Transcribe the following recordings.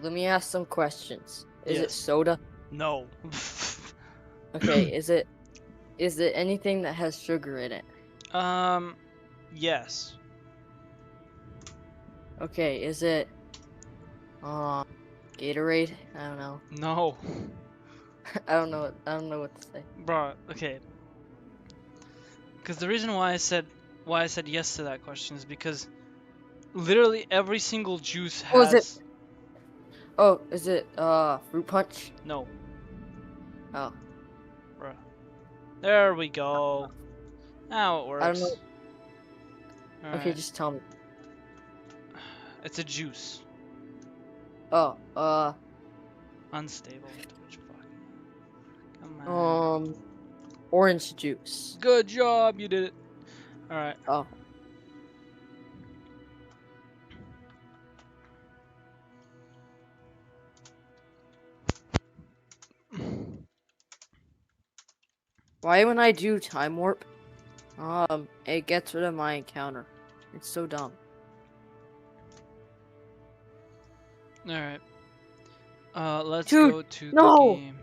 Let me ask some questions. Is it Yes. soda? No. Okay, is it anything that has sugar in it? Yes. Okay, is it Gatorade? I don't know. No. I don't know what to say. Bruh, okay. Because the reason why I said yes to that question is because literally every single juice Oh, is it has fruit punch? no. Oh, Bruh. There we go. Now it I don't know. works. Okay, Alright. just tell me. It's a juice. Oh, Unstable. Which fuck. Come on. orange juice. Good job, you did it. Alright. Oh, why when I do time warp, it gets rid of my encounter. It's so dumb. Alright. Let's Dude, go to the no! game.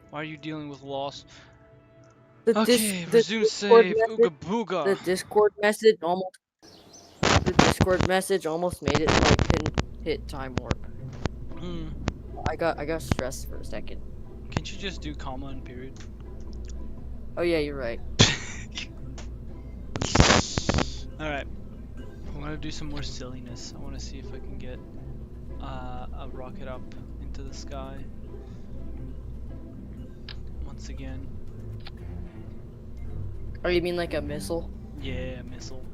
Why are you dealing with loss? The Okay, the resume Discord save. Ooga message, booga. the Discord message almost made it so I couldn't hit time warp. Hmm. I got stressed for a second. Can't you just do comma and period? Oh yeah, you're right. Alright. I want to do some more silliness. I want to see if I can get a rocket up into the sky. Once again. Oh, you mean like a missile? Yeah, missile.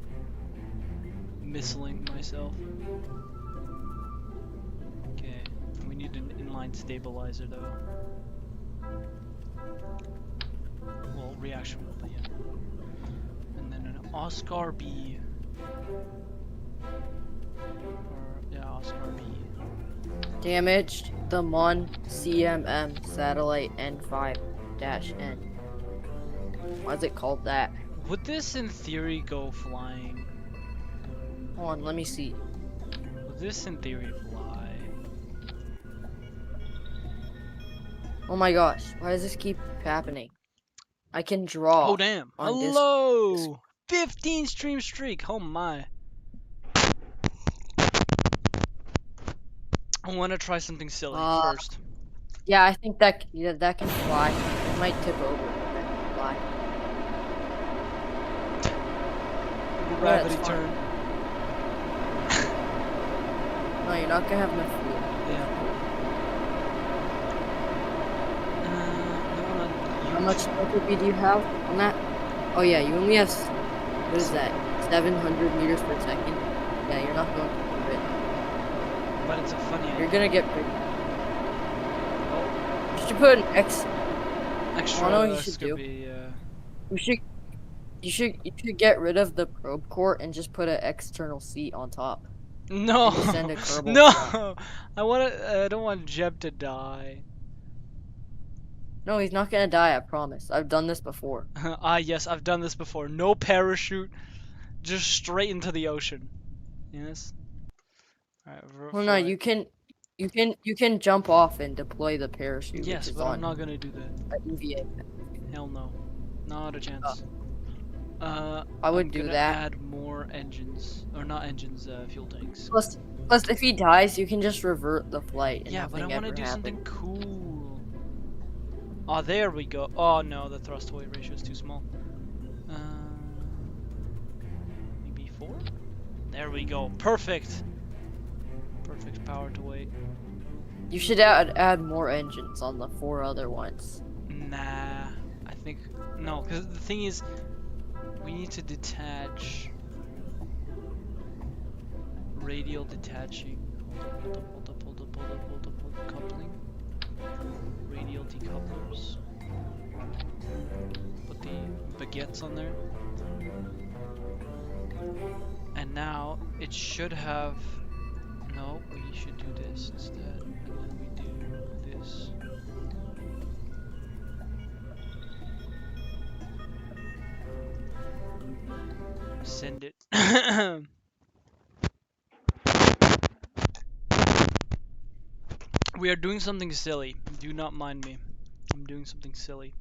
Missiling myself. Okay. We need an inline stabilizer though. Well, reaction will be in. And then an Oscar B. Or, yeah, Oscar B. Damaged the Mon CMM satellite N5-N. Why is it called that? Would this in theory go flying? Hold on, let me see. Would this in theory fly? Oh my gosh, why does this keep happening? I can draw Oh damn! on Hello! 15 stream streak! Oh my. I want to try something silly first. Yeah, I think that can fly. It might tip over, but that can fly. Gravity it's turn. No, you're not gonna have enough fuel. Yeah. How much entropy do you have on that? Oh yeah, you only have, what is that, 700 meters per second? Yeah, you're not going to do it. But it's a funny idea. You're gonna get big. Oh. You should put an X. Extra I know what you should do. You should get rid of the probe core and just put an external seat on top. No! And send a Kerbal No! shot. I don't want Jeb to die. No, he's not gonna die, I promise. I've done this before. Yes, I've done this before. No parachute, just straight into the ocean. Yes. Alright, Well, no, you can jump off and deploy the parachute, yes, which is but on I'm not gonna do that. EVA. Hell no. Not a chance. I would do that. Add more engines. Or not engines, fuel tanks. Plus, if he dies, you can just revert the flight and yeah, but I want to do something cool. Oh, there we go. Oh no, the thrust to weight ratio is too small. Maybe 4? There we go. Perfect. Perfect power to weight. You should add more engines on the 4 other ones. Nah, I think no, because the thing is, we need to detach. Radial detaching. Hold up. Coupling. Radial decouplers. Put the baguettes on there. And now it should have. No, we should do this instead. And then we do this. Send it. We are doing something silly. Do not mind me. I'm doing something silly.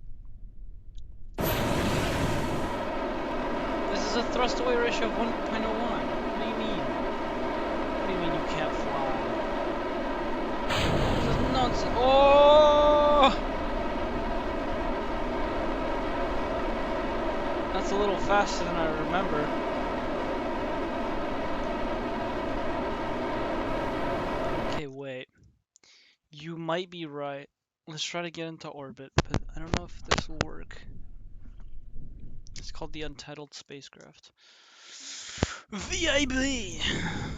This is a thrust away ratio of 1.01. What do you mean? What do you mean you can't fly? This is nonsense. Oh! That's a little faster than I remember. Okay, wait. You might be right. Let's try to get into orbit, but I don't know if this will work. It's called the Untitled Spacecraft. VIB!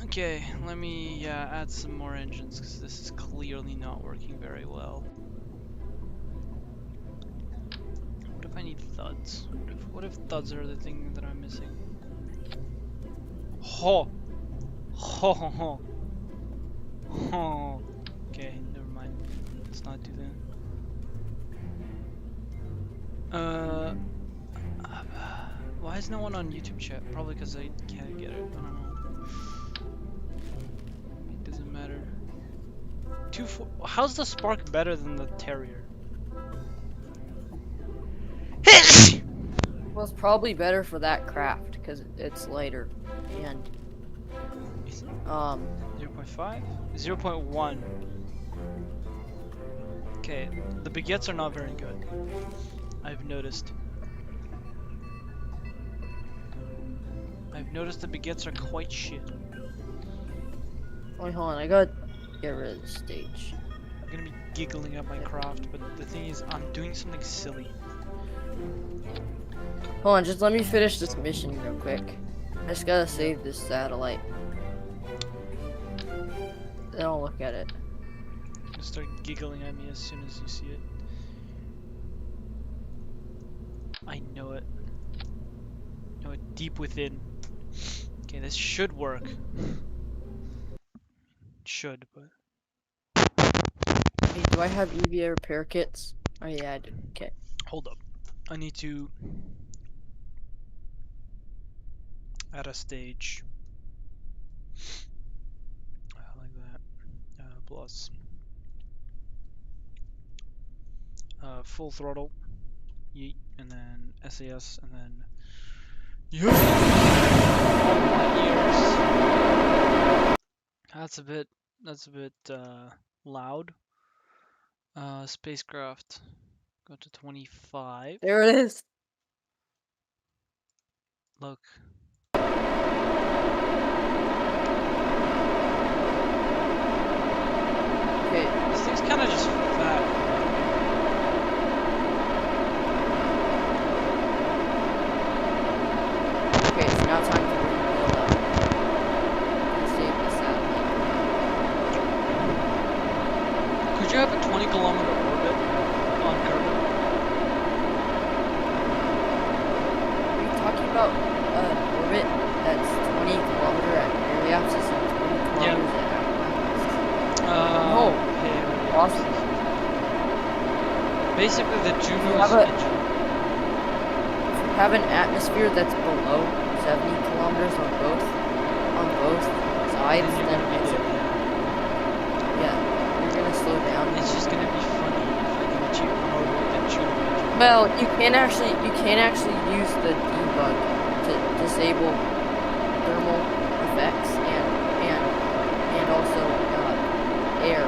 Okay, let me add some more engines, because this is clearly not working very well. What if I need thuds? What if thuds are the thing that I'm missing? Ho! Ho ho ho! Ho! Okay, never mind. Let's not do that. Why is no one on YouTube chat? Probably because I can't get it. I don't know. It doesn't matter. How's the Spark better than the Terrier? Well, it's probably better for that craft because it's lighter, and 0.5? 0.1. Okay, the baguettes are not very good. I've noticed. The baguettes are quite shit. Wait, hold on, I gotta get rid of the stage. I'm gonna be giggling at my craft, but the thing is, I'm doing something silly. Hold on, just let me finish this mission real quick. I just gotta save this satellite. Then I'll look at it. You'll start giggling at me as soon as you see it. I know it. Know it deep within. Okay, this should work. Should, but... Hey, do I have EVA repair kits? Oh yeah, I do. Okay. Hold up. I need to add a stage. Like that. Plus. Full throttle. Yeet. And then SAS. And then... Yeah! Oh my ears. That's a bit loud. Spacecraft. Go to 25. There it is. Look. Okay. This thing's kind of just fat. Okay, so now time to bring the bill up. And save the satellite. Could you have a 20-kilometer orbit on Kerbin? Are you talking about an orbit that's 20 kilometer at periapsis and 20 kilometers at apoapsis? Oh, awesome. Basically, the Juno's have a- engine. If you have an atmosphere that's below 70 kilometers on both sides, Then you're then gonna be it's, dead. yeah, you're gonna slow down. It's just gonna be funny if I can achieve one orbit with the Juno engine. Well, you can't actually use the debug to disable thermal effects and also air.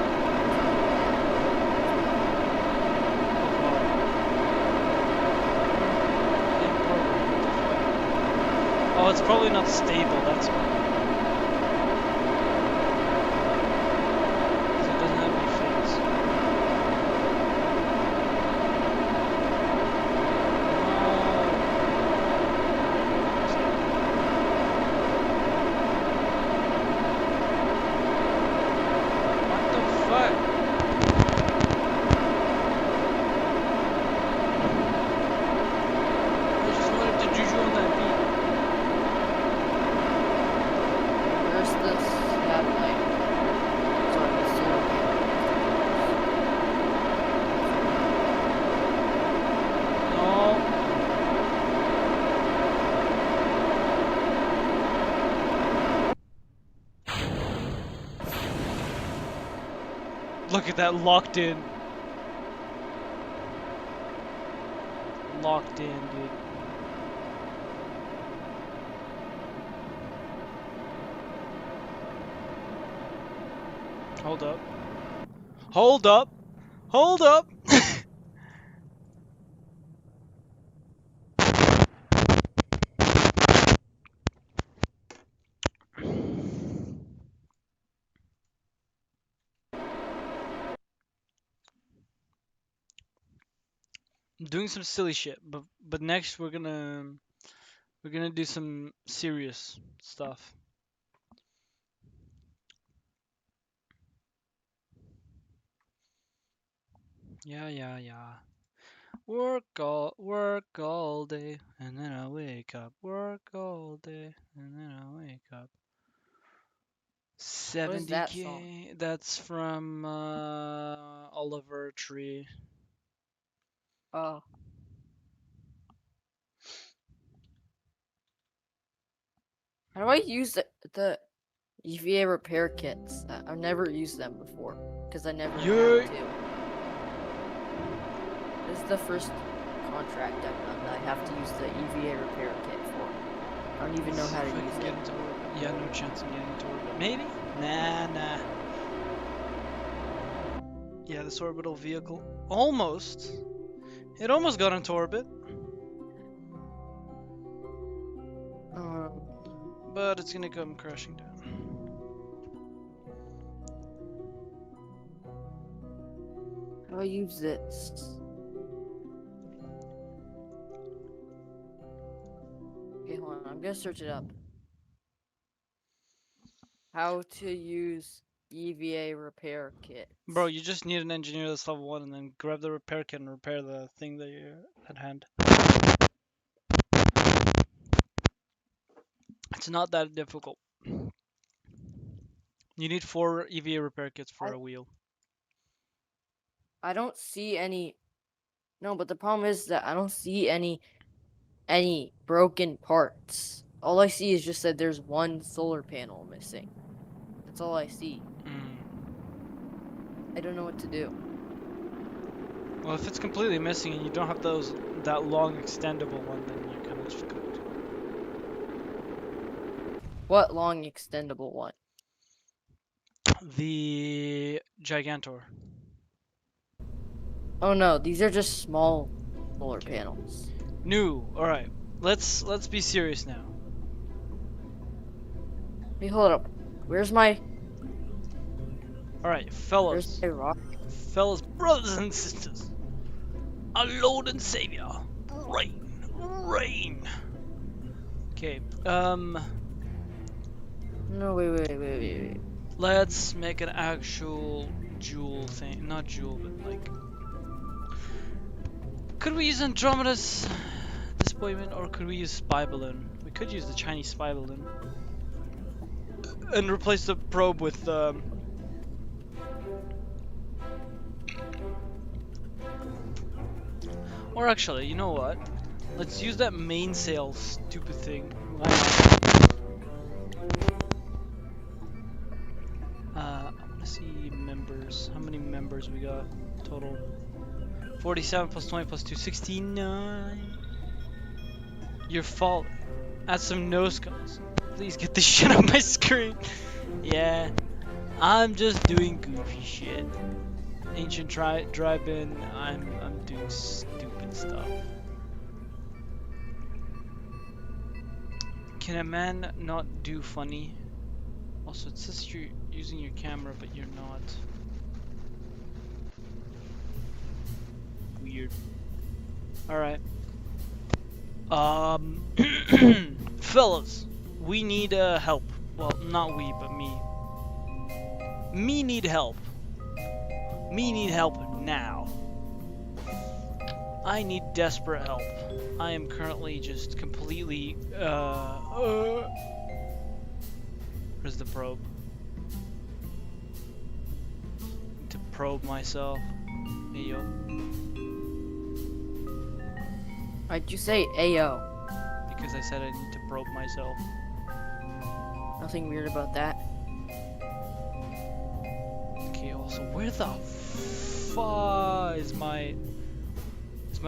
Oh, it's probably not stable, that's why. 'Cause it doesn't have any fins. What the fuck? I just wanted to juju on that beat. Look at that, locked in. Locked in, dude. Hold up. Hold up. Hold up. I'm doing some silly shit, but next we're gonna do some serious stuff. Yeah. Work all day, and then I wake up. Work all day, and then I wake up. What is that song? 70K. That's from Oliver Tree. Oh. How do I use the EVA repair kits? I've never used them before because I never had to. This is the first contract I've done that I have to use the EVA repair kit for. I don't even know how to use it. Yeah, no chance of getting into orbit. Maybe? Nah. Yeah, this orbital vehicle almost. It almost got into orbit. But it's gonna come crashing down. How do I use this? Okay, hold on. I'm gonna search it up. How to use EVA repair kit. Bro, you just need an engineer that's level 1 and then grab the repair kit and repair the thing that you're at hand. It's not that difficult. You need 4 EVA repair kits for a wheel. I don't see any. No, but the problem is that I don't see any broken parts. All I see is just that there's one solar panel missing. That's all I see. I don't know what to do. Well, if it's completely missing and you don't have that long extendable one, then you're kind of just cooked. What long extendable one? The Gigantor. Oh no, these are just small solar panels. New. All right. Let's be serious now. Hey, hold up. Where's my? All right, fellas. Where's my rock? Fellas, brothers and sisters. Our Lord and Savior. Rain. Okay. No, wait. Let's make an actual jewel thing. Not jewel, but like. Could we use Andromeda's disappointment, or could we use spy balloon? We could use the Chinese spy balloon and replace the probe with or actually, you know what? Let's use that mainsail stupid thing. Why not? I wanna see members. How many members we got total? 47 plus 20 plus 2, 69. Your fault. Add some nose cones. Please get this shit on my screen. Yeah, I'm just doing goofy shit. Ancient drive-in. I'm doing stupid stuff. Can a man not do funny? Also, it says you're using your camera, but you're not. Weird. Alright. Fellas, we need help. Well, not we, but me. Me need help. Me need help now. I need desperate help. I am currently just completely, Where's the probe? Need to probe myself. Hey, yo. Why'd you say Ayo? Because I said I need to probe myself. Nothing weird about that. Okay, also, Where the fuck is my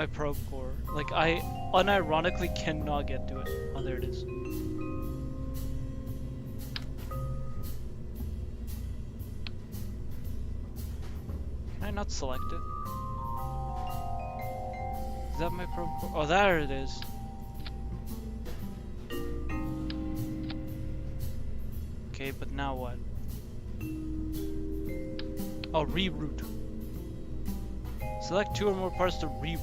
probe core? Like, I unironically cannot get to it. Oh, there it is. Can I not select it? Is that my probe core? Oh, there it is. Okay, but now what? Oh, reroute. Select 2 or more parts to reroute.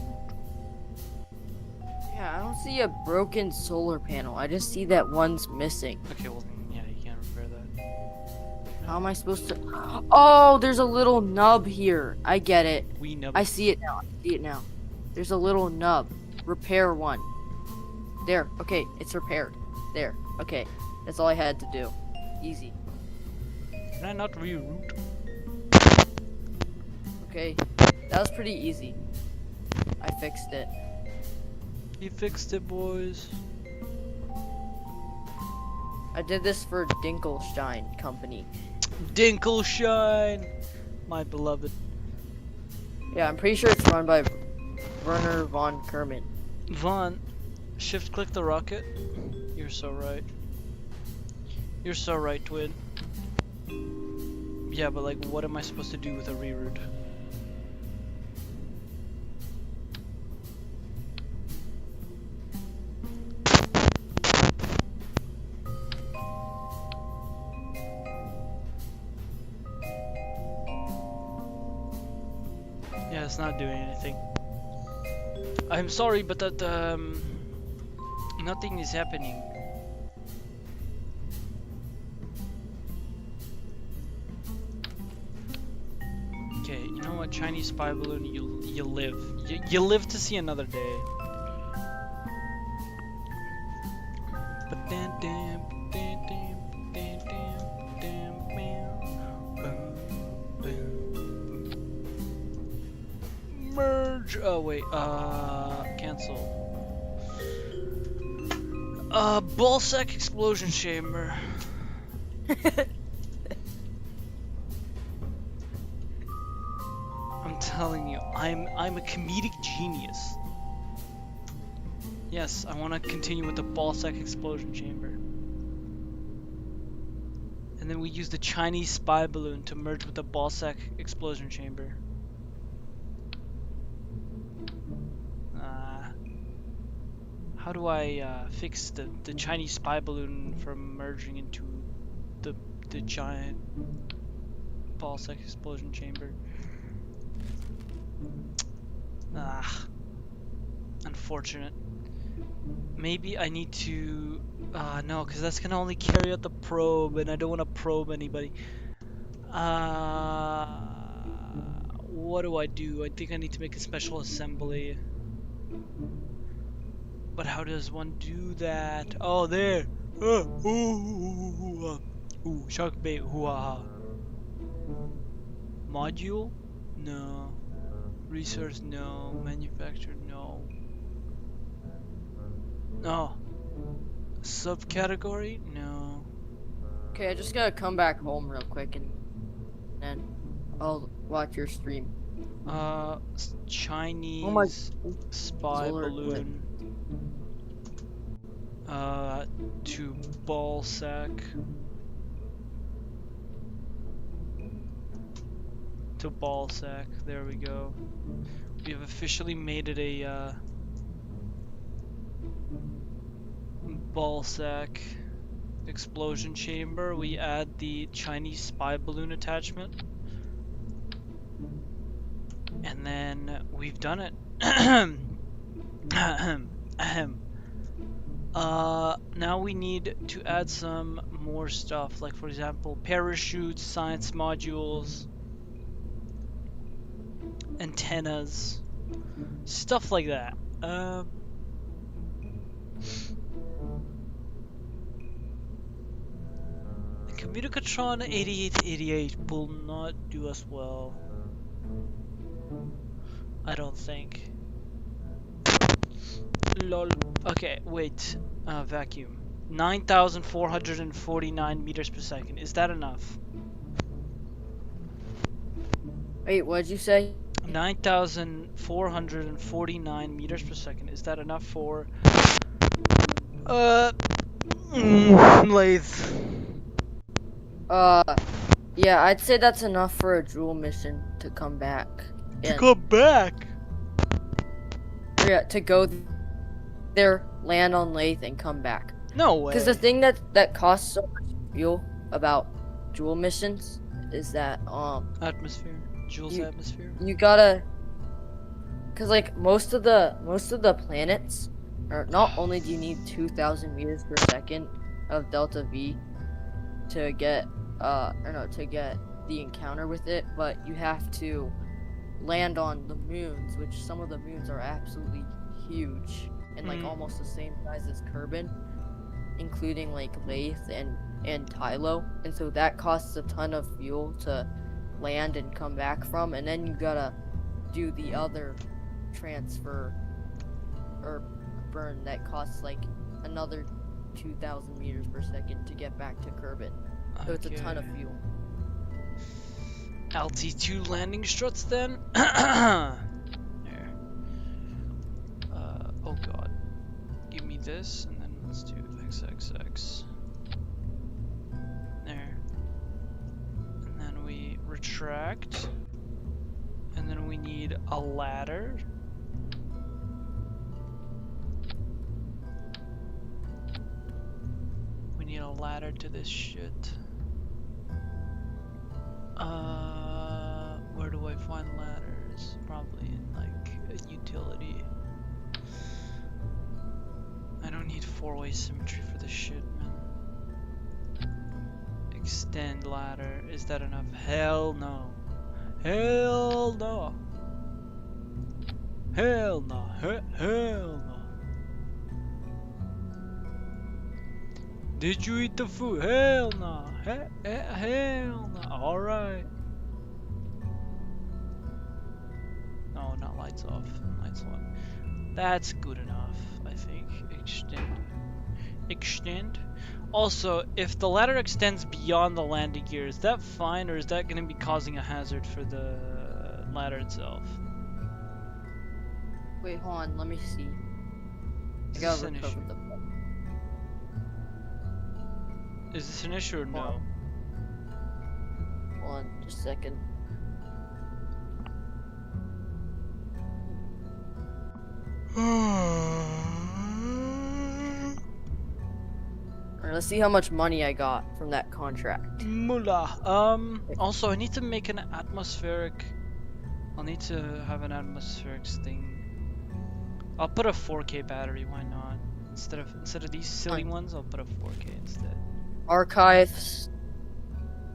Yeah, I don't see a broken solar panel. I just see that one's missing. Okay, well, yeah, you can't repair that. How am I supposed to? Oh, there's a little nub here. I get it. We never. I see it now. I see it now. There's a little nub. Repair one. There. Okay, it's repaired. There. Okay, that's all I had to do. Easy. Can I not reroute? Okay, that was pretty easy. I fixed it. He fixed it, boys. I did this for Dinkelstein Company. Dinkelshine, my beloved. Yeah, I'm pretty sure it's run by Werner von Kerman. Vaughn, shift click the rocket. You're so right. You're so right, twin. Yeah, but like, what am I supposed to do with a reroute? Yeah, it's not doing anything. I'm sorry, but that nothing is happening. Okay, you know what, Chinese spy balloon, you live. You live to see another day. But then merge. Oh wait, cancel. Ballsack explosion chamber. I'm telling you, I'm a comedic genius. Yes, I want to continue with the ballsack explosion chamber. And then we use the Chinese spy balloon to merge with the ballsack explosion chamber. How do I fix the Chinese spy balloon from merging into the giant ballsack explosion chamber? Unfortunate. Maybe I need to no, because that's gonna only carry out the probe, and I don't want to probe anybody. What do? I think I need to make a special assembly. But how does one do that? Oh, there! Ooh, shark bait. Module? No. Resource? No. Manufacturer? No. No. Subcategory? No. Okay, I just gotta come back home real quick and then I'll watch your stream. Chinese spy solar balloon. To ballsack. To ballsack. There we go. We have officially made it a ballsack explosion chamber. We add the Chinese spy balloon attachment. And then we've done it. Now we need to add some more stuff, like for example, parachutes, science modules, antennas, stuff like that. Communicatron 8888 will not do us well. I don't think. Lol. Okay, wait. Vacuum. 9,449 meters per second. Is that enough? Wait, what'd you say? 9,449 meters per second. Is that enough for lathe Uh, yeah, I'd say that's enough for a jewel mission to come back. to And come back? yeah, to go there, land on Laythe, and come back. No way. Because the thing that costs so much fuel about jewel missions is that Atmosphere. Jules you atmosphere. you gotta, cause like most of the planets, or not only do you need 2,000 meters per second of delta V to get or no, to get the encounter with it, but you have to land on the moons, which some of the moons are absolutely huge and like almost the same size as Kerbin, including like Laythe and Tylo, and so that costs a ton of fuel to land and come back from, and then you gotta do the other transfer or burn that costs like another 2,000 meters per second to get back to Kerbin. So it's a ton of fuel. LT2 landing struts then. There. Oh god. Give me this, and then let's do XXX. There. And then we retract. And then we need a ladder. We need a ladder to this shit. Where do I find ladders? Probably in like a utility. I don't need four-way symmetry for this shit, man. Extend ladder. Is that enough? Hell no. Hell no. Hell no. Hell no. Did you eat the food? Hell no. Hell no. Alright. No, not lights off. Lights on. That's good enough, I think. Extend. Extend. Also, if the ladder extends beyond the landing gear, is that fine, or is that going to be causing a hazard for the ladder itself? Wait, hold on, let me see. I Is gotta this an recover issue? the Is this an issue or no? Hold on, just a second. Alright, let's see how much money I got from that contract. Mullah. Also, I need to make an atmospheric. I'll need to have an atmospheric thing. I'll put a 4K battery. Why not? Instead of these silly ones, I'll put a 4K instead. Archives.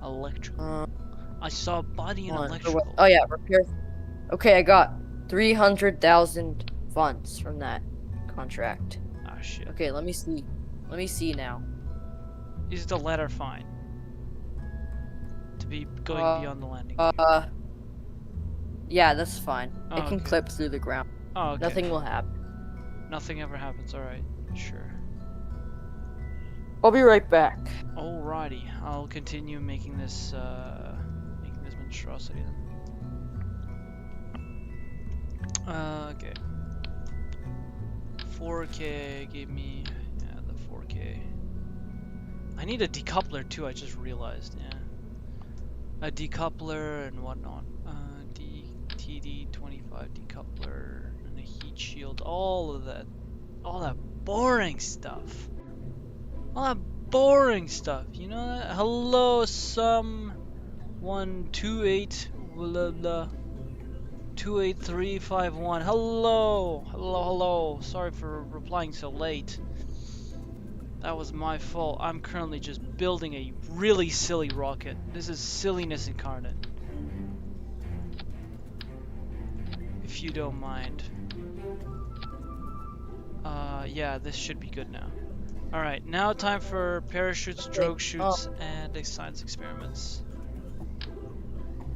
Electrical. I saw a body in electrical. Oh yeah, repair. Okay, I got 300,000 funds from that contract. Ah shit. Okay, let me see. Let me see now. Is the ladder fine? To be going beyond the landing. Yeah, that's fine. Oh, It can okay. clip through the ground. Oh, okay. Nothing will happen. Nothing ever happens. All right. Sure. I'll be right back. Alrighty. I'll continue making this monstrosity then. Okay. 4K gave me the 4K. I need a decoupler too. I just realized. Yeah. A decoupler and whatnot. TD25 decoupler and a heat shield. All of that. All that boring stuff. All that boring stuff. You know that? Hello, some 128 blah blah 28351. Hello, hello, hello. Sorry for replying so late. That was my fault. I'm currently just building a really silly rocket. This is silliness incarnate. If you don't mind. Yeah, this should be good now. Alright, now time for parachutes, drogue shoots, and science experiments.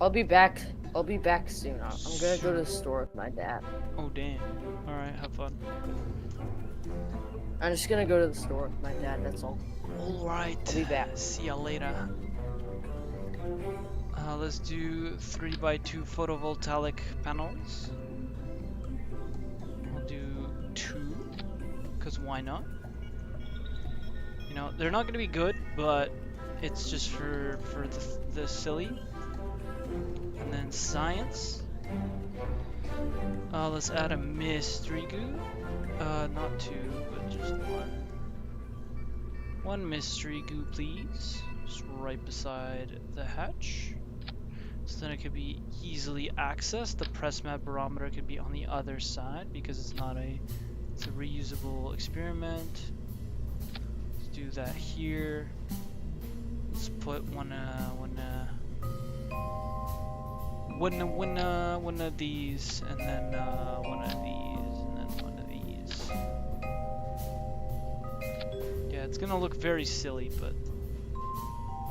I'll be back. I'll be back soon. I'm gonna go to the store with my dad. Oh, damn. Alright, have fun. I'm just gonna go to the store with my dad, that's all. Alright. I'll be back. See ya later. Let's do 3x2 photovoltaic panels. I'll do 2, because why not? You know, they're not going to be good, but it's just for the silly. And then science. Let's add a mystery goo. Not 2, but just 1. 1 mystery goo, please. Just right beside the hatch. So then it could be easily accessed. The press mat barometer could be on the other side because it's a reusable experiment. Let's do that here. Let's put one of these, and then one of these, and then one of these. Yeah, it's gonna look very silly, but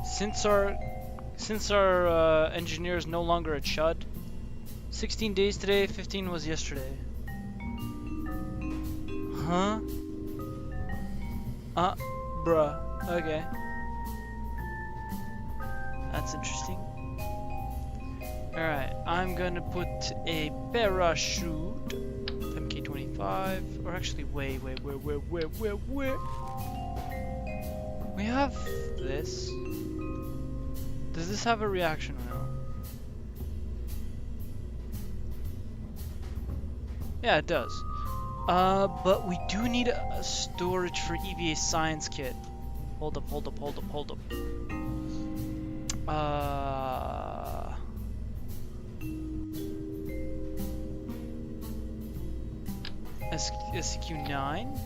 since our engineer is no longer a chud, 16 days today, 15 was yesterday. Huh? Bruh. Okay. That's interesting. Alright, I'm gonna put a parachute. MK25. Or actually, wait. We have this. Does this have a reaction or no? Yeah, it does. But we do need a storage for EVA science kit. Hold up. SQ9.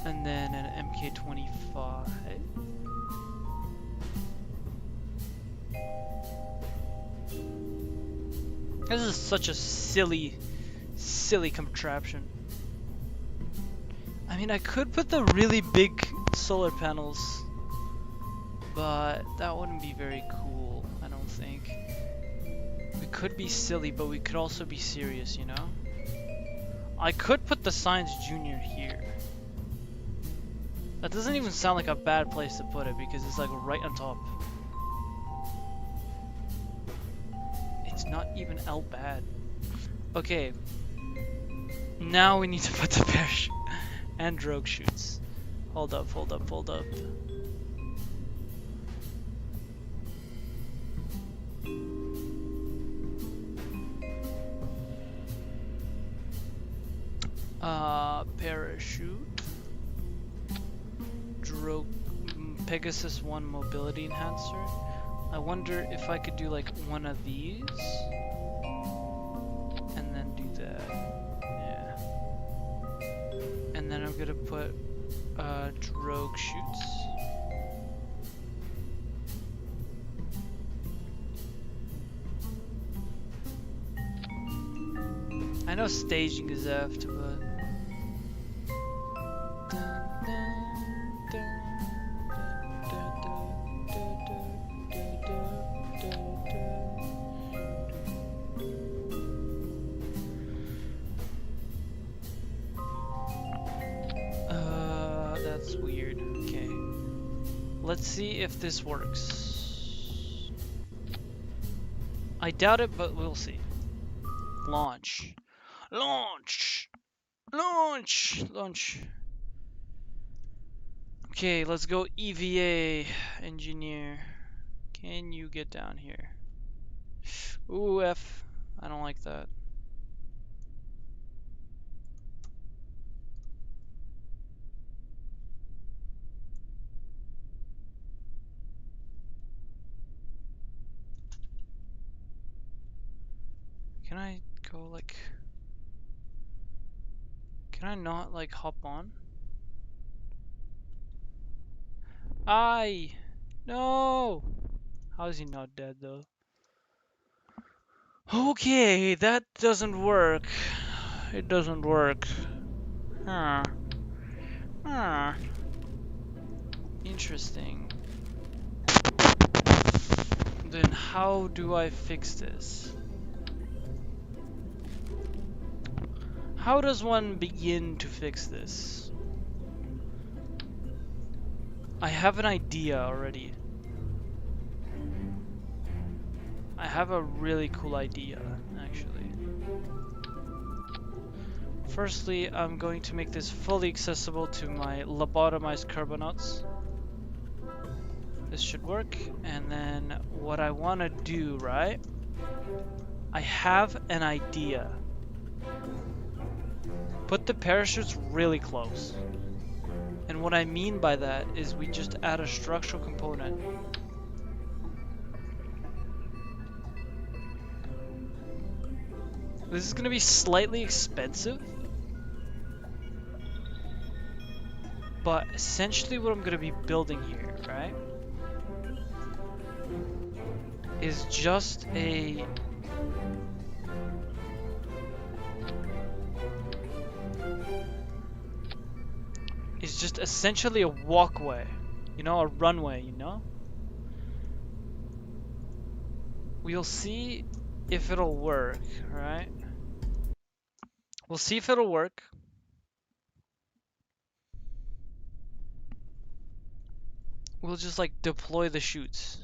And then an MK25. This is such a silly contraption. I mean, I could put the really big solar panels, but that wouldn't be very cool, I don't think. We could be silly, but we could also be serious, you know? I could put the Science Junior here. That doesn't even sound like a bad place to put it because it's like right on top. It's not even bad. Okay. Now we need to put the parachute and drogue chutes. Hold up. Parachute. Drogue Pegasus 1 mobility enhancer. I wonder if I could do like one of these and then do that. Yeah. And then I'm gonna put drogue chutes. I know staging is after, but that's weird. Okay. Let's see if this works. I doubt it, but we'll see. Launch. Okay, let's go EVA engineer. Can you get down here? Ooh, F. I don't like that. Can I go like... Can I not like hop on? No! How is he not dead though? Okay, that doesn't work. It doesn't work. Huh. Interesting. Then how do I fix this? How does one begin to fix this? I have an idea already. I have a really cool idea, actually. Firstly, I'm going to make this fully accessible to my lobotomized carbonauts. This should work. And then what I want to do, right? I have an idea. Put the parachutes really close. And what I mean by that is we just add a structural component. This is going to be slightly expensive. But essentially what I'm going to be building here, right? Is just a... Is just essentially a walkway. You know, a runway, you know? We'll see if it'll work, right? We'll see if it'll work. We'll just like deploy the chutes.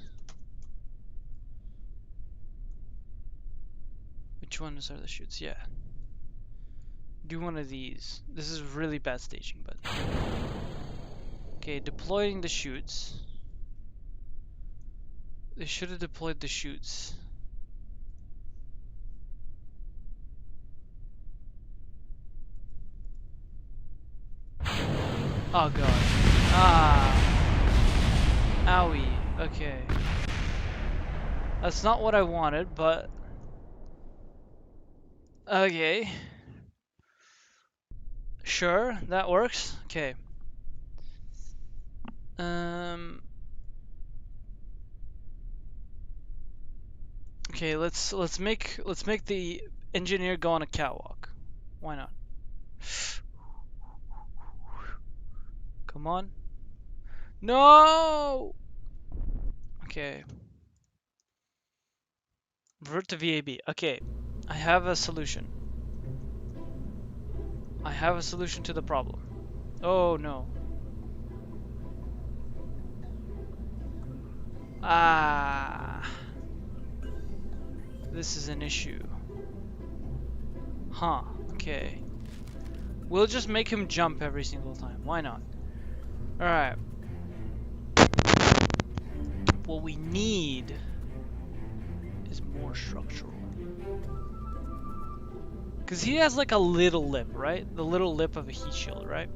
Which ones are the chutes? Yeah. Do one of these. This is really bad staging, but... Okay, deploying the chutes. They should have deployed the chutes. Oh god. Ah. Owie. Okay. That's not what I wanted, but... Okay. Sure, that works. Okay. Okay, let's make the engineer go on a catwalk. Why not? Come on. No! Okay. Revert to VAB. Okay. I have a solution. I have a solution to the problem. Oh no. Ah. This is an issue. Huh. Okay. We'll just make him jump every single time. Why not? Alright. What we need is more structural. Because he has like a little lip, right? The little lip of a heat shield, right?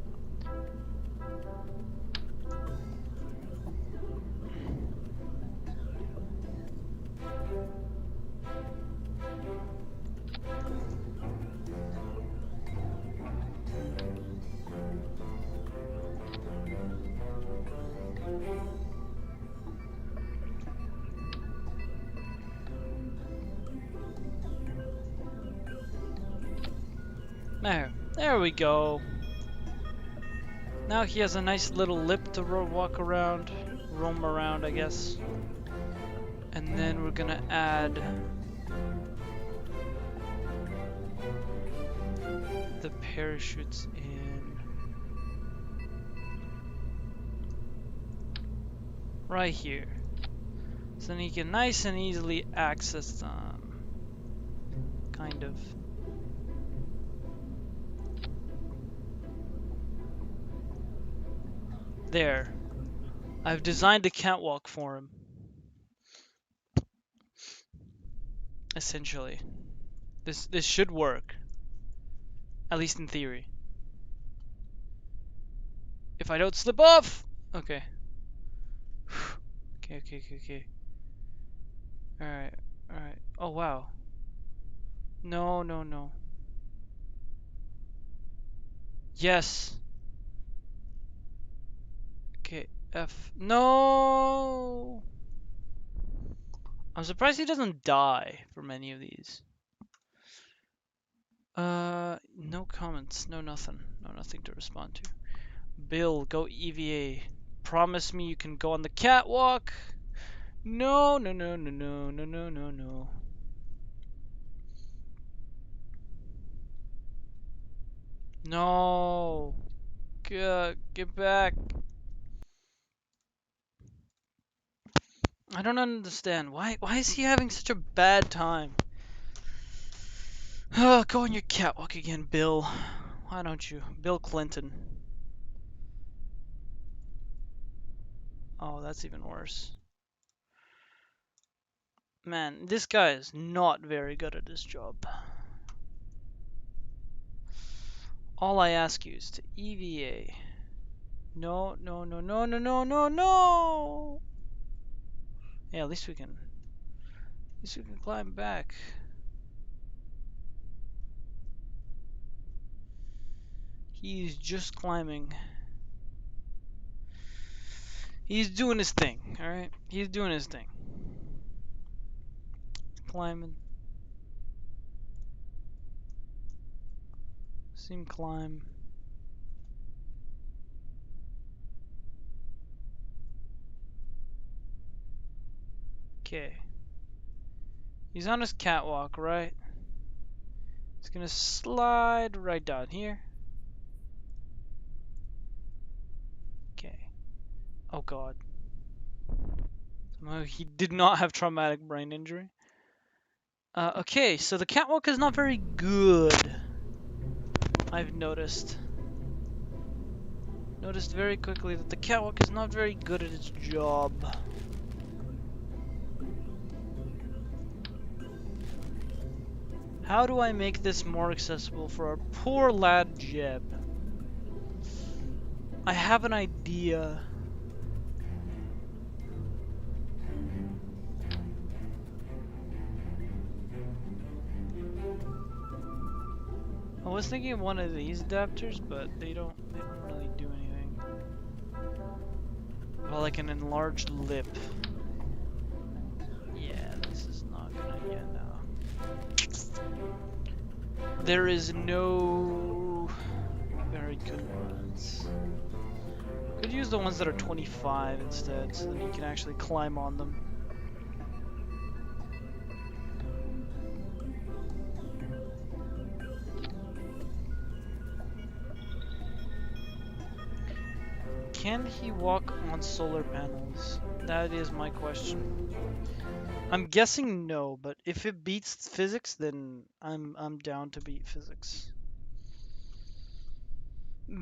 There we go. Now he has a nice little lip to walk around, roam around, I guess. And then we're gonna add the parachutes in right here. So then he can nice and easily access them. Kind of. There. I've designed a catwalk for him. Essentially. This should work. At least in theory. If I don't slip off! Okay. Okay. Alright. Oh wow. No. Yes. Okay, F. No! I'm surprised he doesn't die from any of these. No comments, no nothing. No nothing to respond to. Bill, go EVA. Promise me you can go on the catwalk. No. No. Get back. I don't understand. Why is he having such a bad time? Go on your catwalk again, Bill. Why don't you? Bill Clinton. Oh, that's even worse. Man, this guy is not very good at his job. All I ask you is to EVA. No, no, no, no, no, no, no, no! Yeah, at least we can climb back. He's just climbing. He's doing his thing, alright? He's doing his thing. Climbing. See him climb. Okay. He's on his catwalk, right? He's gonna slide right down here. Okay. Oh god. Somehow he did not have traumatic brain injury. Okay, so the catwalk is not very good. I've noticed. Noticed very quickly that the catwalk is not very good at its job. How do I make this more accessible for our poor lad Jeb? I have an idea. I was thinking of one of these adapters, but they don't really do anything. Well, like an enlarged lip. Yeah, this is not gonna get now. There is no very good ones. Could use the ones that are 25 instead, so that you can actually climb on them. Can he walk on solar panels? That is my question. I'm guessing no, but if it beats physics, then I'm down to beat physics.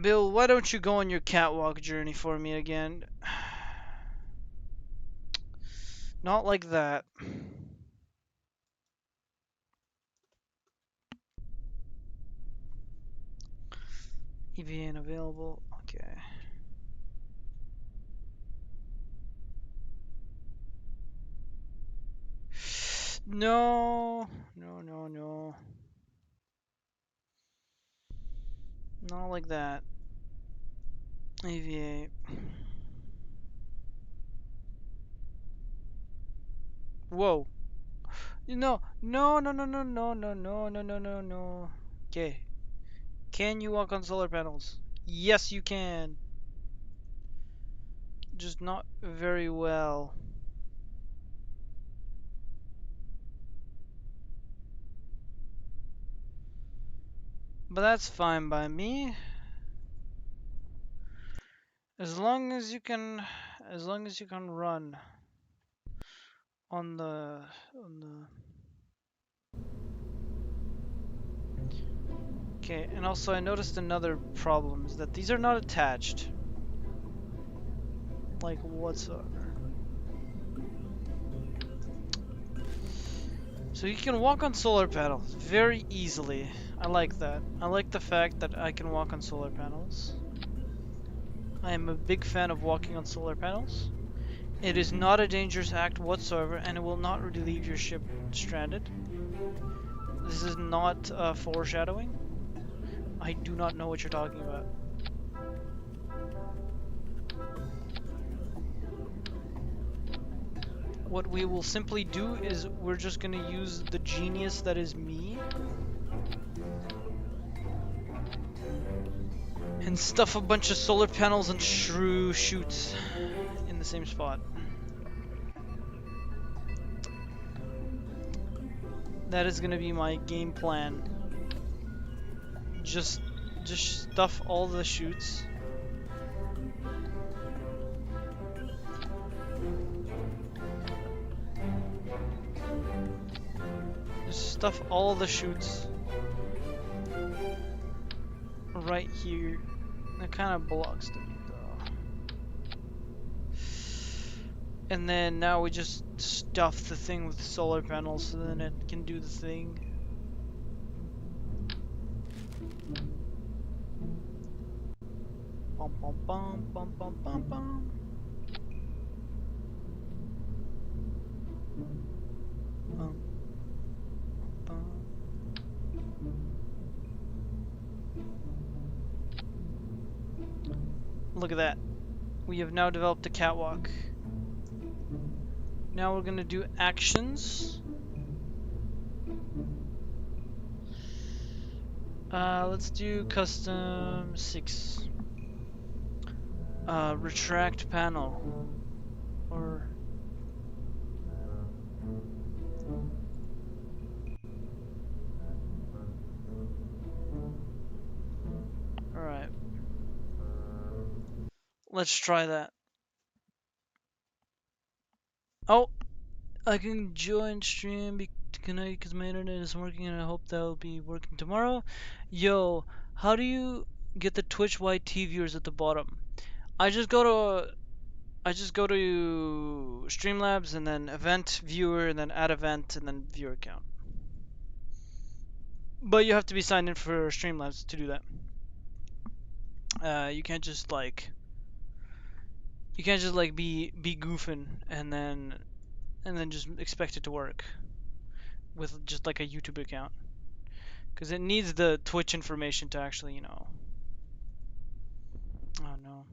Bill, why don't you go on your catwalk journey for me again? Not like that. EVA unavailable. Okay. No, no, no, no. Not like that. EVA. Whoa. No, no, no, no, no, no, no, no, no, no, no, no. Okay. Can you walk on solar panels? Yes, you can. Just not very well. But that's fine by me. As long as you can run on the Okay, and also I noticed another problem is that these are not attached. Like whatsoever. So you can walk on solar panels very easily. I like that. I like the fact that I can walk on solar panels. I am a big fan of walking on solar panels. It is not a dangerous act whatsoever, and it will not really leave your ship stranded. This is not foreshadowing. I do not know what you're talking about. What we will simply do is we're just gonna use the genius that is me and stuff a bunch of solar panels and shrew shoots in the same spot. That is gonna be my game plan. Just stuff all the chutes. Just stuff all the chutes right here. That kind of blocks the view though. And then now we just stuff the thing with solar panels so then it can do the thing. Bum bum bum bum bum bum bum. Bum bum. Look at that. We have now developed a catwalk. Now we're gonna do actions. Let's do custom 6. Retract panel. Or... Alright. Let's try that. Oh! I can join stream tonight because my internet is working and I hope that'll be working tomorrow. Yo, how do you get the Twitch YT viewers at the bottom? I just go to Streamlabs and then event viewer and then add event and then viewer account. But you have to be signed in for Streamlabs to do that. You can't just like be goofing and then just expect it to work with just like a YouTube account. Because it needs the Twitch information to actually, you know. Oh no.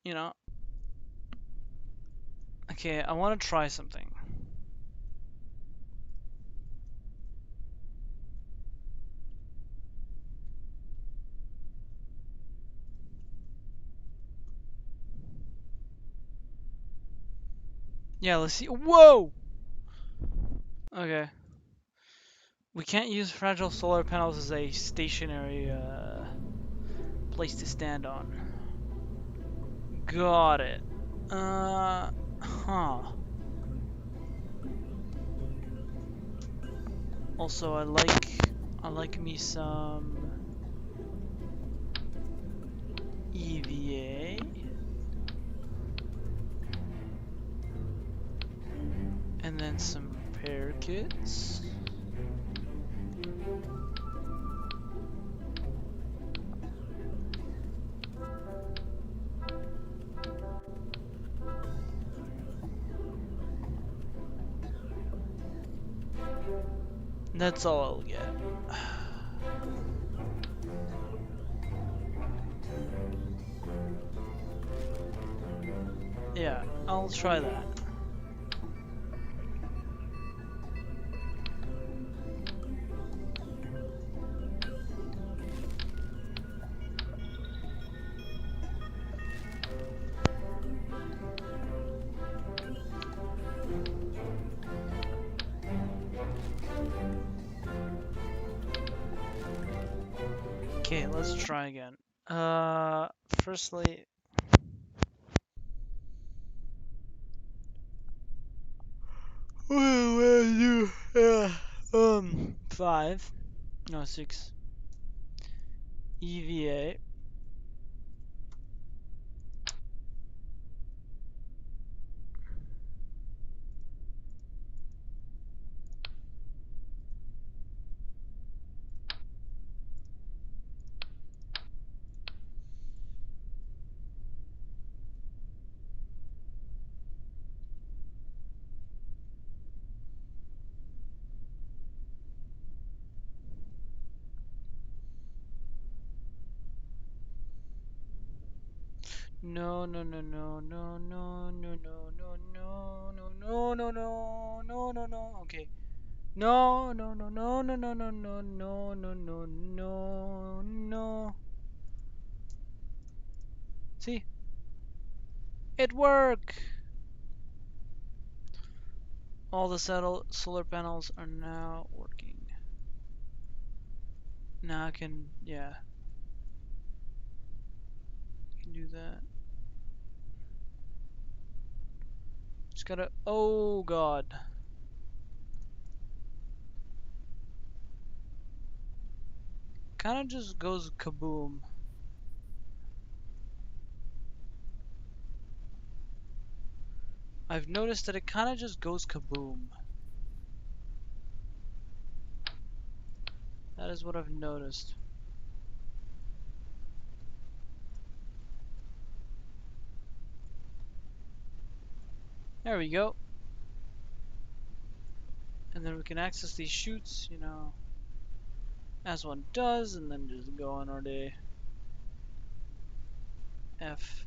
You know. Okay, I want to try something. Yeah, let's see. Whoa! Okay. We can't use fragile solar panels as a stationary place to stand on. Got it. Huh. Also, I like me some EVA. And then some repair kits. That's all I'll get. Yeah, I'll try that. Okay, let's try again. Firstly, what do I do? 5, no 6. EVA. No, no, no, no, no, no, no, no, no, no, no, no, no, no, no, no, no. Okay. No, no, no, no, no, no, no, no, no, no, no, no, no. See, it worked. All the solar panels are now working. Now I can, yeah, can do that. Just gotta. Oh god. Kind of just goes kaboom. I've noticed that it kind of just goes kaboom. That is what I've noticed. There we go. And then we can access these chutes, you know, as one does, and then just go on our day. F.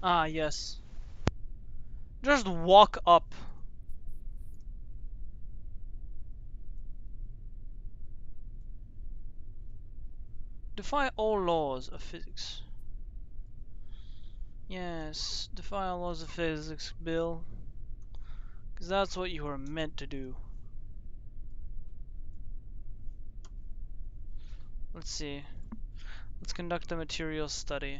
Ah, yes. Just walk up. Defy all laws of physics. Yes, defy all laws of physics, Bill. Because that's what you were meant to do. Let's see. Let's conduct a material study.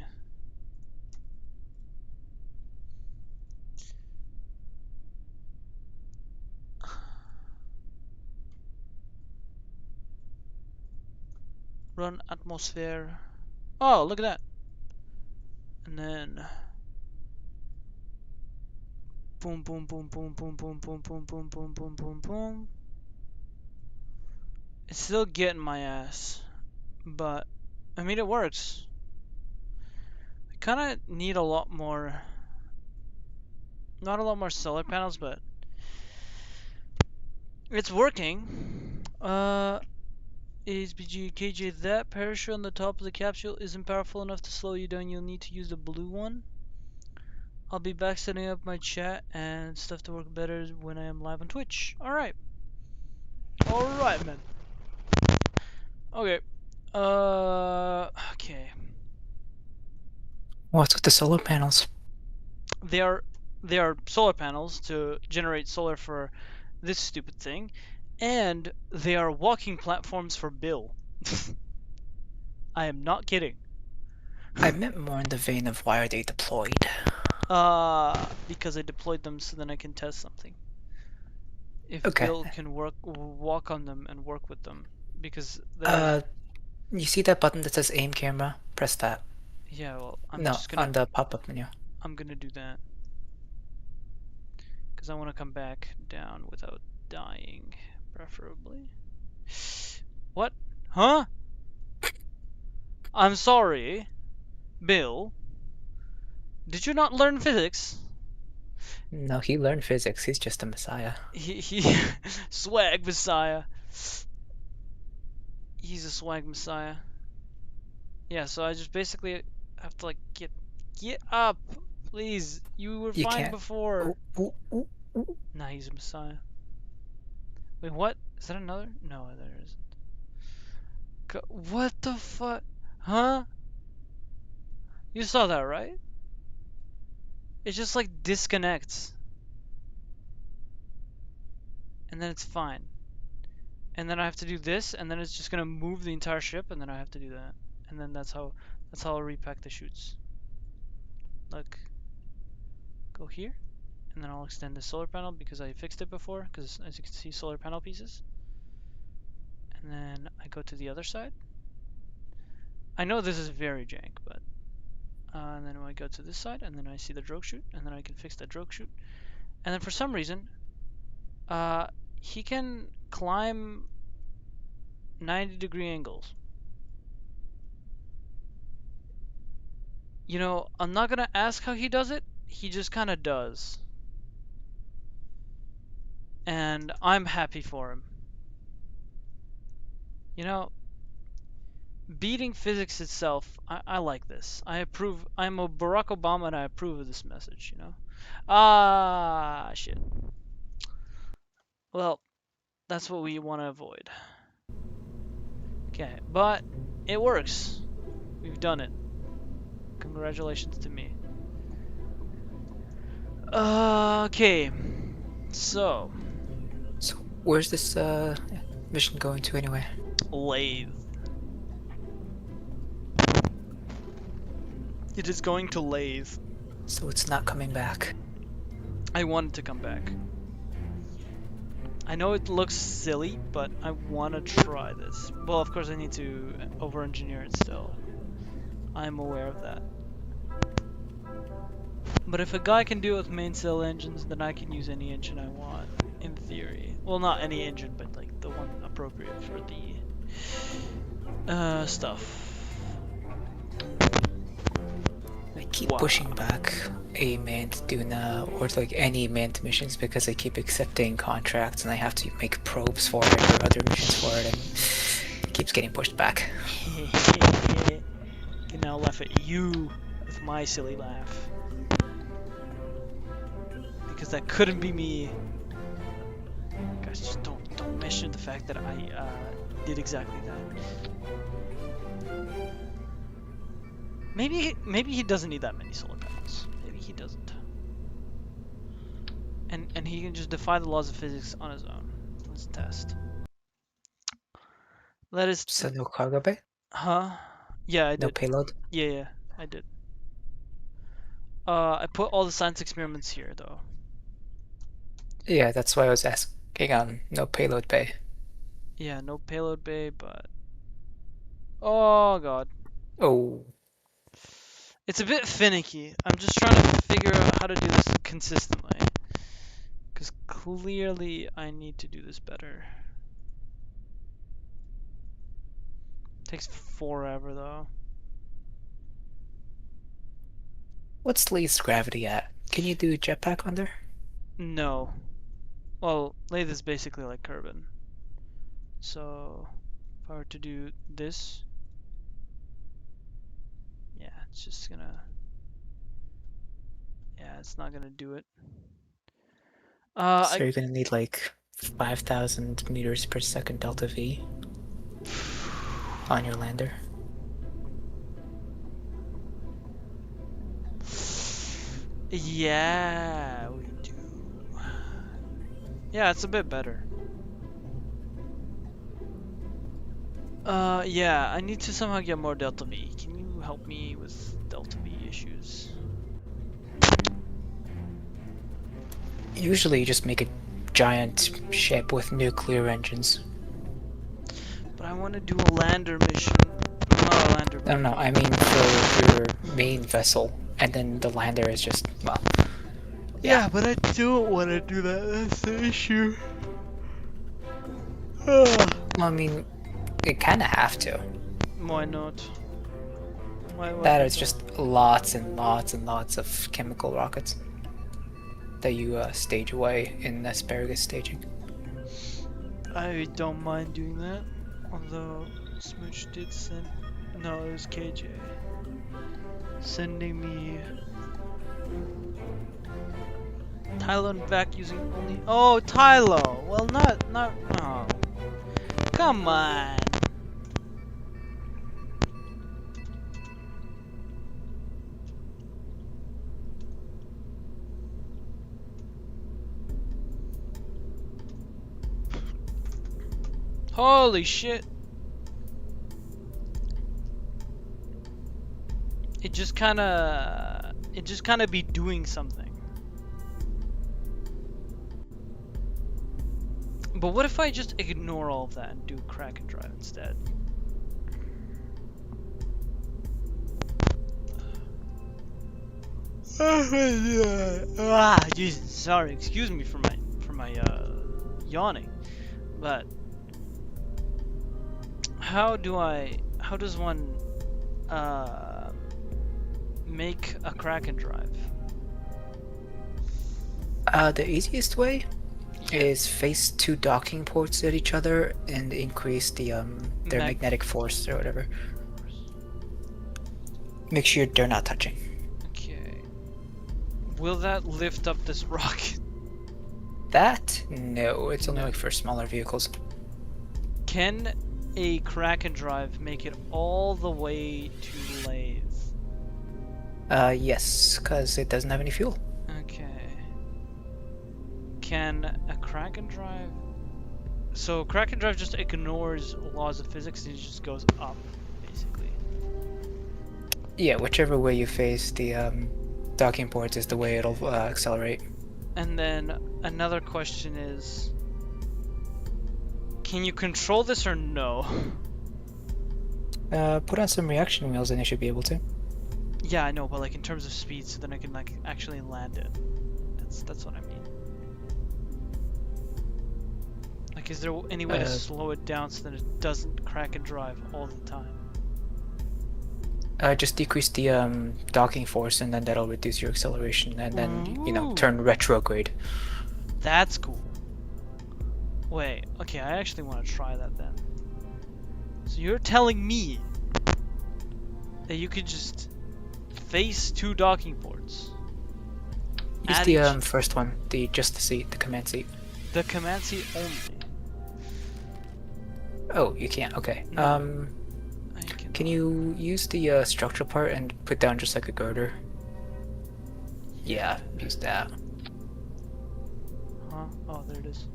Run atmosphere. Oh, look at that. And then boom, boom, boom, boom, boom, boom, boom, boom, boom, boom, boom, boom, boom. It's still getting my ass, but I mean it works. I kind of need a lot more, not a lot more solar panels, but it's working. HBG KJ, that parachute on the top of the capsule isn't powerful enough to slow you down. You'll need to use the blue one. I'll be back setting up my chat and stuff to work better when I am live on Twitch. Alright. Alright, man. Okay. Okay. What's with the solar panels? They are solar panels to generate solar for this stupid thing, and they are walking platforms for Bill. I am not kidding. I meant more in the vein of why are they deployed? Because I deployed them so then I can test something. If Okay. Bill can walk on them and work with them, because there's You see that button that says aim camera? Press that. yeah, well, I'm No, just gonna on the pop-up menu. I'm gonna do that because I want to come back down without dying, preferably. What? Huh? I'm sorry, Bill. Did you not learn physics? No, he learned physics. He's just a messiah. He swag messiah. He's a swag messiah. Yeah, so I just basically have to like get up, please. You were You fine can't. before. Ooh, ooh, ooh. Nah, he's a messiah. Wait, what? Is that another? No, there isn't. What the fuck? Huh? You saw that, right? It just like disconnects. And then it's fine. And then I have to do this, and then it's just gonna move the entire ship, and then I have to do that. And then that's how I'll repack the chutes. Look. Go here. And then I'll extend the solar panel because I fixed it before, because as you can see, solar panel pieces. And then I go to the other side. I know this is very jank, but and then I go to this side, and then I see the drogue chute, and then I can fix that drogue chute. And then for some reason, he can climb 90-degree angles. You know, I'm not gonna ask how he does it. He just kind of does. And I'm happy for him. You know, beating physics itself, I like this. I approve. I'm a Barack Obama and I approve of this message, you know? Ah, shit. Well, that's what we want to avoid. Okay, but it works. We've done it. Congratulations to me. Okay, so So, where's this mission going to anyway? Laythe. It is going to Laythe. So it's not coming back. I want it to come back. I know it looks silly, but I want to try this. Well, of course I need to over-engineer it still. I'm aware of that. But if a guy can do it with mainsail engines, then I can use any engine I want, in theory. Well, not any engine, but like the one appropriate for the stuff. I keep pushing back a manned Duna or like any manned missions because I keep accepting contracts and I have to make probes for it or other missions for it, and it keeps getting pushed back. Can now laugh at you with my silly laugh. Because that couldn't be me. Guys, just don't mention the fact that I did exactly that. Maybe he doesn't need that many solar panels. Maybe he doesn't. And he can just defy the laws of physics on his own. Let's test. Let us. So no cargo bay? Huh? Yeah, I No did. payload? Yeah, I did. I put all the science experiments here though. Yeah, that's why I was asking on no payload bay. Yeah, no payload bay, but oh god. Oh, It's a bit finicky. I'm just trying to figure out how to do this consistently. Because clearly I need to do this better. Takes forever though. what's least gravity at? Can you do jetpack on there? No. Well, Laythe is basically like Kerbin. So, if I were to do this, yeah, it's just gonna, yeah, it's not gonna do it. So you're gonna need like 5,000 meters per second delta V on your lander. Yeah, we do. Yeah, it's a bit better. Yeah, I need to somehow get more delta V. Can you help me with delta V issues? Usually you just make a giant ship with nuclear engines. But I want to do a lander mission. Not a lander. I don't know, I mean for your main vessel, and then the lander is just, well... Yeah, but I don't want to do that. That's the issue. Ugh. Well, I mean, you kinda have to. Why not? Why That is just lots and lots and lots of chemical rockets that you stage away in asparagus staging. I don't mind doing that. Although Smooch did send. No, it was KJ. Sending me. Tylo and Vac using only. Oh, Tylo! Well, not. Oh. Come on! Holy shit! It just kinda be doing something. But what if I just ignore all of that and do crack and drive instead? Jesus, sorry, excuse me for my yawning. But how does one make a crack and drive? The easiest way is face two docking ports at each other and increase the their magnetic force or whatever. Make sure they're not touching. Okay. Will that lift up this rocket? That? No, it's only like for smaller vehicles. Can a crack and drive make it all the way to Laythe? Yes, because it doesn't have any fuel. Okay. Can a crack and drive... So crack and drive just ignores laws of physics and it just goes up, basically. Yeah, whichever way you face the docking ports is the way it'll accelerate. And then another question is, can you control this or no? Put on some reaction wheels and you should be able to. Yeah, I know, but like in terms of speed, so then I can like actually land it. That's what I mean. Like, is there any way to slow it down so that it doesn't crack and drive all the time? Just decrease the docking force, and then that'll reduce your acceleration, and then Ooh. turn retrograde. That's cool. Wait, okay, I actually want to try that then. So you're telling me that you could just face 2 docking ports? Use Add the each- first one, the seat, the command seat. The command seat only. Oh, you can't. Okay. No. Can you use the structural part and put down just like a girder? Yeah, use that. Huh? Oh, there it is.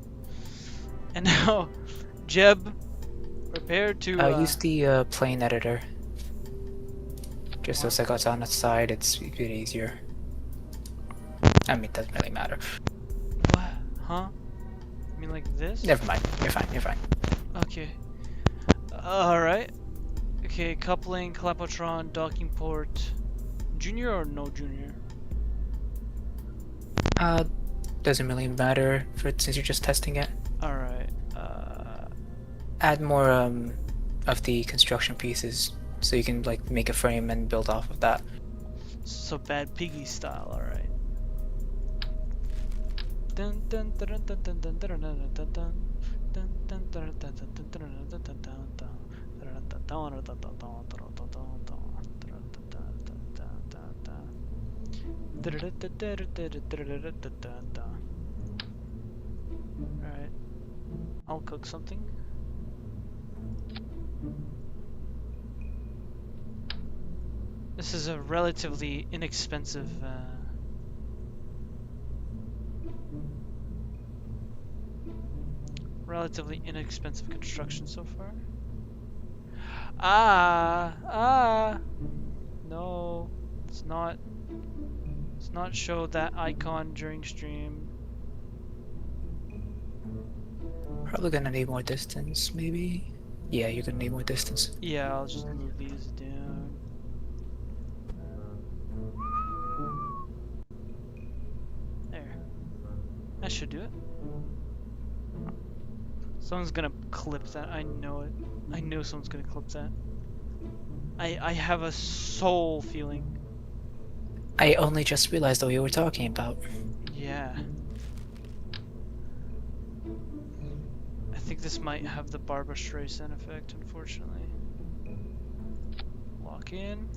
And now, Jeb, prepare to. Use the plane editor. Just so it's like it's on its side, it's a bit easier. I mean, it doesn't really matter. What? Huh? I mean, like this? Never mind. You're fine. You're fine. Okay. Alright. Okay, coupling, clapotron, docking port. Junior or no junior? Doesn't really matter since you're just testing it. Alright. Add more of the construction pieces so you can like make a frame and build off of that. So Bad Piggy style, alright. Dun dun dun dun dun dun dun dun dun dun dun. Dun dun dun dun dun dun dun dun dun dun. Alright, I'll cook something. This is a relatively inexpensive construction so far. No, it's not show that icon during stream. Probably gonna need more distance, maybe. Yeah, you're gonna need more distance. Yeah, I'll just move these down. There. That should do it. Someone's gonna clip that. I know it. I know someone's gonna clip that. I have a soul feeling. I only just realized what you were talking about. Yeah. I think this might have the Barbara Streisand effect, unfortunately. Lock in.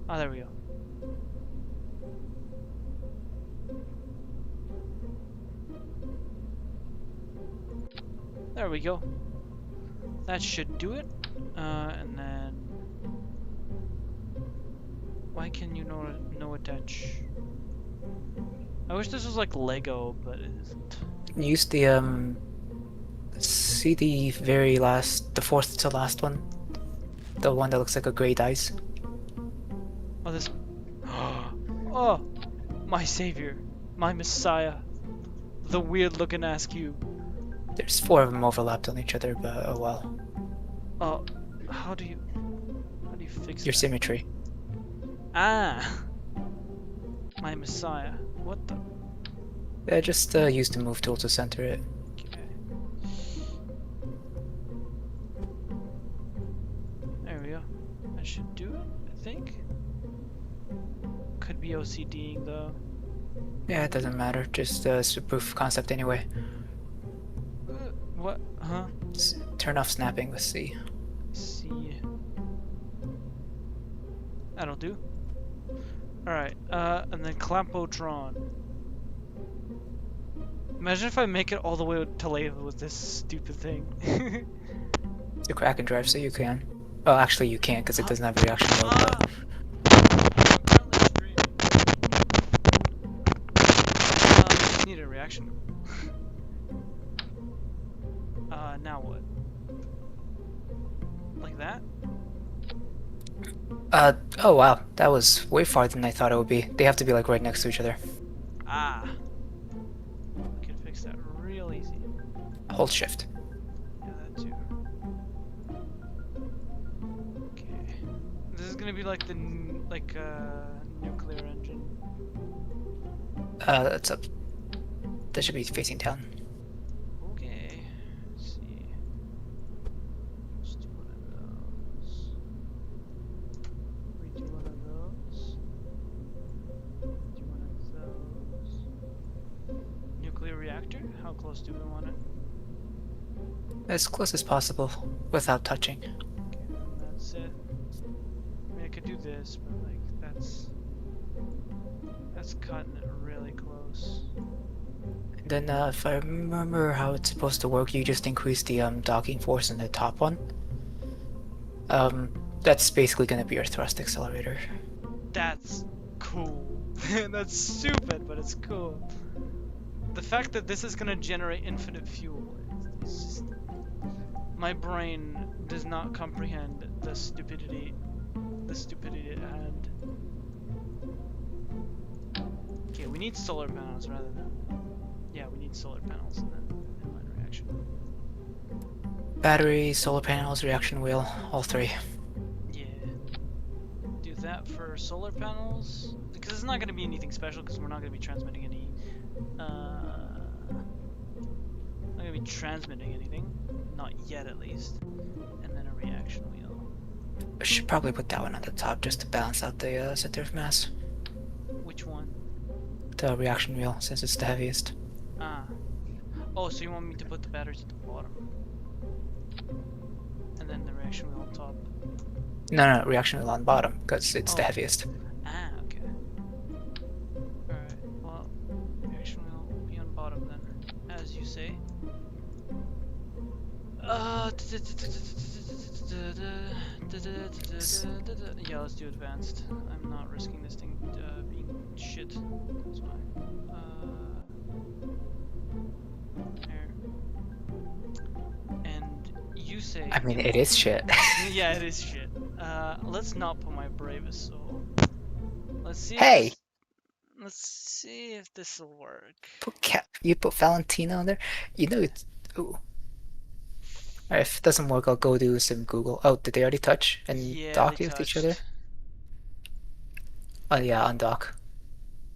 Ah, there we go. There we go. That should do it. And then... Why can you no attach? I wish this was like Lego, but it isn't. Use the see the very last, the fourth to last one? The one that looks like a gray dice? Oh, this... Oh! My savior. My messiah. The weird looking ass cube. There's 4 of them overlapped on each other, but oh well. Oh, how do you fix Your that? symmetry. Ah! My messiah. What the? Yeah, just use the move tool to center it. Okay. There we go. That should do it, I think. Could be OCDing though. Yeah, it doesn't matter. Just it's a proof of concept anyway. What? Huh? Turn off snapping. Let's see. See. That'll do. Alright, and then Clampotron. Imagine if I make it all the way to Laythe with this stupid thing. The crack and drive, so you can. Well, actually, you can't because it doesn't have reaction mode. But... I need a reaction. Now what? Like that? Oh wow, that was way farther than I thought it would be. They have to be like right next to each other. Ah, we could fix that real easy. Hold shift. Yeah, that too. Okay. This is gonna be like the nuclear engine. That's up. That should be facing down. Okay. Let's see. Let's do one of those. We do one of those. Do one of those. Nuclear reactor? How close do we want it? As close as possible, without touching. Okay, then that's it. I mean, I could do this, but like that's cutting it really close. And then, if I remember how it's supposed to work, you just increase the docking force in the top one. That's basically gonna be your thrust accelerator. That's cool. That's stupid, but it's cool. The fact that this is gonna generate infinite fuel, it's just... My brain does not comprehend the stupidity at hand. Okay, we need solar panels rather than... Yeah, we need solar panels and then inline reaction. Battery, solar panels, reaction wheel, all three. Yeah. Do that for solar panels. Because it's not going to be anything special because we're not going to be transmitting any... not going to be transmitting anything. Not yet, at least. And then a reaction wheel. I should probably put that one on the top just to balance out the center of mass. Which one? The reaction wheel, since it's the heaviest. Ah. Oh, so you want me to put the batteries at the bottom? And then the reaction wheel on top? No, reaction wheel on bottom, because it's the Oh. heaviest. Ah, okay. Alright, well, reaction wheel will be on bottom then, as you say. Yeah, let's do advanced. I'm not risking this thing being shit. That's fine. There. And you say... I mean, it is shit. Yeah, it is shit. Let's not put my bravest soul. Let's see. Hey! Let's see if this will work. You put Valentina on there? You know it's... Ooh. Alright, if it doesn't work, I'll go do some Google. Oh, did they already touch and Yeah, dock they with each touched. other? Oh yeah, undock.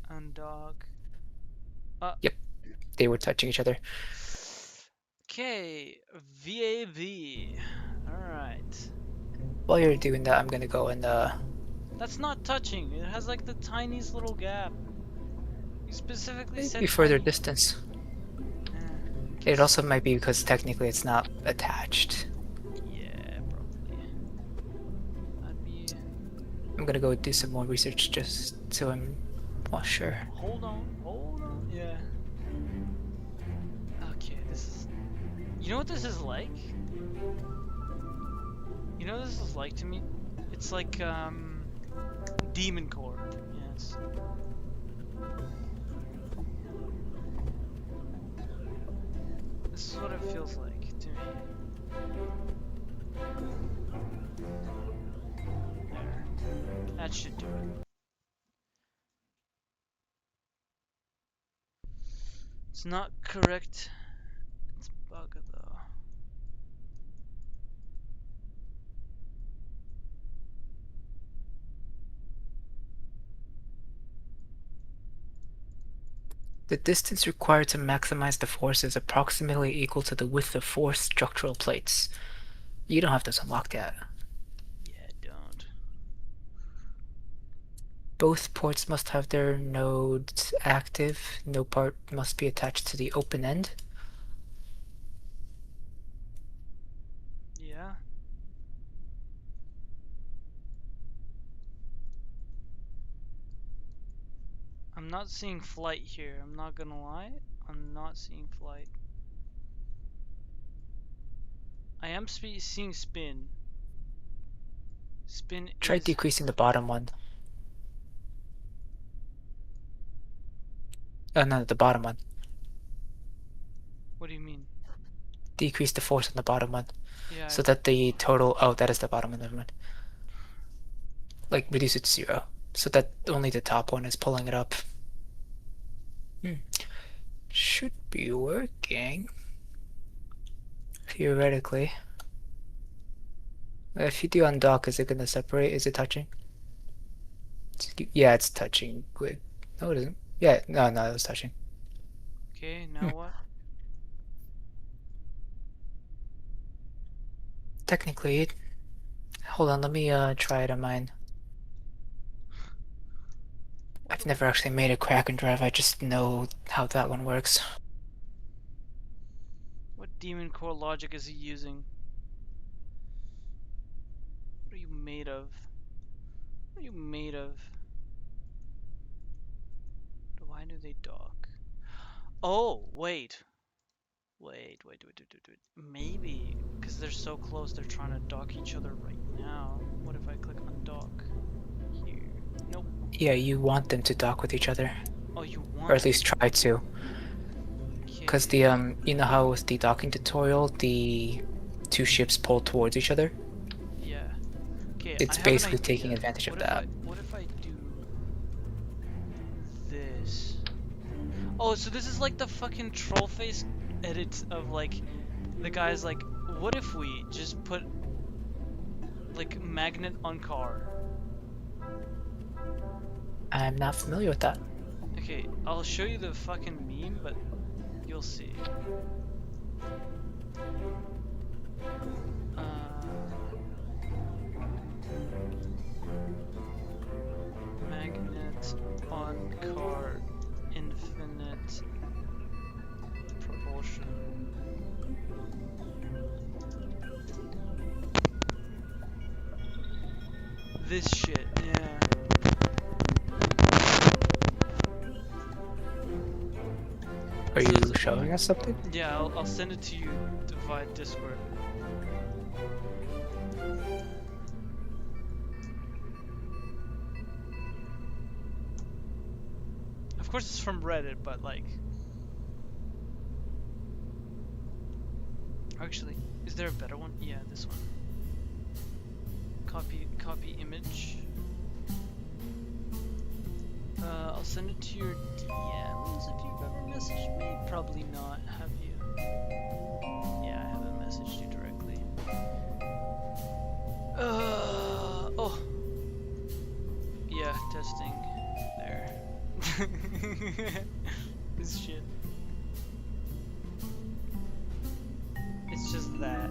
Undog. They were touching each other. Okay, VAV. Alright. While you're doing that, I'm gonna go and That's not touching. It has like the tiniest little gap. You specifically said maybe further tiny. distance. Eh, It also might be because technically it's not attached. yeah, probably. I'd be... I'm gonna go do some more research just so I'm more sure. Hold on. Yeah. Okay, this is... You know what this is like? You know what this is like to me? It's like, Demon Core. Yes. This is what it feels like to me. There. That should do it. It's not correct. It's bug though. The distance required to maximize the force is approximately equal to the width of four structural plates. You don't have this unlocked yet. Yeah, don't. Both ports must have their nodes active. No part must be attached to the open end. Yeah. I'm not seeing flight here. I'm not gonna lie. I'm not seeing flight. I am seeing spin. Spin Try is... decreasing the bottom one. Oh no, the bottom one. What do you mean? Decrease the force on the bottom one. Yeah. So that the total... Oh, that is the bottom one, never mind. like reduce it to 0, so that only the top one is pulling it up. Should be working. Theoretically. If you do undock, is it gonna separate? Is it touching? Yeah, it's touching. Good. No, it isn't. Yeah, no, it was touching. Okay, now what? Technically, hold on, let me try it on mine. I've never actually made a Kraken drive, I just know how that one works. What demon core logic is he using? What are you made of? What are you made of? Why do they dock? Oh, wait. Wait. Maybe because they're so close, they're trying to dock each other right now. What if I click undock here? Nope. Yeah, you want them to dock with each other, Oh, you want or at least try to. Because Okay. the you know how with the docking tutorial, the two ships pull towards each other? Yeah. Okay, I It's have an basically idea. taking advantage of What if that. what if I do this? Oh, so this is like the fucking troll face edit of like the guy's like, what if we just put like magnet on car? I'm not familiar with that. Okay, I'll show you the fucking meme, but you'll see. Magnet on car, infinite propulsion. This shit, yeah. Are So you it's- showing us something? Yeah, I'll send it to you via Discord. Of course, it's from Reddit, but like, actually, is there a better one? Yeah, this one. Copy image. I'll send it to your DMs if you've ever messaged me. Probably not, have you? Yeah, I haven't messaged you directly. Oh. Yeah, testing. There. This shit. It's just that.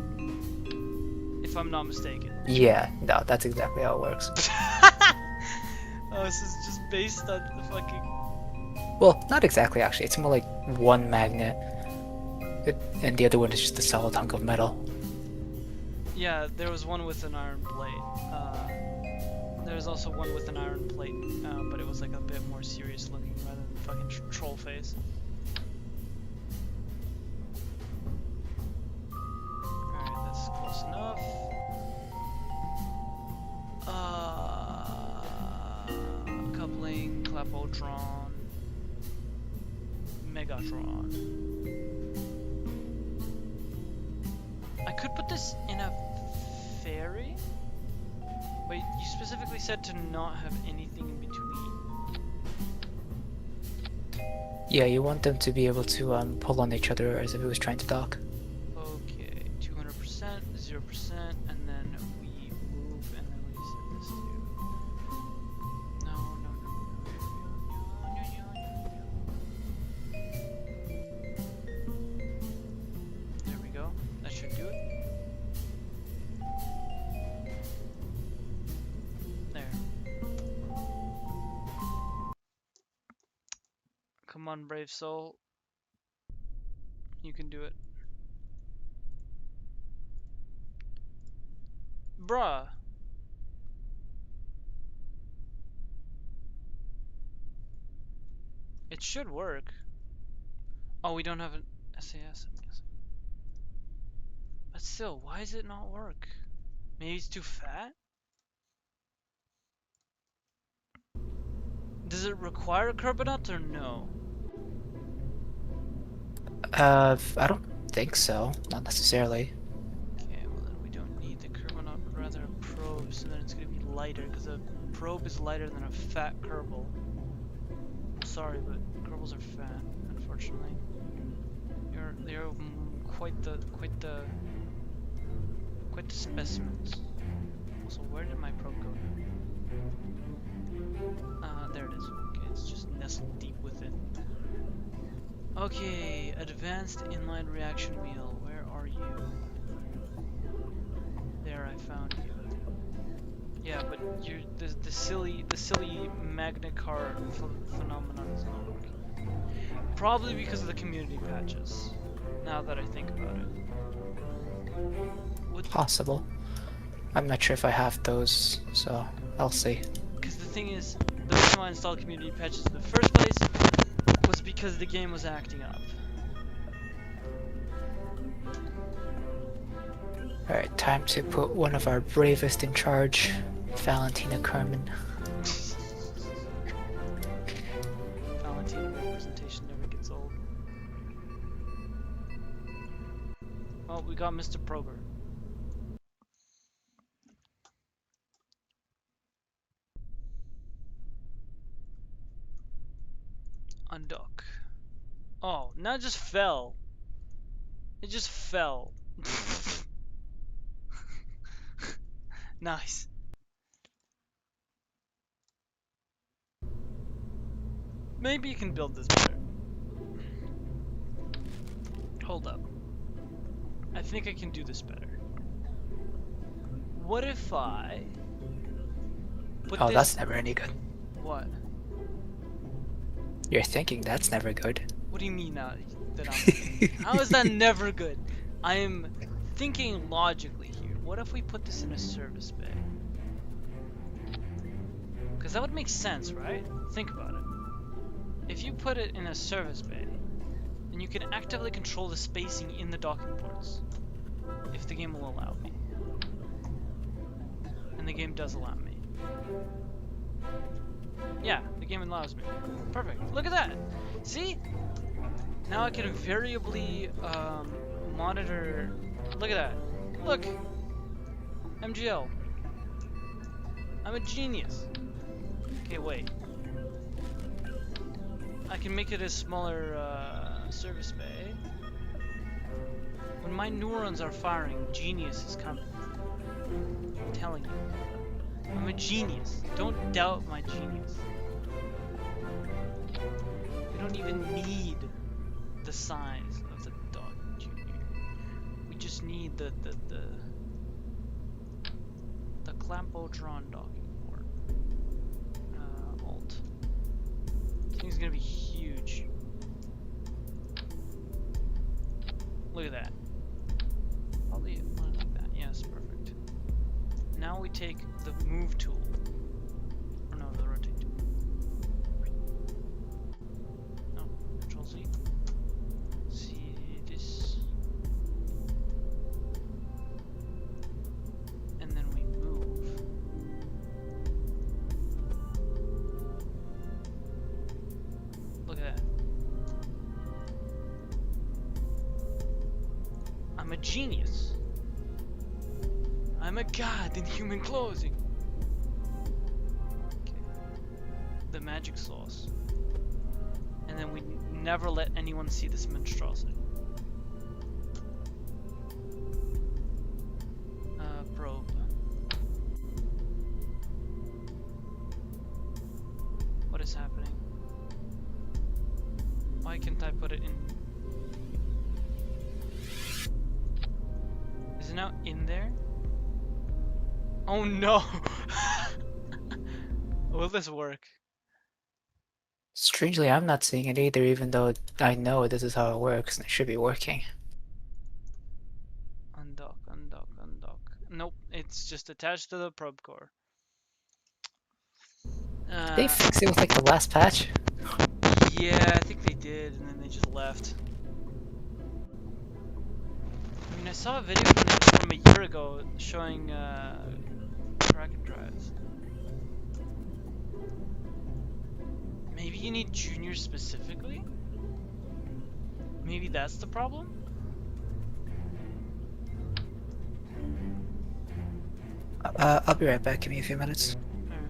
If I'm not mistaken. Yeah, no, that's exactly how it works. Oh, this is just based on the fucking... Well, not exactly actually. It's more like one magnet, and the other one is just a solid hunk of metal. Yeah, there was one with an iron plate. There's also one with an iron plate, but it was like a bit more serious looking rather than fucking troll face. Alright, that's close enough. Coupling, Clapotron, Megatron. I could put this in a ferry? Wait, you specifically said to not have anything in between. Yeah, you want them to be able to pull on each other as if it was trying to dock. Okay, 200%, 0%, and then we move, and then we set this to... No. There we go. That should do it. There. Come on, brave soul. You can do it. Bruh. It should work. Oh, we don't have an SAS, I'm guessing. But still, why does it not work? Maybe it's too fat? Does it require a carbonate or no? I don't think so. Not necessarily. Okay, well then we don't need the carbonate, but rather a probe, so then it's gonna be lighter, because a probe is lighter than a fat Kerbal. I'm sorry, but Kerbals are fat, unfortunately. They're quite the specimens. Also, where did my probe go now? There it is. Okay, it's just nestled deep within. Okay, advanced inline reaction wheel. Where are you? There, I found you. Yeah, but you're the silly magnet car phenomenon is not working. Probably because of the community patches. Now that I think about it. Possible. I'm not sure if I have those, so I'll see. Because the thing is, the reason why I installed community patches in the first place was because the game was acting up. Alright, time to put one of our bravest in charge, Valentina Kerman. Valentina representation never gets old. Well, we got Mr. Prober. Undock. Oh, now it just fell. It just fell. Nice. Maybe you can build this better. Hold up. I think I can do this better. What if I put Oh, this... that's never any good. What? You're thinking that's never good. What do you mean now that I'm... How is that never good? I am thinking logically here. What if we put this in a service bay? Because that would make sense, right? Think about it. If you put it in a service bay, then you can actively control the spacing in the docking ports. If the game will allow me. And the game does allow me. Yeah, the game allows me. Perfect. Look at that! See? Now I can variably monitor... Look at that. Look! MGL. I'm a genius. Okay, wait. I can make it a smaller service bay. When my neurons are firing, genius is coming. I'm telling you. I'm a genius. Don't doubt my genius. We don't even need the size of the dog junior. We just need the clampotron docking port. Alt. This thing's gonna be huge. Look at that. Probably one like that. Yes, perfect. Now we take the move tool. Or no, the rotate tool. No, Control Z. See this. And then we move. Look at that. I'm a genius. I'm a god in human clothing. Okay. The magic sauce. And then we never let anyone see this monstrosity. Probe. What is happening? Why can't I put it in? Is it now in there? Oh no! Will this work? Strangely, I'm not seeing it either, even though I know this is how it works and it should be working. Undock, undock, undock. Nope, it's just attached to the probe core. They fixed it with like the last patch. Yeah, I think they did, and then they just left. I mean, I saw a video from a year ago showing Kraken drives. Maybe you need junior specifically? Maybe that's the problem? I'll be right back. Give me a few minutes. Alright.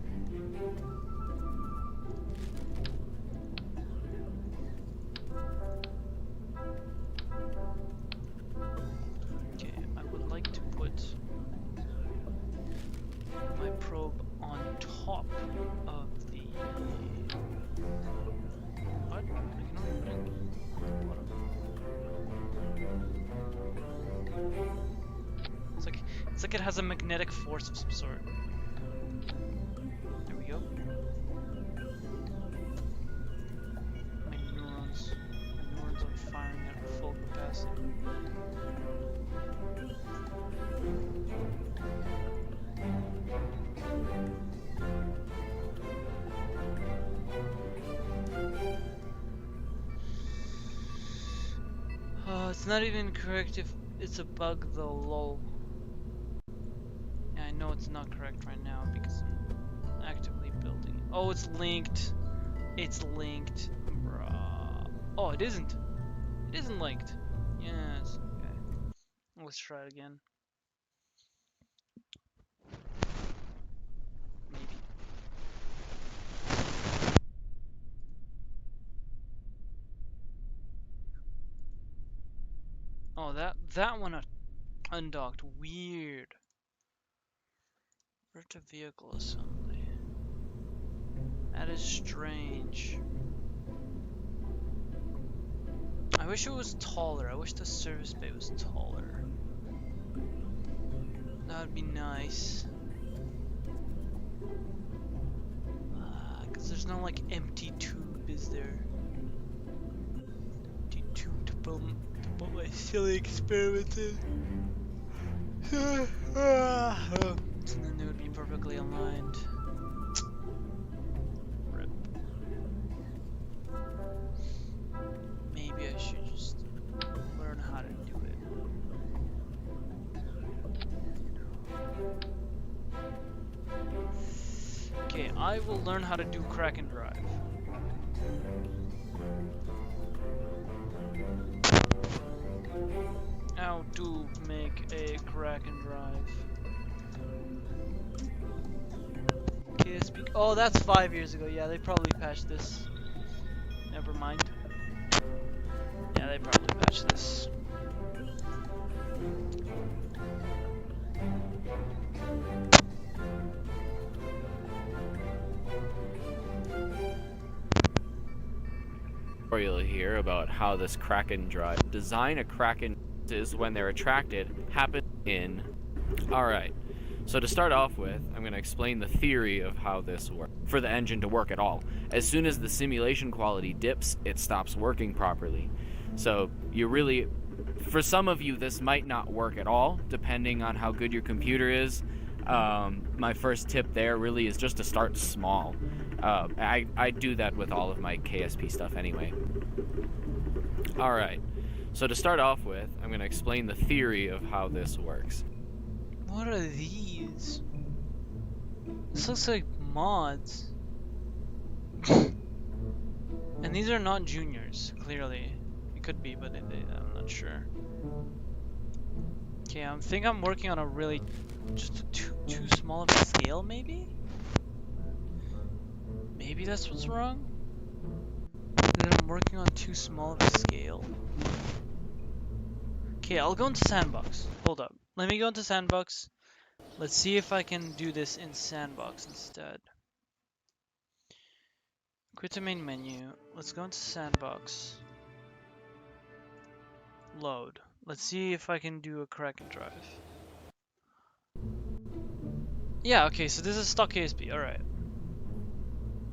like it has a magnetic force of some sort. There we go. My neurons are firing at full capacity. It's not even correct if it's a bug though, lol. Yeah, I know it's not correct right now because I'm actively building it. Oh, it's linked. It's linked. Bruh. Oh, it isn't. It isn't linked. Yes. Okay. Let's try it again. Maybe. Oh, that one undocked. Weird. Revert to vehicle assembly. That is strange. I wish it was taller. I wish the service bay was taller. That would be nice. Cause there's no like empty tube, is there? Empty tube to put my silly experiments in. So then they would be perfectly aligned. Rip. Maybe I should just learn how to do it. Okay, I will learn how to do crack and drive. How to make a crack and drive. KSP. Oh, that's 5 years ago. Yeah, they probably patched this. Never mind. Yeah, they probably patched this. Tutorial here about how this Kraken drive design a Kraken is when they're attracted happen in. Alright, so to start off with, I'm going to explain the theory of how this works for the engine to work at all. As soon as the simulation quality dips, it stops working properly. So you really, for some of you this might not work at all depending on how good your computer is. My first tip there really is just to start small. I do that with all of my KSP stuff anyway. Alright, so to start off with, I'm going to explain the theory of how this works. What are these? This looks like mods. And these are not juniors, clearly. It could be, but I'm not sure. Okay, I think I'm working on a really just a too small of a scale, maybe? Maybe that's what's wrong? That I'm working on too small of a scale? Okay, I'll go into Sandbox. Hold up. Let me go into Sandbox. Let's see if I can do this in Sandbox instead. Quit the main menu. Let's go into Sandbox. Load. Let's see if I can do a crack and drive. Yeah, okay, so this is stock KSP, alright.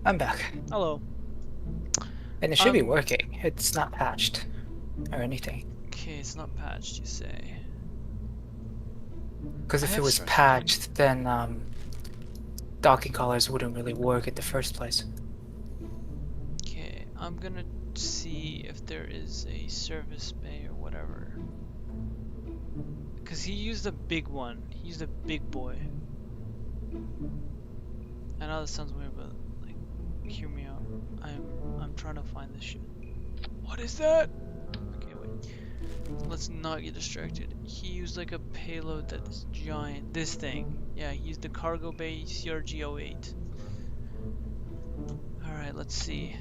I'm back. Hello. And it should be working. It's not patched or anything. Okay, it's not patched, you say. Because if it was patched, then docking collars wouldn't really work in the first place. Okay, I'm gonna see if there is a service bay or whatever. Because he used a big one. He used a big boy. I know this sounds weird, but like, hear me out. I'm trying to find this shit. What is that? Okay, wait. Let's not get distracted. He used like a payload that's giant. This thing. Yeah, he used the cargo bay CRG-08. Alright, let's see.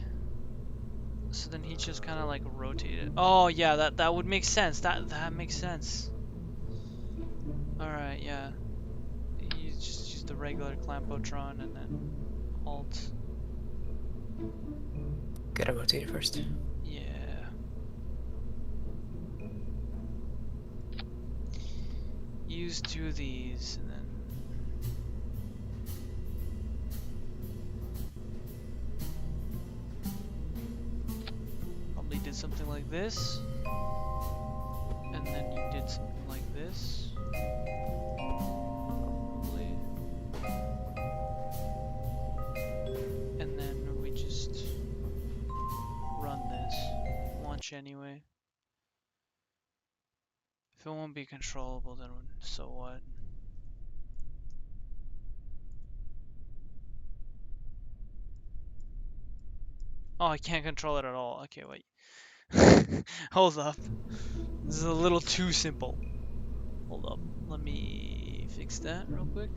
So then he just kind of like rotated. Oh yeah, that would make sense. That makes sense. Alright, yeah. He just used the regular Clampotron and then Alt. Gotta rotate it first. Yeah. use 2 of these, and then probably did something like this, and then you did something like this. Probably. And then we just run this. Launch anyway. If it won't be controllable, then so what? Oh, I can't control it at all. Okay, wait. Hold up. This is a little too simple. Hold up. Let me fix that real quick.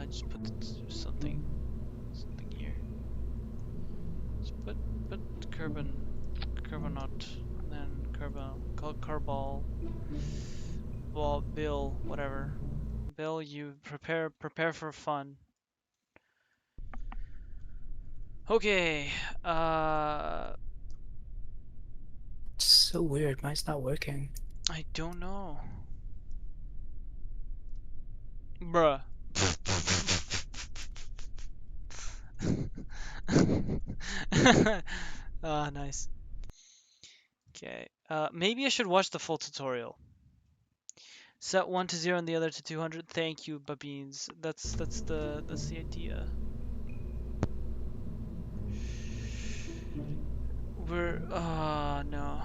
Just put something here. Just put carbonate, then carbol, well, Bill, whatever. Bill, you prepare for fun. Okay. It's so weird. Mine's not working. I don't know. Bruh. Ah, nice. Okay. Maybe I should watch the full tutorial. Set 1 to 0 and the other to 200. Thank you, Babines. That's the idea. We're no.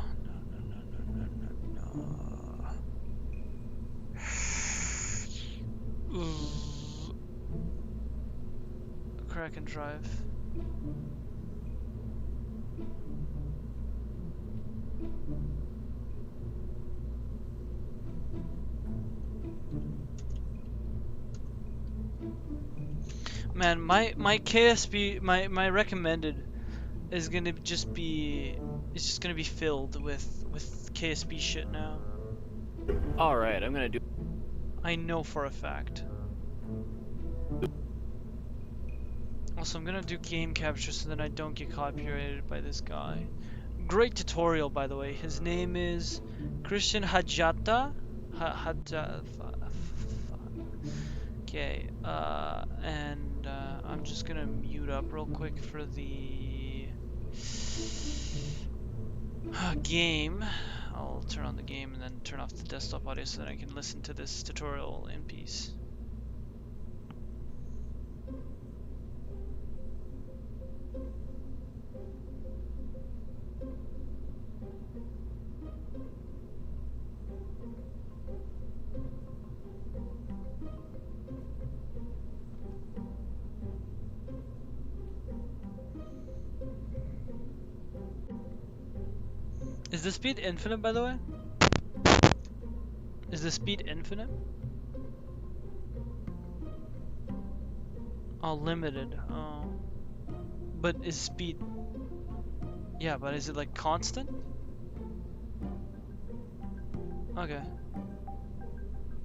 Ooh. Crack and drive. Man, my KSP, my recommended is gonna just be, it's just gonna be filled with KSP shit now. Alright, I'm gonna do. I know for a fact. Also, I'm gonna do game capture so that I don't get copyrighted by this guy. Great tutorial, by the way. His name is Christian Hajata. Okay, and I'm just gonna mute up real quick for the game. I'll turn on the game and then turn off the desktop audio so that I can listen to this tutorial in peace. Is the speed infinite, by the way? Is the speed infinite? Oh, limited. Oh. But is speed... Yeah, but is it like constant? Okay.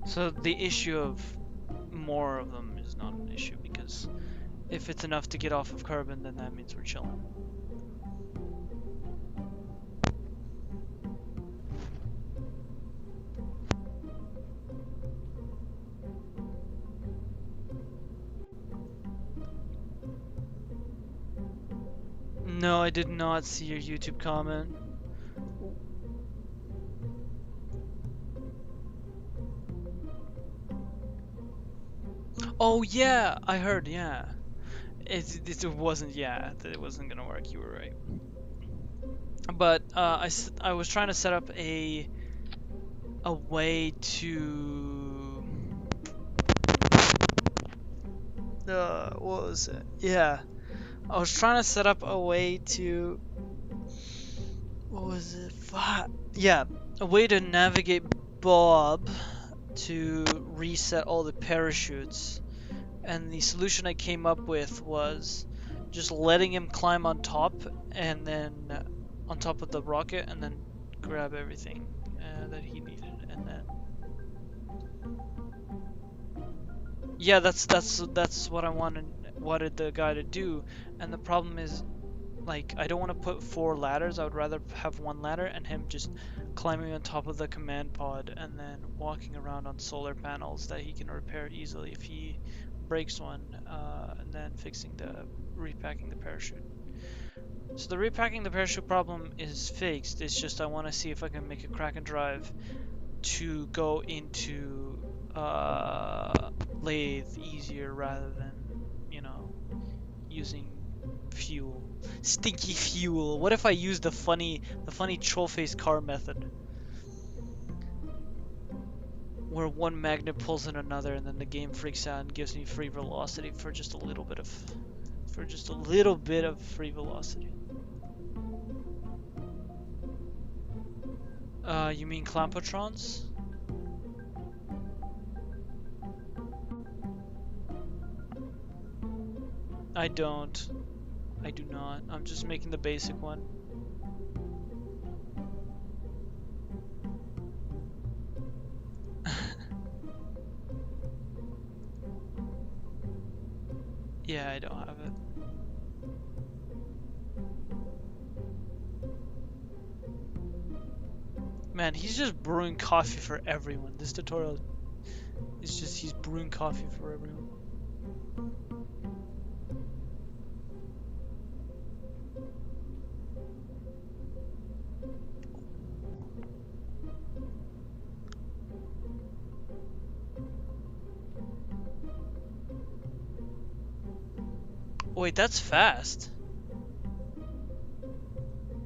So the issue of more of them is not an issue, because if it's enough to get off of carbon, then that means we're chilling. No, I did not see your YouTube comment. Oh yeah, I heard, yeah. It wasn't, yeah, that it wasn't gonna work, you were right. But I was trying to set up a way to... what was it? Yeah. I was trying to set up a way to... What was it? Fuck. Yeah, a way to navigate Bob to reset all the parachutes. And the solution I came up with was just letting him climb on top, and then on top of the rocket, and then grab everything that he needed, and then... Yeah, that's what I wanted the guy to do, and the problem is like, I don't want to put 4 ladders. I would rather have 1 ladder and him just climbing on top of the command pod and then walking around on solar panels that he can repair easily if he breaks one, and then repacking the parachute. So the repacking the parachute problem is fixed. It's just I want to see if I can make a Kraken drive to go into Laythe easier rather than, you know, using fuel. Stinky fuel. What if I use the funny troll face car method? Where one magnet pulls in another and then the game freaks out and gives me free velocity for just a little bit of free velocity. You mean Clampotrons? I don't. I do not. I'm just making the basic one. Yeah, I don't have it. Man, he's just brewing coffee for everyone. This tutorial is just he's brewing coffee for everyone. Wait, that's fast.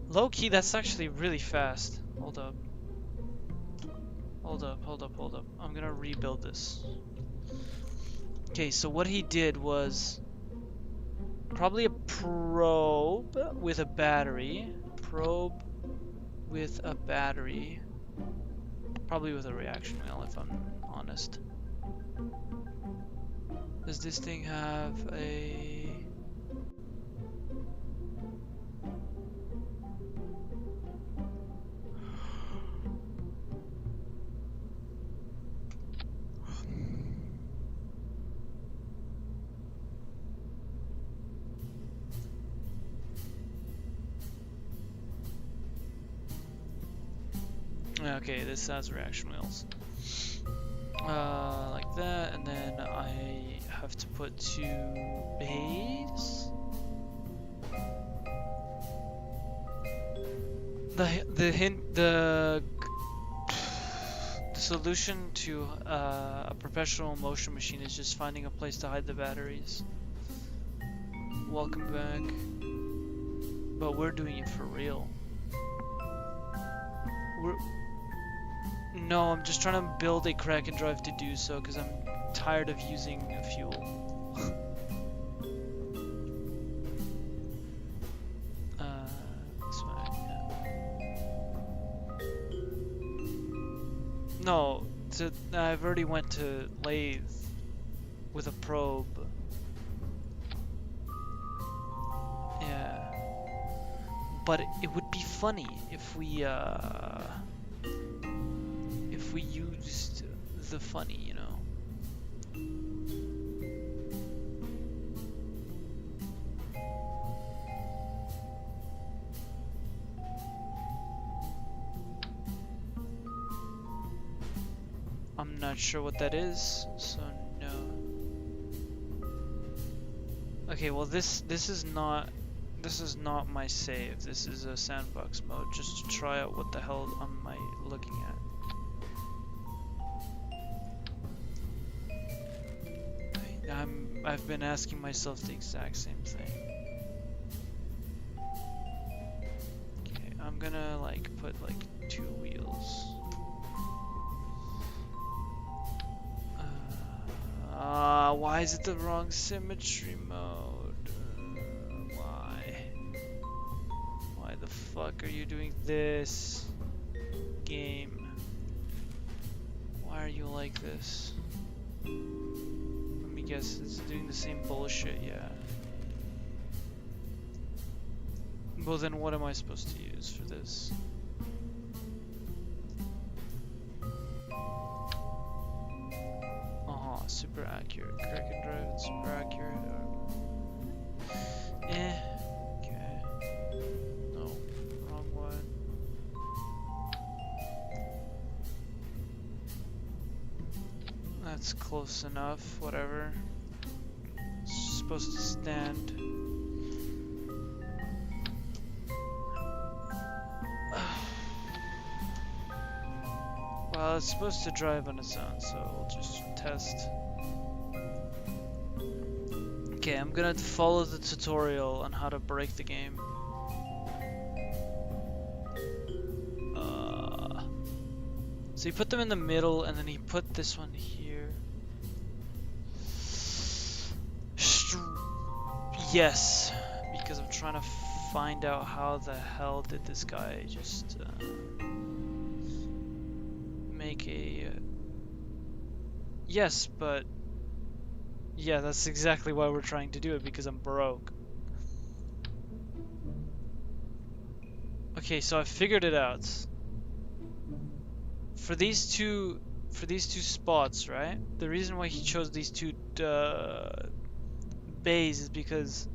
Low key, that's actually really fast. Hold up. Hold up, hold up, hold up. I'm gonna rebuild this. Okay, so what he did was probably a probe with a battery. Probe with a battery. Probably with a reaction wheel, if I'm honest. Does this thing have a... Okay, this has reaction wheels. Like that, and then I have to put 2 bays. The solution to a perpetual motion machine is just finding a place to hide the batteries. Welcome back. But we're doing it for real. No, I'm just trying to build a Kraken drive to do so because I'm tired of using fuel. This way, yeah. No, I've already went to Laythe with a probe. Yeah. But it would be funny if we used the funny, you know. I'm not sure what that is, so no. Okay, well this is not my save. This is a sandbox mode just to try out what the hell am I looking at. I've been asking myself the exact same thing. Okay, I'm gonna like put like 2 wheels. Why is it the wrong symmetry mode? Why the fuck are you doing this? Game. Why are you like this? Let me guess, it's doing the same bullshit, yeah. Well then what am I supposed to use for this? Super accurate. Kraken drive, super accurate. Okay. That's close enough, whatever. It's supposed to stand. Well, it's supposed to drive on its own, so we'll just test. Okay, I'm gonna follow the tutorial on how to break the game. So he put them in the middle, and then he put this one here. Yes, because I'm trying to find out how the hell did this guy just make a... Yes, but... Yeah, that's exactly why we're trying to do it, because I'm broke. Okay, so I figured it out. For these two spots, right? The reason why he chose these two bays is because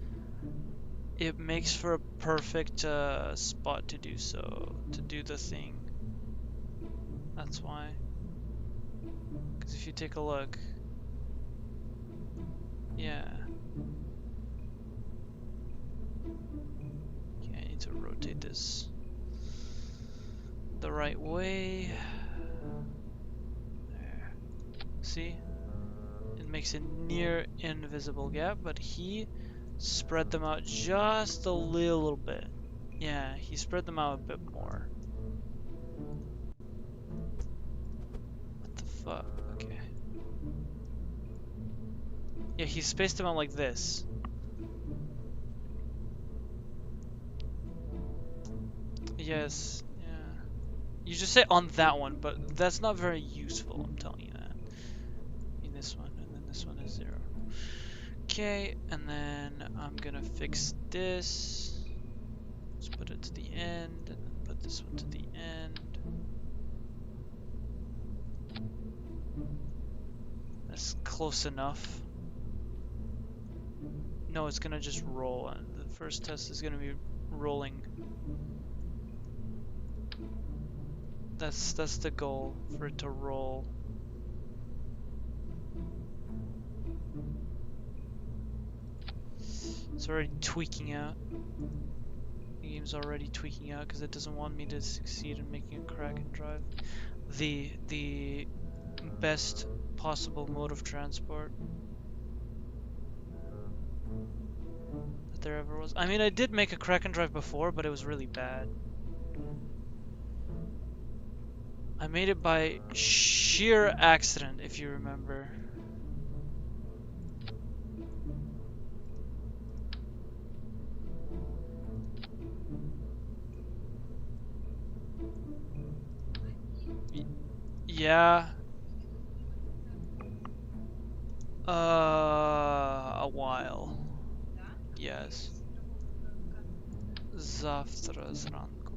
it makes for a perfect spot to do so, to do the thing. That's why. Because if you take a look, yeah. Okay, I need to rotate this the right way. There. See? It makes a near invisible gap, but he spread them out just a little bit. Yeah, he spread them out a bit more. What the fuck? Okay. Yeah, he spaced them out like this. Yes, yeah. You just say on that one, but that's not very useful, I'm telling you that. In this one, and then this one is 0. Okay, and then I'm gonna fix this. Let's put it to the end, and then put this one to the end. That's close enough. No, it's gonna just roll. And the first test is gonna be rolling. That's the goal, for it to roll. It's already tweaking out. The game's already tweaking out because it doesn't want me to succeed in making a Kraken drive the best possible mode of transport that there ever was. I mean, I did make a Kraken drive before, but it was really bad. I made it by sheer accident, if you remember. Yeah. A while. Yes. Завтра зранку.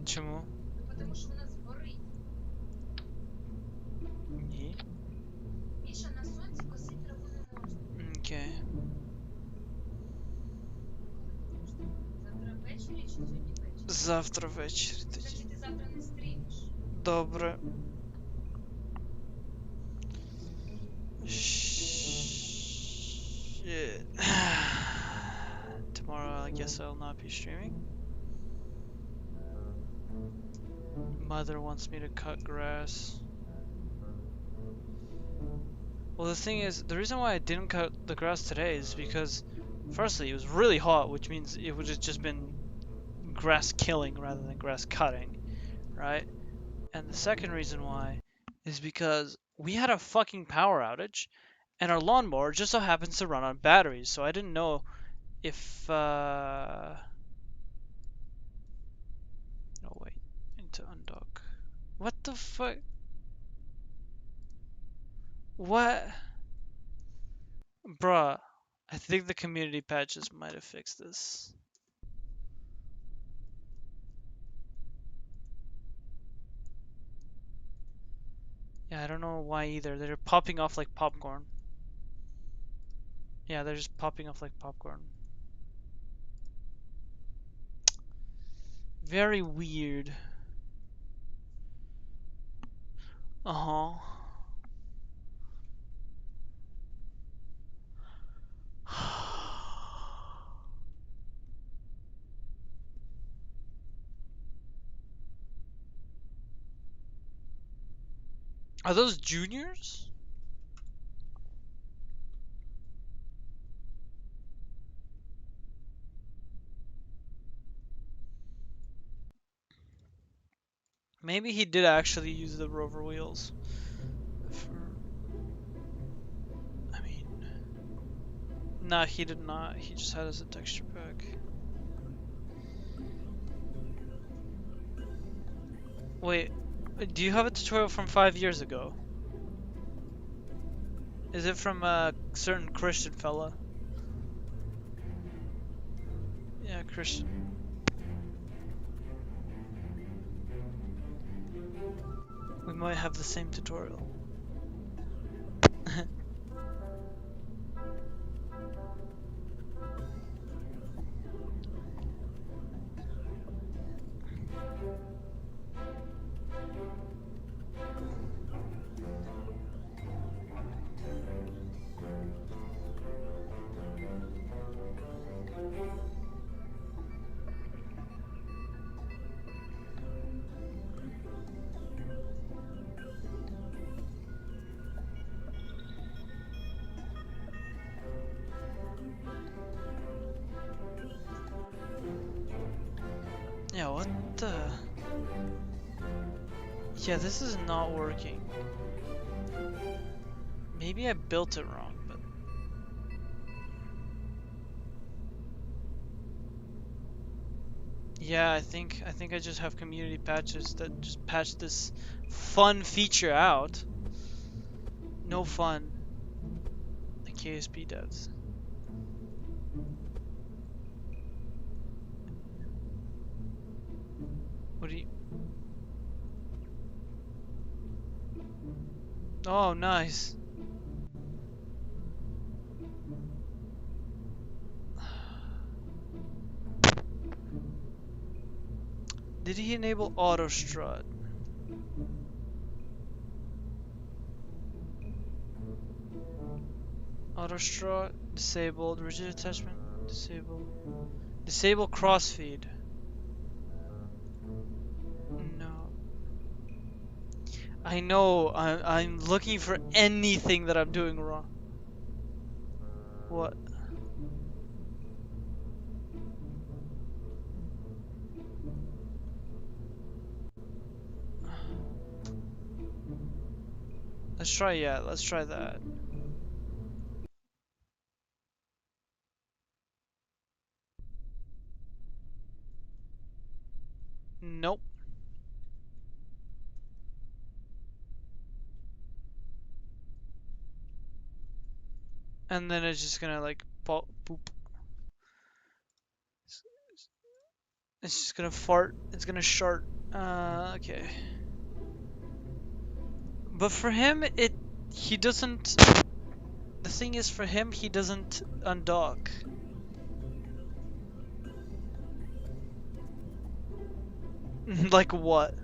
Чому? Ні. Окей. Завтра ввечері тоді. Добре. Shit. Tomorrow I guess I'll not be streaming. Mother wants me to cut grass. Well, the thing is, the reason why I didn't cut the grass today is because, firstly, it was really hot, which means it would have just been grass killing rather than grass cutting, right? And the second reason why is because we had a fucking power outage, and our lawnmower just so happens to run on batteries, so I didn't know if, no, wait, I need to undock. What the fuck? What? Bruh, I think the community patches might have fixed this. Yeah, I don't know why either. They're popping off like popcorn. Yeah, they're just popping off like popcorn. Very weird. Uh-huh. Are those juniors? Maybe he did actually use the rover wheels. I mean, nah, he did not. He just had as a texture pack. Wait, do you have a tutorial from 5 years ago? Is it from a certain Christian fella? Yeah, Christian. We might have the same tutorial. Yeah, what the? Yeah, this is not working. Maybe I built it wrong, but... Yeah, I think I just have community patches that just patch this fun feature out. No fun. The KSP devs. What do you... Oh, nice. Did he enable auto strut? Auto strut disabled. Rigid attachment disabled. Disable crossfeed. No. I know. I'm looking for anything that I'm doing wrong. What? Let's try, yeah, let's try that. Nope. And then it's just gonna like boop. It's just gonna fart. It's gonna shart. Okay. But for him, he doesn't. The thing is, for him, he doesn't undock. Like what?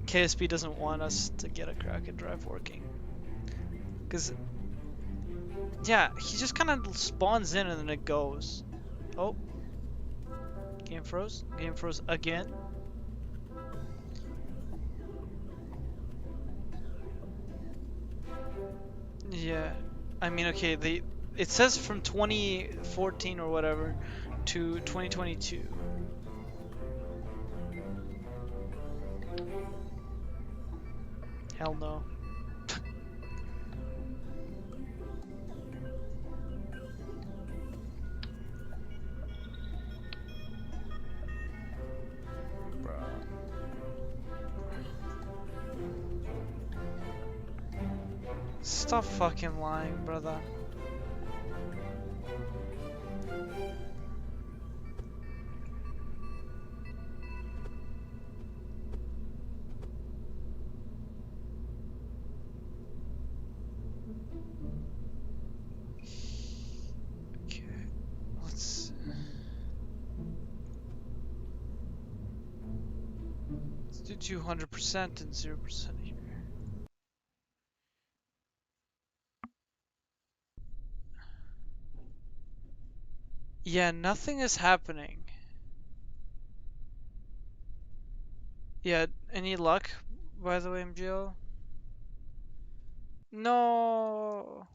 KSP doesn't want us to get a Kraken drive working. Cause yeah, he just kind of spawns in and then it goes. Oh, game froze. Game froze again. Yeah, I mean, okay, it says from 2014 or whatever to 2022. Hell no. Stop fucking lying, brother. do 200% and 0% here. Yeah, nothing is happening. Yeah, any luck, by the way, MGL? No.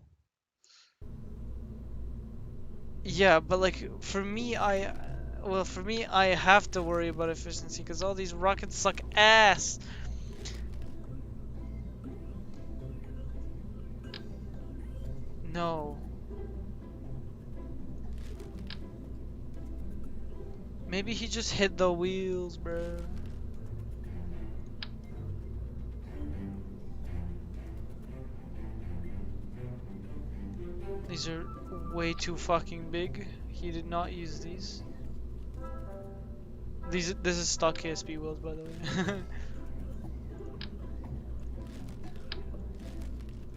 Yeah, but like for me, I have to worry about efficiency because all these rockets suck ass. No. Maybe he just hit the wheels, bro. These are way too fucking big. He did not use these. This is stock KSP wheels, by the way.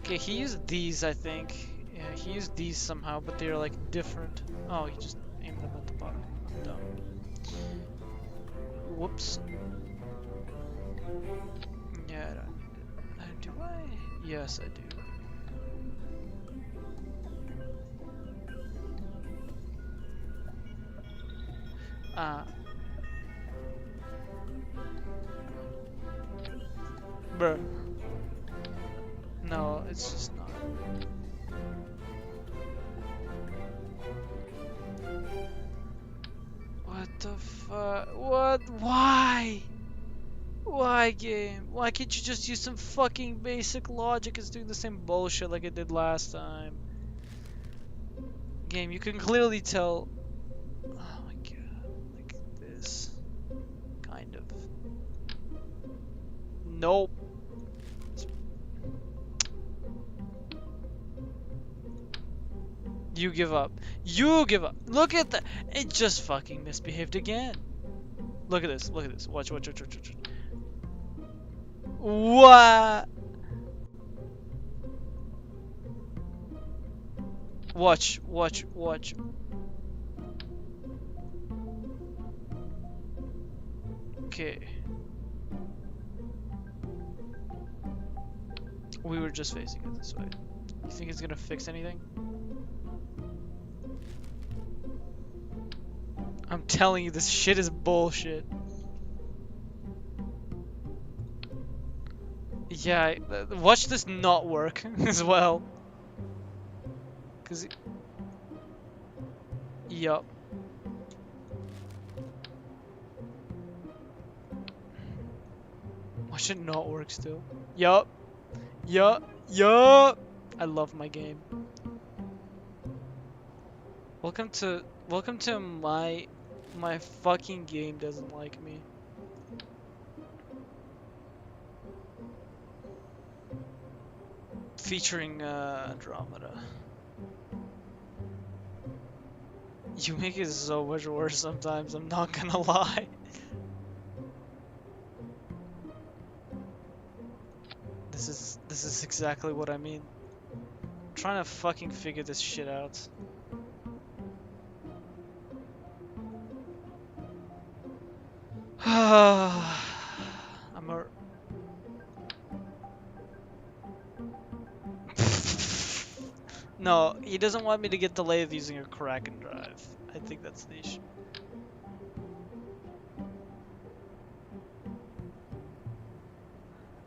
Okay, he used these, I think. Yeah, he used these somehow, but they're like different. Oh, he just aimed them at the bottom. I'm dumb. Whoops. Yeah, I don't need it. Do I? Yes, I do. Ah. Bruh. No, it's just not. What the fuck? What? Why? Why, game? Why can't you just use some fucking basic logic? It's doing the same bullshit like it did last time. Game, you can clearly tell. Oh my god. Like this. Kind of. Nope. You give up. You give up. Look at that. It just fucking misbehaved again. Look at this. Look at this. Watch, watch, watch, watch, watch. What? Watch, watch, watch. Okay. We were just facing it this way. You think it's gonna fix anything? I'm telling you, this shit is bullshit. Yeah, watch this not work as well. Cause, yup. Watch it not work still. Yup. Yup. Yup. I love my game. Welcome to my fucking game doesn't like me. Featuring Andromeda. You make it so much worse sometimes, I'm not gonna lie. This is exactly what I mean. I'm trying to fucking figure this shit out. I'm a... No, he doesn't want me to get delayed using a Kraken drive. I think that's the issue.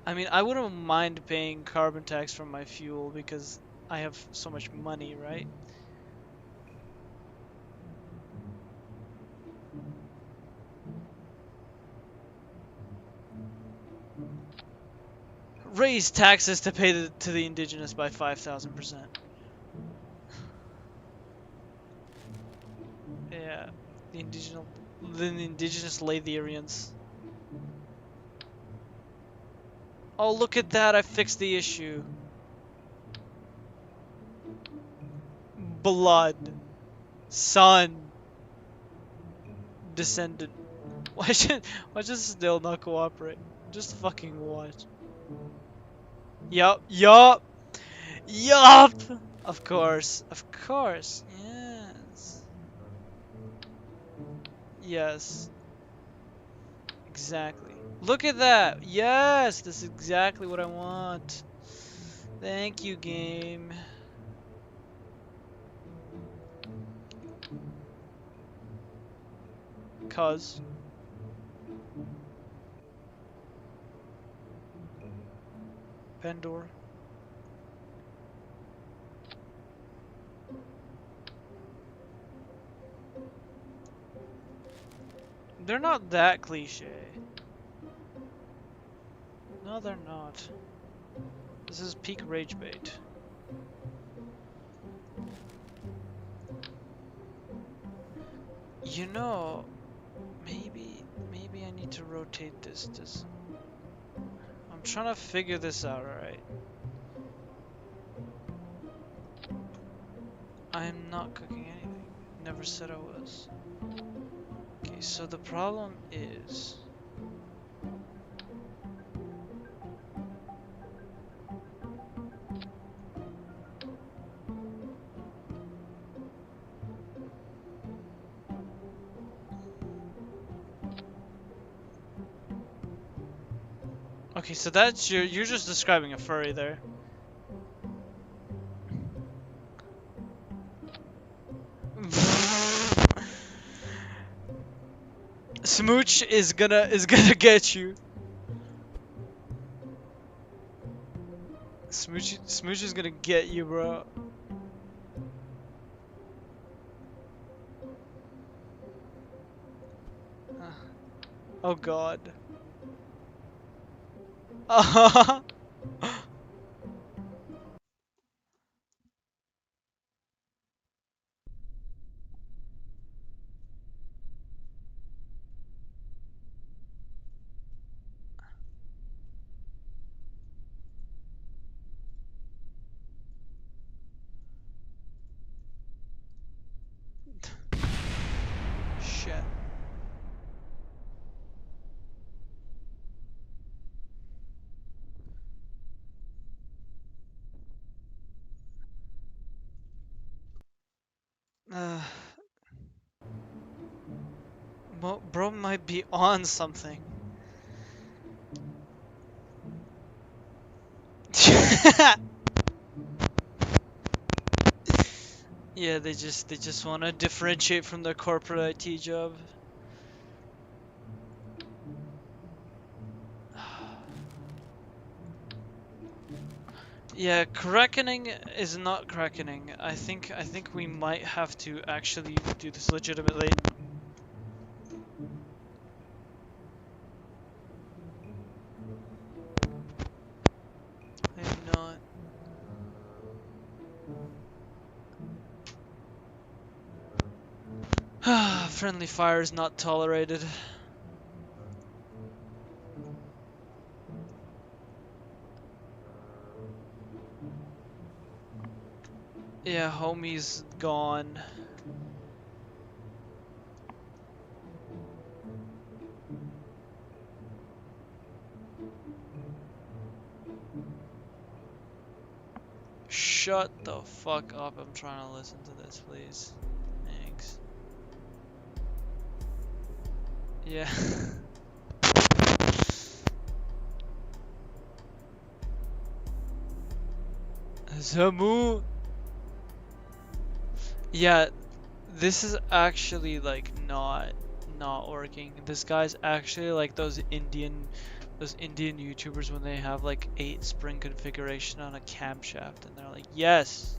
I mean, I wouldn't mind paying carbon tax from my fuel because I have so much money, right? Raise taxes to pay to the indigenous by 5,000%. Yeah, the indigenous Laythearians. Oh, look at that! I fixed the issue. Blood, son, descendant. Why should still not cooperate? Just fucking watch. Yup, yup, yup. Of course, yes, yes, exactly. Look at that! Yes! This is exactly what I want. Thank you, game. Cuz. Pendor. They're not that cliche. No, they're not. This is peak rage bait. You know, maybe I need to rotate this. I'm trying to figure this out, alright? I am not cooking anything. Never said I was. Okay, so the problem is... Okay, so that's you're just describing a furry there. Smooch is gonna get you. Smooch is gonna get you, bro. Oh god. Shit. Well, bro might be on something. Yeah, they just want to differentiate from their corporate IT job. Yeah, crackening is not crackening. I think we might have to actually do this legitimately. I'm not. Friendly fire is not tolerated. Yeah, homie's gone. Shut the fuck up. I'm trying to listen to this, please. Thanks. Yeah. Zamu. Yeah, this is actually like not working. This guy's actually like those Indian YouTubers when they have like 8 spring configuration on a camshaft and they're like, "Yes,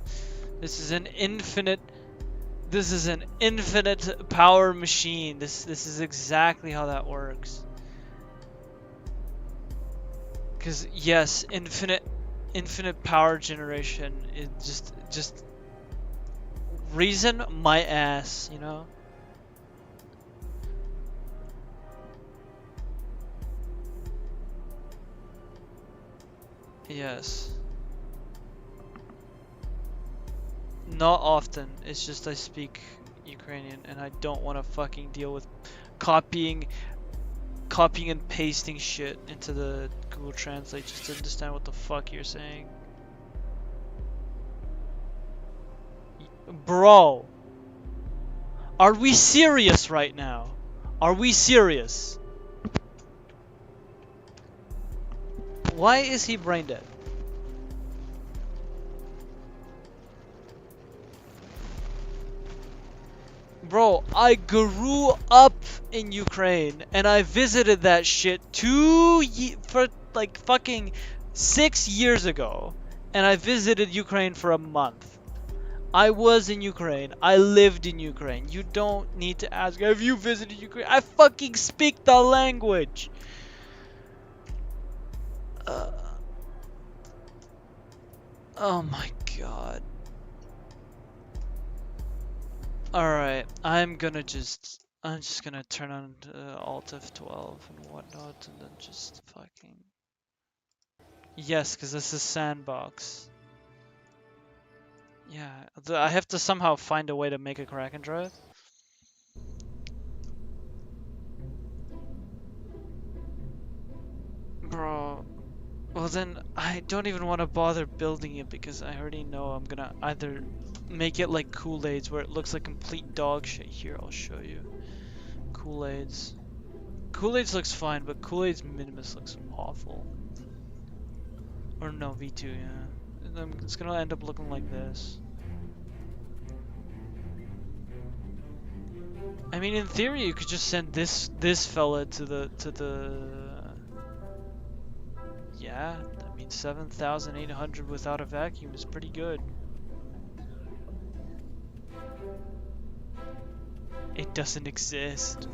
this is an infinite power machine. This is exactly how that works." Cuz yes, infinite power generation is just reason my ass, you know? Yes. Not often. It's just I speak Ukrainian and I don't want to fucking deal with copying and pasting shit into the Google Translate just to understand what the fuck you're saying. Bro, are we serious right now? Are we serious? Why is he brain dead? Bro, I grew up in Ukraine and I visited that shit for like fucking 6 years ago. And I visited Ukraine for a month. I was in Ukraine. I lived in Ukraine. You don't need to ask, have you visited Ukraine? I fucking speak the language. Oh my god. Alright, I'm just gonna turn on Alt F12 and whatnot and then just fucking... Yes, because this is sandbox. Yeah, I have to somehow find a way to make a Kraken drive. Bro, well then I don't even want to bother building it because I already know I'm gonna either make it like Kool-Aids where it looks like complete dog shit. Here, I'll show you. Kool-Aids. Kool-Aids looks fine, but Kool-Aids Minimus looks awful. Or no, V2, yeah. And then it's gonna end up looking like this. I mean, in theory, you could just send this fella to the. Yeah, I mean, 7,800 without a vacuum is pretty good. It doesn't exist.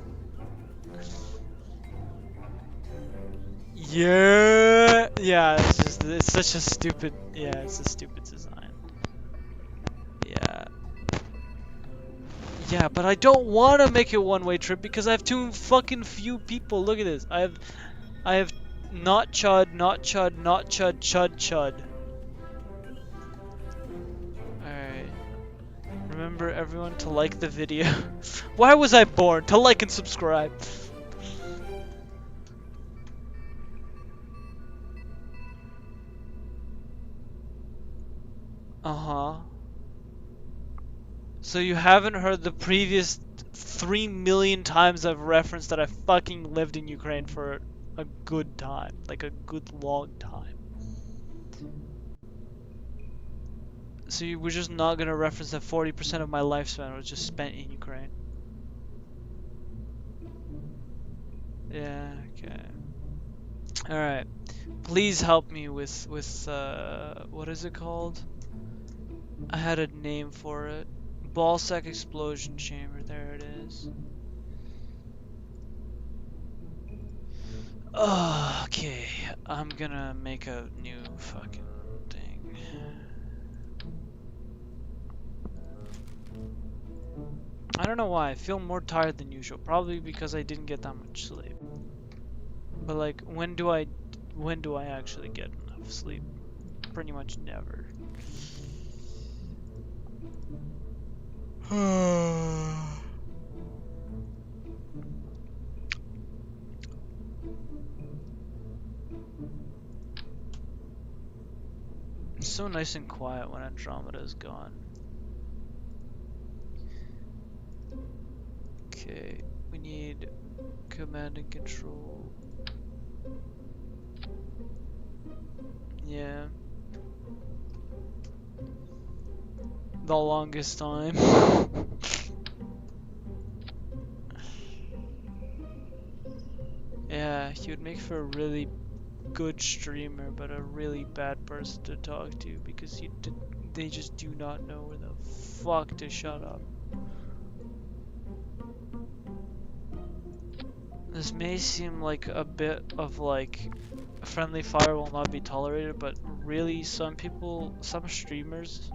Yeah, it's such a stupid, it's a stupid design. Yeah. Yeah, but I don't want to make it one-way trip because I have too fucking few people. Look at this. I have not chud, not chud, not chud, chud, chud. Alright. Remember everyone to like the video. Why was I born? To like and subscribe. Uh-huh. So you haven't heard the previous 3 million times I've referenced that I fucking lived in Ukraine for a good time. Like a good long time. So we're just not gonna reference that 40% of my lifespan was just spent in Ukraine. Yeah, okay. Alright. Please help me with what is it called? I had a name for it. Ballsack explosion chamber, there it is. Okay, I'm gonna make a new fucking thing. I don't know why, I feel more tired than usual. Probably because I didn't get that much sleep. But like, when do I actually get enough sleep? Pretty much never. It's so nice and quiet when Andromeda is gone. Okay, we need command and control. Yeah. The longest time. Yeah, he would make for a really good streamer, but a really bad person to talk to because they just do not know where the fuck to shut up. This may seem like a bit of like friendly fire will not be tolerated, but really some streamers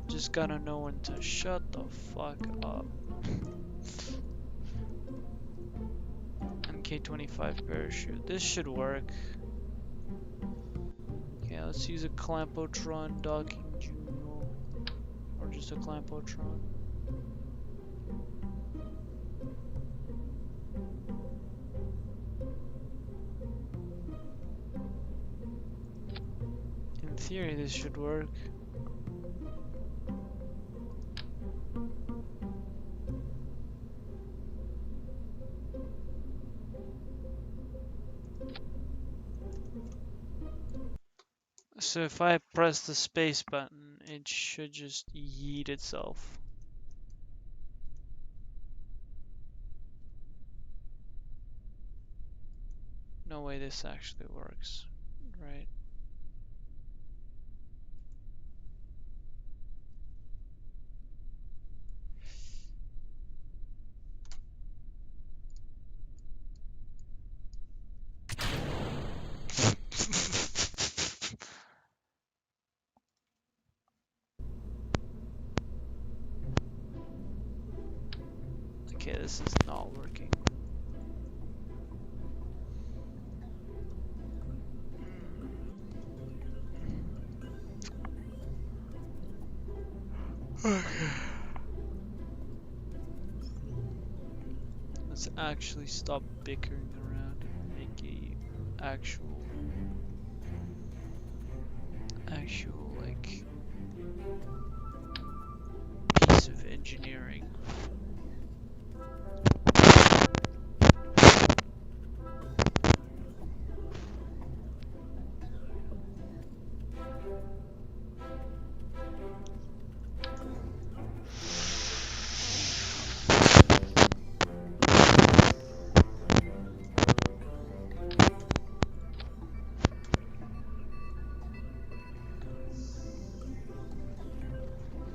just gotta know when to shut the fuck up. MK25 parachute. This should work. Okay, let's use a Clampotron docking Juno. Or just a Clampotron. In theory, this should work. So if I press the space button, it should just yeet itself. No way this actually works, right? Okay, this is not working. Let's actually stop bickering around and make a actual like piece of engineering.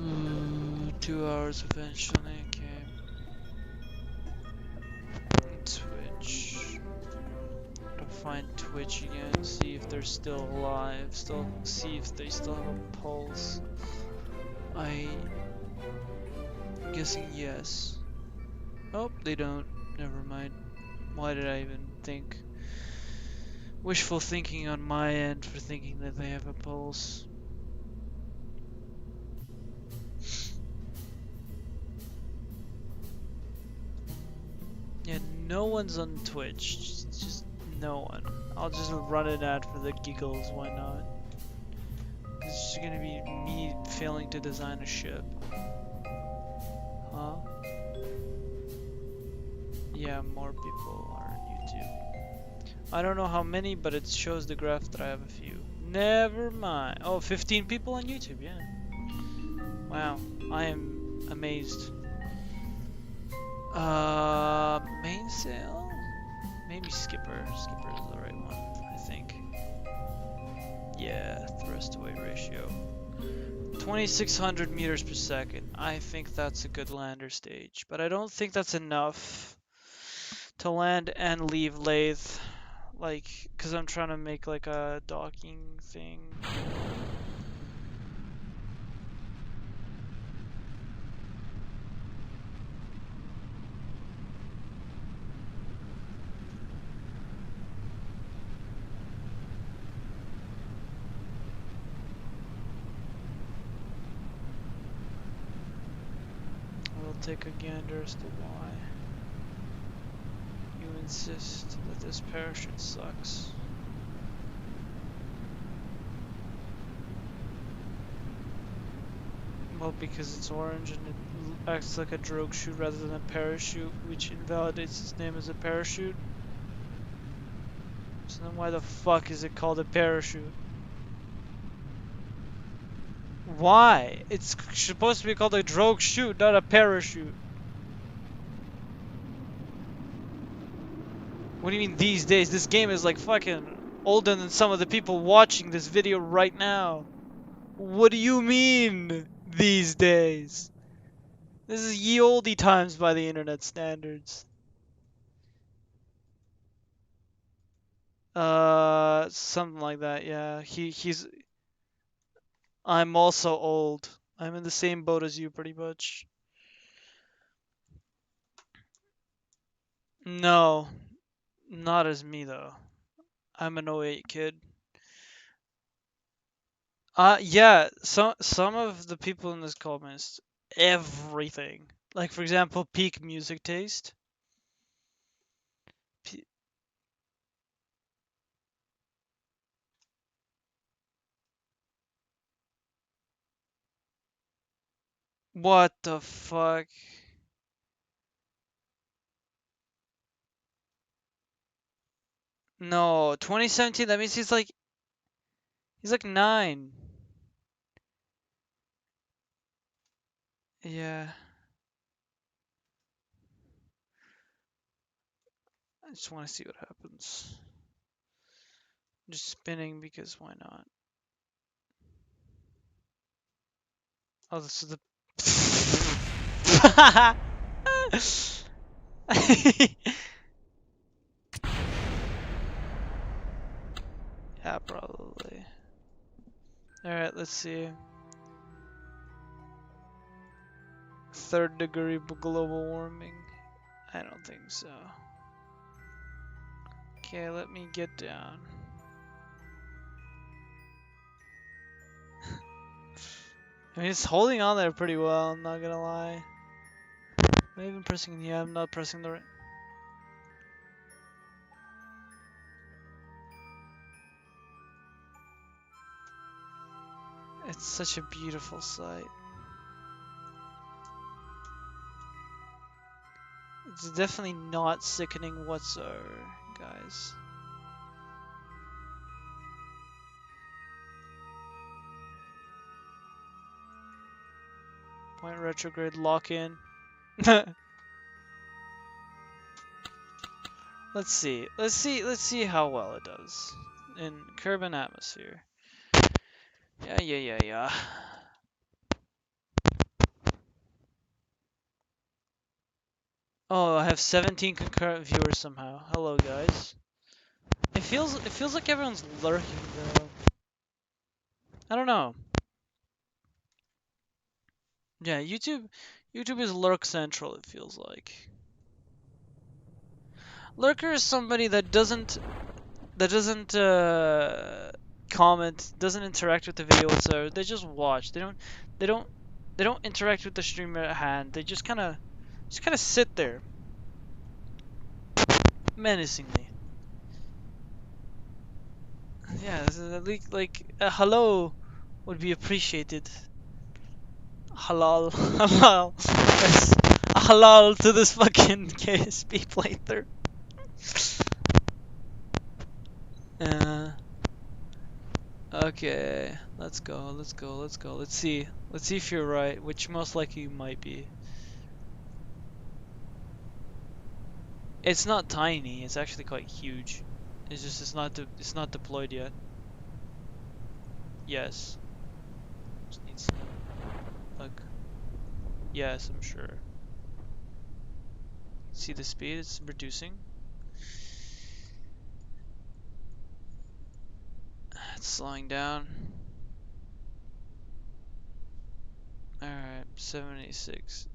Ooh, 2 hours eventually, okay. Twitch. Gotta find Twitch again, see if they're still alive, see if they still have a pulse. I'm guessing yes. Oh, they don't. Never mind. Why did I even think? Wishful thinking on my end for thinking that they have a pulse. Yeah, no one's on Twitch. Just no one. I'll just run an ad for the giggles, why not? It's just gonna be me failing to design a ship. Huh? Yeah, more people are on YouTube. I don't know how many, but it shows the graph that I have a few. Never mind. Oh, 15 people on YouTube, yeah. Wow, I am amazed. Mainsail? Maybe Skipper. Skipper is the right one, I think. Yeah, thrust to weight ratio. 2600 meters per second. I think that's a good lander stage, but I don't think that's enough to land and leave Laythe. Like, cause I'm trying to make like a docking thing. We'll take a gander as to why you insist that this parachute sucks. Well, because it's orange and it acts like a drogue chute rather than a parachute, which invalidates its name as a parachute. So then why the fuck is it called a parachute? Why? It's supposed to be called a drogue chute, not a parachute. What do you mean these days? This game is like fucking older than some of the people watching this video right now. What do you mean these days? This is ye olde times by the internet standards. Something like that, yeah. He's I'm also old. I'm in the same boat as you pretty much. No, not as me though. I'm an '08 kid. Yeah, some of the people in this comments, everything. Like for example, peak music taste. P what the fuck? No, 2017. That means he's like He's like 9. Yeah. I just want to see what happens. Just spinning because why not? Oh, this is the. Yeah, probably. Alright, let's see. 3rd degree global warming. I don't think so. Okay, let me get down. I mean, it's holding on there pretty well, I'm not gonna lie. Am I even pressing? Yeah, I'm not pressing the right. It's such a beautiful sight. It's definitely not sickening whatsoever, guys. Point retrograde lock in. Let's see. Let's see how well it does in Kerbin atmosphere. Yeah. Oh, I have 17 concurrent viewers somehow. Hello, guys. It feels like everyone's lurking though. I don't know. Yeah, YouTube is lurk central, it feels like. Lurker is somebody that doesn't comment, doesn't interact with the video whatsoever. They just watch. They don't they don't interact with the streamer at hand. They just kind of sit there menacingly. Yeah, like a hello would be appreciated. Halal, halal. Yes, a halal to this fucking KSP playthrough. Okay, let's go. Let's see if you're right, which most likely you might be. It's not tiny. It's actually quite huge. It's just it's not deployed yet. Yes. Just needs to look. Yes, I'm sure. See the speed? It's reducing. It's slowing down. Alright, 76.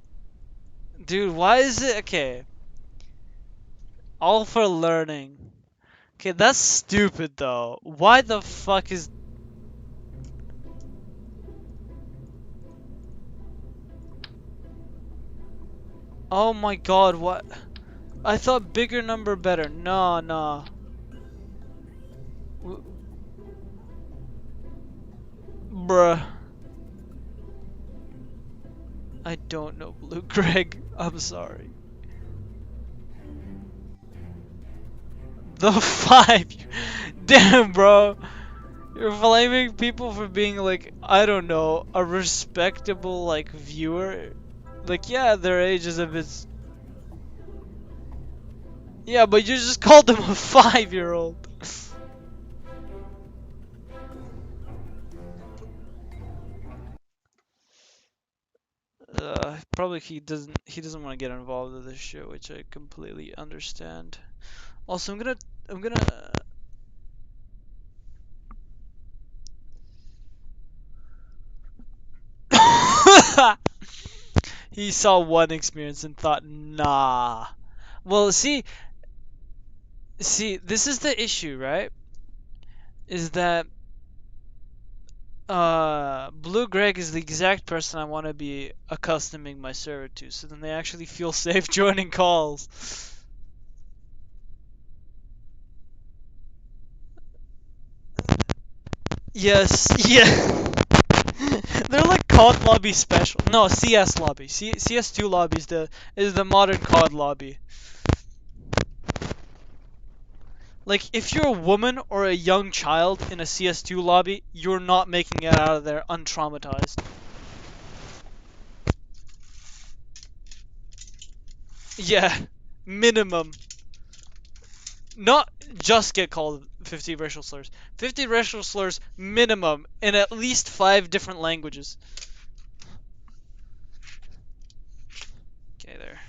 Dude, why is it okay? All for learning. Okay, that's stupid though. Why the fuck is... Oh my god, what? I thought bigger number better. Nah. Bruh. I don't know, Blue Greg. I'm sorry. The 5. Damn, bro. You're blaming people for being like, I don't know, a respectable like viewer. Like, yeah, their age is a bit. Yeah, but you just called them a 5-year-old. Probably he doesn't want to get involved with this shit, which I completely understand. Also, I'm gonna he saw one experience and thought, nah. Well, see, this is the issue, right? Is that Blue Greg is the exact person I want to be accustoming my server to, so then they actually feel safe joining calls. Yes, yeah. They're like COD lobby special. No, CS lobby. CS2 lobby is the modern COD lobby. Like, if you're a woman or a young child in a CS2 lobby, you're not making it out of there untraumatized. Yeah, minimum. Not just get called 50 racial slurs. 50 racial slurs minimum in at least 5 different languages. Okay, there.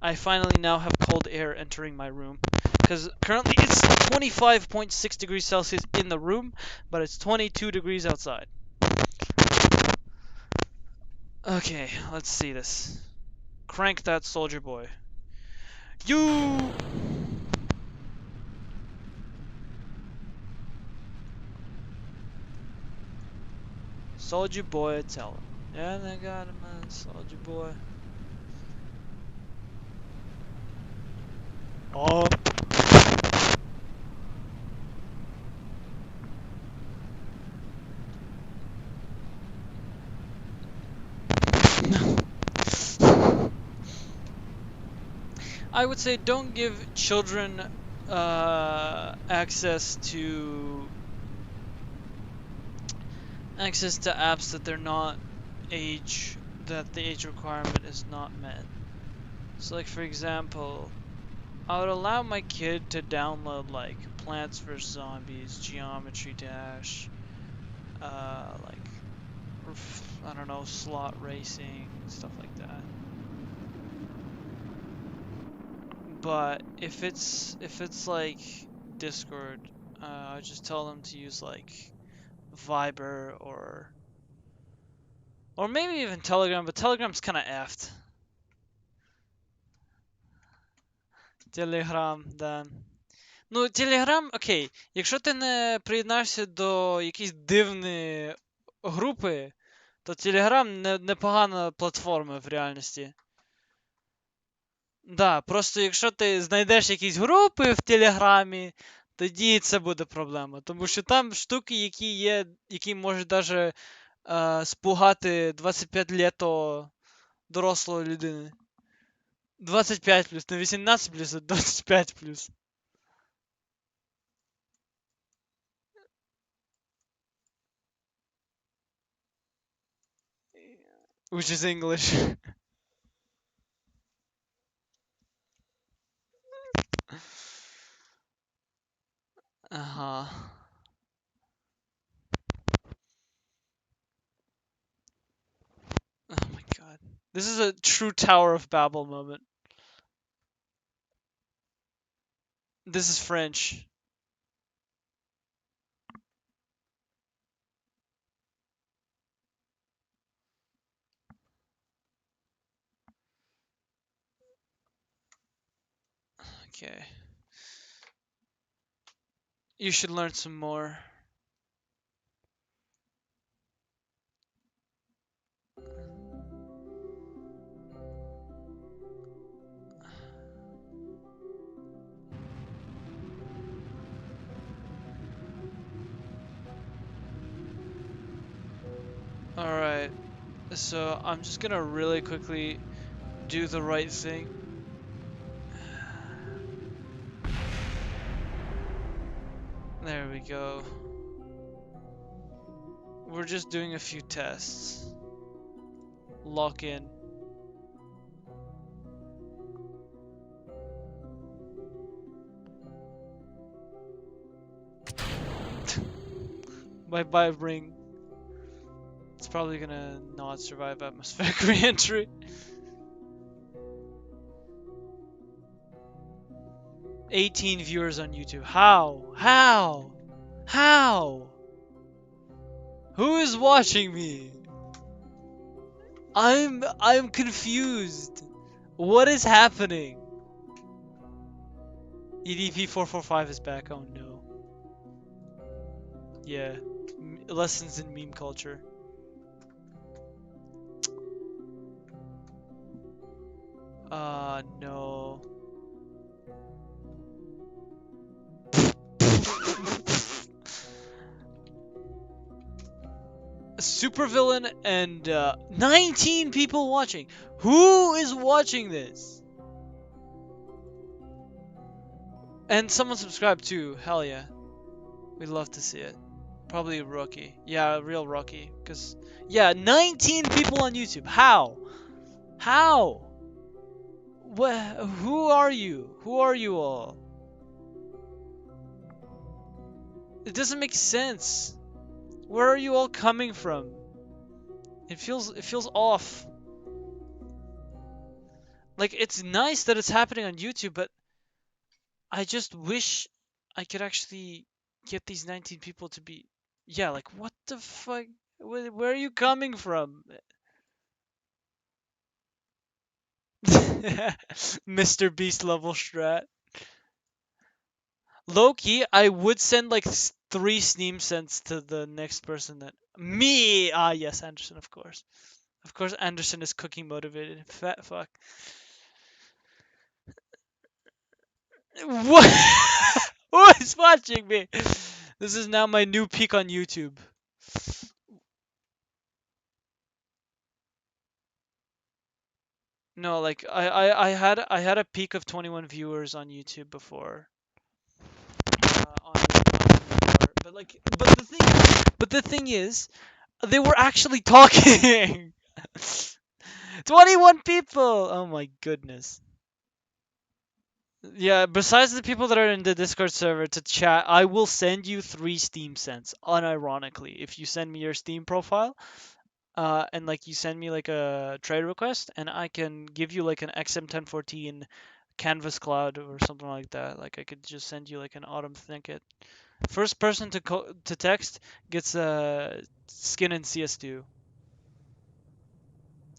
I finally now have cold air entering my room. Because currently it's 25.6 degrees Celsius in the room, but it's 22 degrees outside. Okay, let's see this. Crank that soldier boy. You! Soldier boy, tell him. Yeah, they got him, man. Soldier boy. Oh. I would say don't give children access to apps that they're not that the age requirement is not met. So like for example, I would allow my kid to download like Plants vs Zombies, Geometry Dash, like I don't know, slot racing, stuff like that. But if it's like Discord, I just tell them to use like Viber or maybe even Telegram, but Telegram's kind of effed. Telegram, да. Ну, Telegram, окей. Якщо ти не приєднався до якоїсь дивної групи, то Telegram непогана платформа в реальності. Да, просто якщо ти знайдеш якісь групи в Телеграмі, тоді це буде проблема. Тому що там штуки, які можуть навіть спугати 25 літо дорослої людини. 25 плюс, не 18 плюс, а 25 плюс. Which is English. Uh-huh. Oh my god. This is a true Tower of Babel moment. This is French. Okay. You should learn some more. Alright. So I'm just gonna really quickly do the right thing. There we go. We're just doing a few tests. Lock in. Bye bye ring. It's probably gonna not survive atmospheric re-entry. 18 viewers on YouTube. How? How? How? Who is watching me? I'm confused. What is happening? EDP 445 is back. Oh no. Yeah. Lessons in meme culture. No. Supervillain and 19 people watching. Who is watching this? And someone subscribed too. Hell yeah. We'd love to see it. Probably a rookie. Yeah, a real rookie. Cause yeah, 19 people on YouTube. How? How? What? Who are you? Who are you all? It doesn't make sense. Where are you all coming from? It feels off. Like it's nice that it's happening on YouTube, but I just wish I could actually get these 19 people to be, yeah, like what the fuck? Where are you coming from? Mr. Beast level strat. Low key, I would send like 3 Steam cents to the next person that me. Ah, yes, Anderson, of course. Of course, Anderson is cooking motivated. Fat fuck. What? Who is watching me? This is now my new peak on YouTube. No, like I had a peak of 21 viewers on YouTube before. But like, but the thing is, they were actually talking. 21 people. Oh my goodness. Yeah, besides the people that are in the Discord server to chat, I will send you 3 Steam cents, unironically, if you send me your Steam profile. And like you send me like a trade request, and I can give you like an XM1014 Canvas Cloud or something like that. Like I could just send you like an Autumn Thicket. First person to text gets a skin in CS2.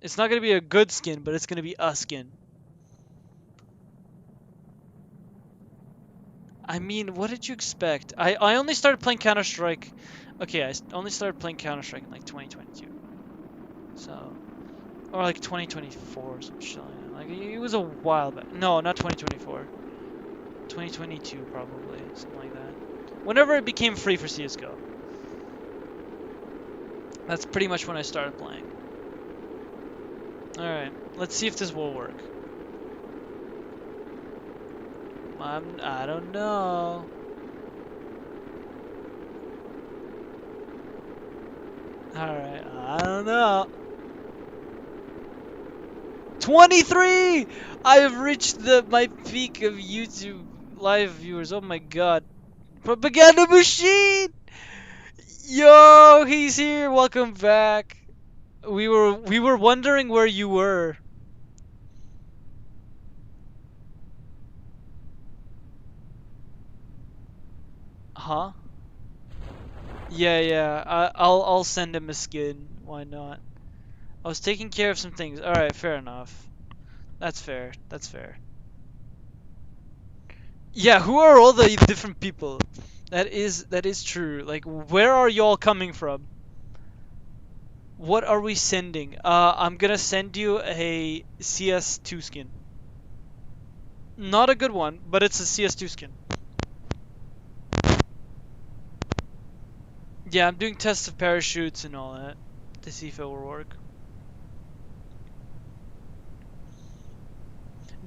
It's not gonna be a good skin, but it's gonna be a skin. I mean, what did you expect? I only started playing Counter Strike. Okay, only started playing Counter Strike in like 2022. So, or like 2024 or some shit like that. Like it was a while back. No, not 2024. 2022 probably, something like that. Whenever it became free for CS:GO. That's pretty much when I started playing. All right, let's see if this will work. I don't know. Alright, I don't know. 23! I have reached my peak of YouTube live viewers. Oh my god. Propaganda machine! Yo, he's here. Welcome back. We were wondering where you were. Huh? Yeah. I'll send him a skin. Why not? I was taking care of some things. All right, fair enough. That's fair. That's fair. Yeah, who are all the different people? That is true. Like, where are y'all coming from? What are we sending? I'm gonna send you a CS2 skin. Not a good one, but it's a CS2 skin. Yeah, I'm doing tests of parachutes and all that to see if it will work.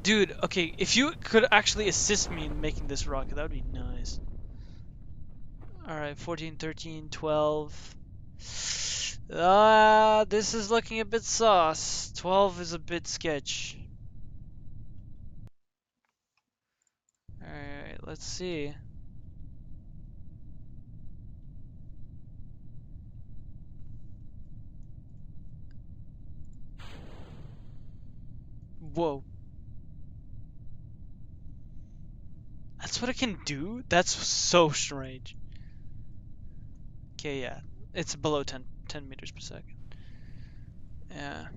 Dude, okay, if you could actually assist me in making this rocket, that would be nice. Alright, 14, 13, 12. This is looking a bit sauce. 12 is a bit sketch. Alright, let's see. Whoa. That's what it can do? That's so strange. Okay, yeah. It's below 10 meters per second. Yeah.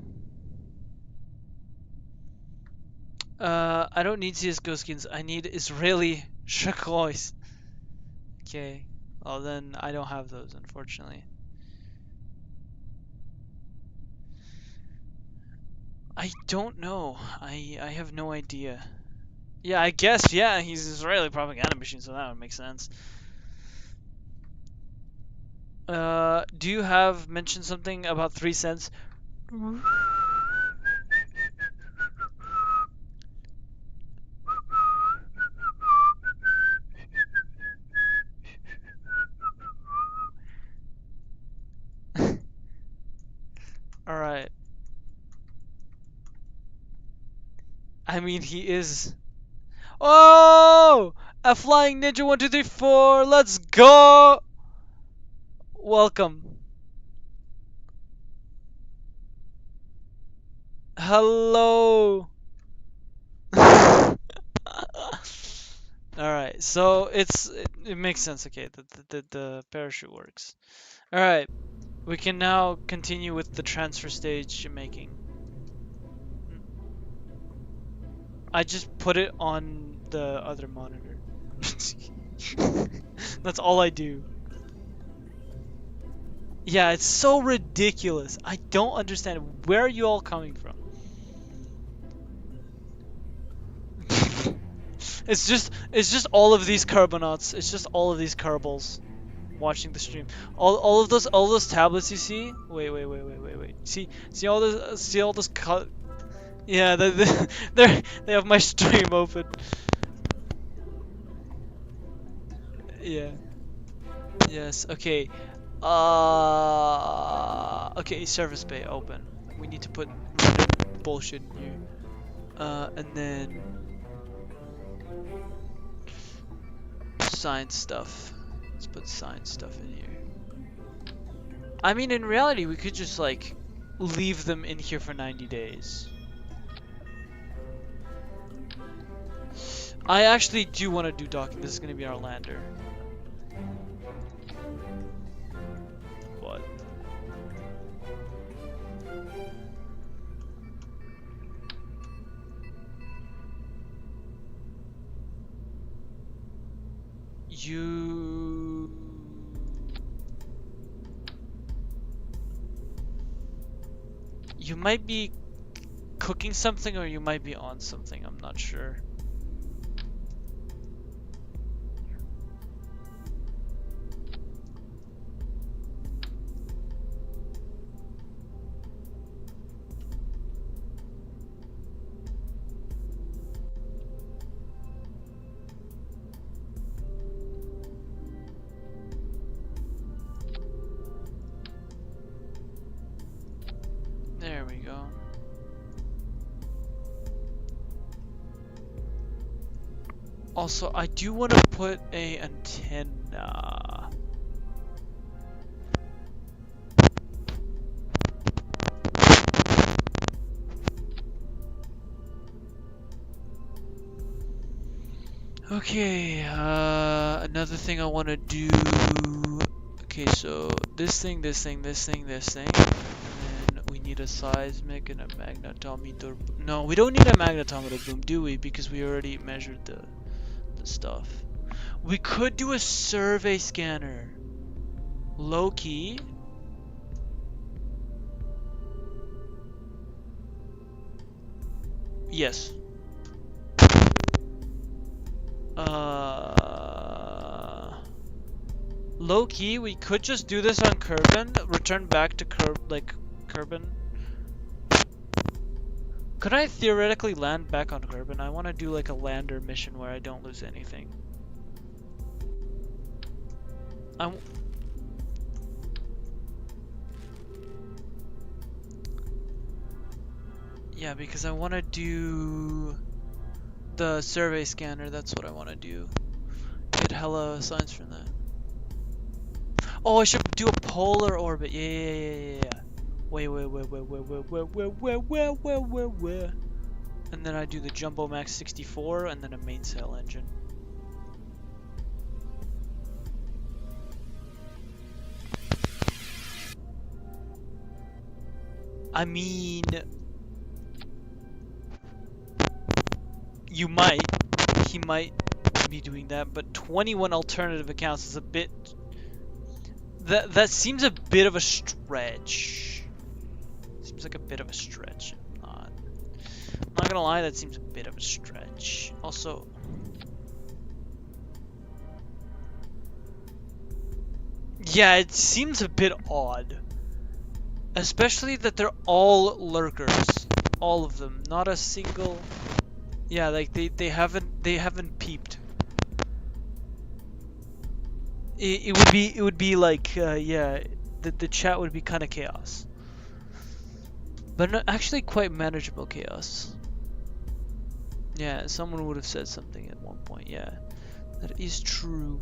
I don't need CSGO skins. I need Israeli shekhois. Okay. Well, then I don't have those, unfortunately. I don't know. I have no idea. Yeah, I guess, yeah, he's Israeli propaganda machine, so that would make sense. Do you have mentioned something about 3 cents? I mean, he is. Oh! A flying ninja 1, 2, 3, 4. Let's go! Welcome. Hello. Alright, so it makes sense, okay, the parachute works. Alright, we can now continue with the transfer stage making. I just put it on the other monitor. That's all I do. Yeah, it's so ridiculous. I don't understand. Where are you all coming from? It's just all of these carbonauts. It's just all of these carbals watching the stream. All of those tablets you see. Wait. See all those yeah, they have my stream open. Yeah. Yes. Okay. Okay. Service bay open. We need to put random bullshit in here. And then science stuff. Let's put science stuff in here. I mean, in reality, we could just like leave them in here for 90 days. I actually do want to do docking. This is going to be our lander. What? You might be cooking something or you might be on something. I'm not sure. There we go. Also, I do want to put a antenna. Okay, another thing I want to do. Okay, so this thing. And then we need a seismic and a magnetometer. No, we don't need a magnetometer boom, do we? Because we already measured the stuff. We could do a survey scanner. Low key. Yes. Low key, we could just do this on Kerbin, return back to Kerbin. Could I theoretically land back on Kerbin? I want to do like a lander mission where I don't lose anything. Yeah, because I want to do the survey scanner. That's what I want to do. Get hella signs from that. Oh, I should do a polar orbit. Yeah. Wait. And then I do the Jumbo Max 64 and then a mainsail engine. I mean, he might be doing that, but 21 alternative accounts is a bit. That seems a bit of a stretch. Seems like a bit of a stretch. I'm not gonna lie, that seems a bit of a stretch. Also, yeah, it seems a bit odd. Especially that they're all lurkers. All of them. Not a single. Yeah, like they haven't peeped. It would be like yeah, the chat would be kind of chaos, but actually quite manageable chaos. Yeah, someone would have said something at one point. Yeah, that is true.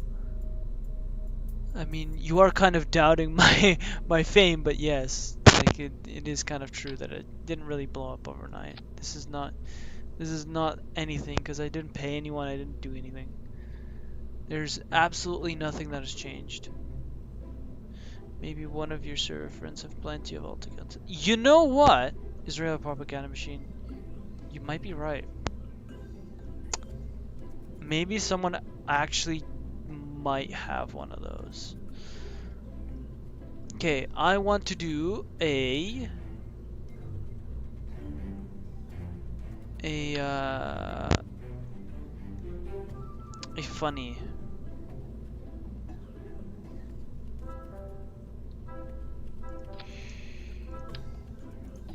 I mean, you are kind of doubting my fame, but yes, like it is kind of true that it didn't really blow up overnight. This is not anything because I didn't pay anyone. I didn't do anything. There's absolutely nothing that has changed. Maybe one of your server friends have plenty of alta guns. You know what? Israel propaganda machine. You might be right. Maybe someone actually might have one of those. Okay, I want to do a funny.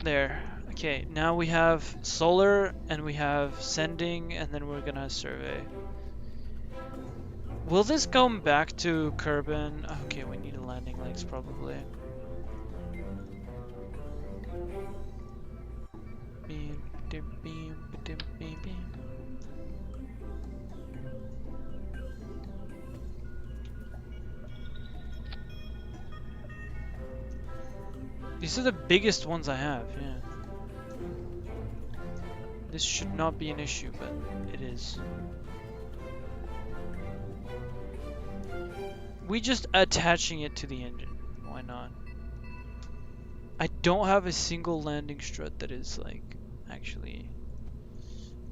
There. Okay, now we have solar and we have sending, and then we're gonna survey. Will this come back to Kerbin? Okay, we need a landing legs probably. Beam, dim, beam, dim, beam, beam. These are the biggest ones I have, yeah. This should not be an issue, but it is. We just attaching it to the engine. Why not? I don't have a single landing strut that is like actually.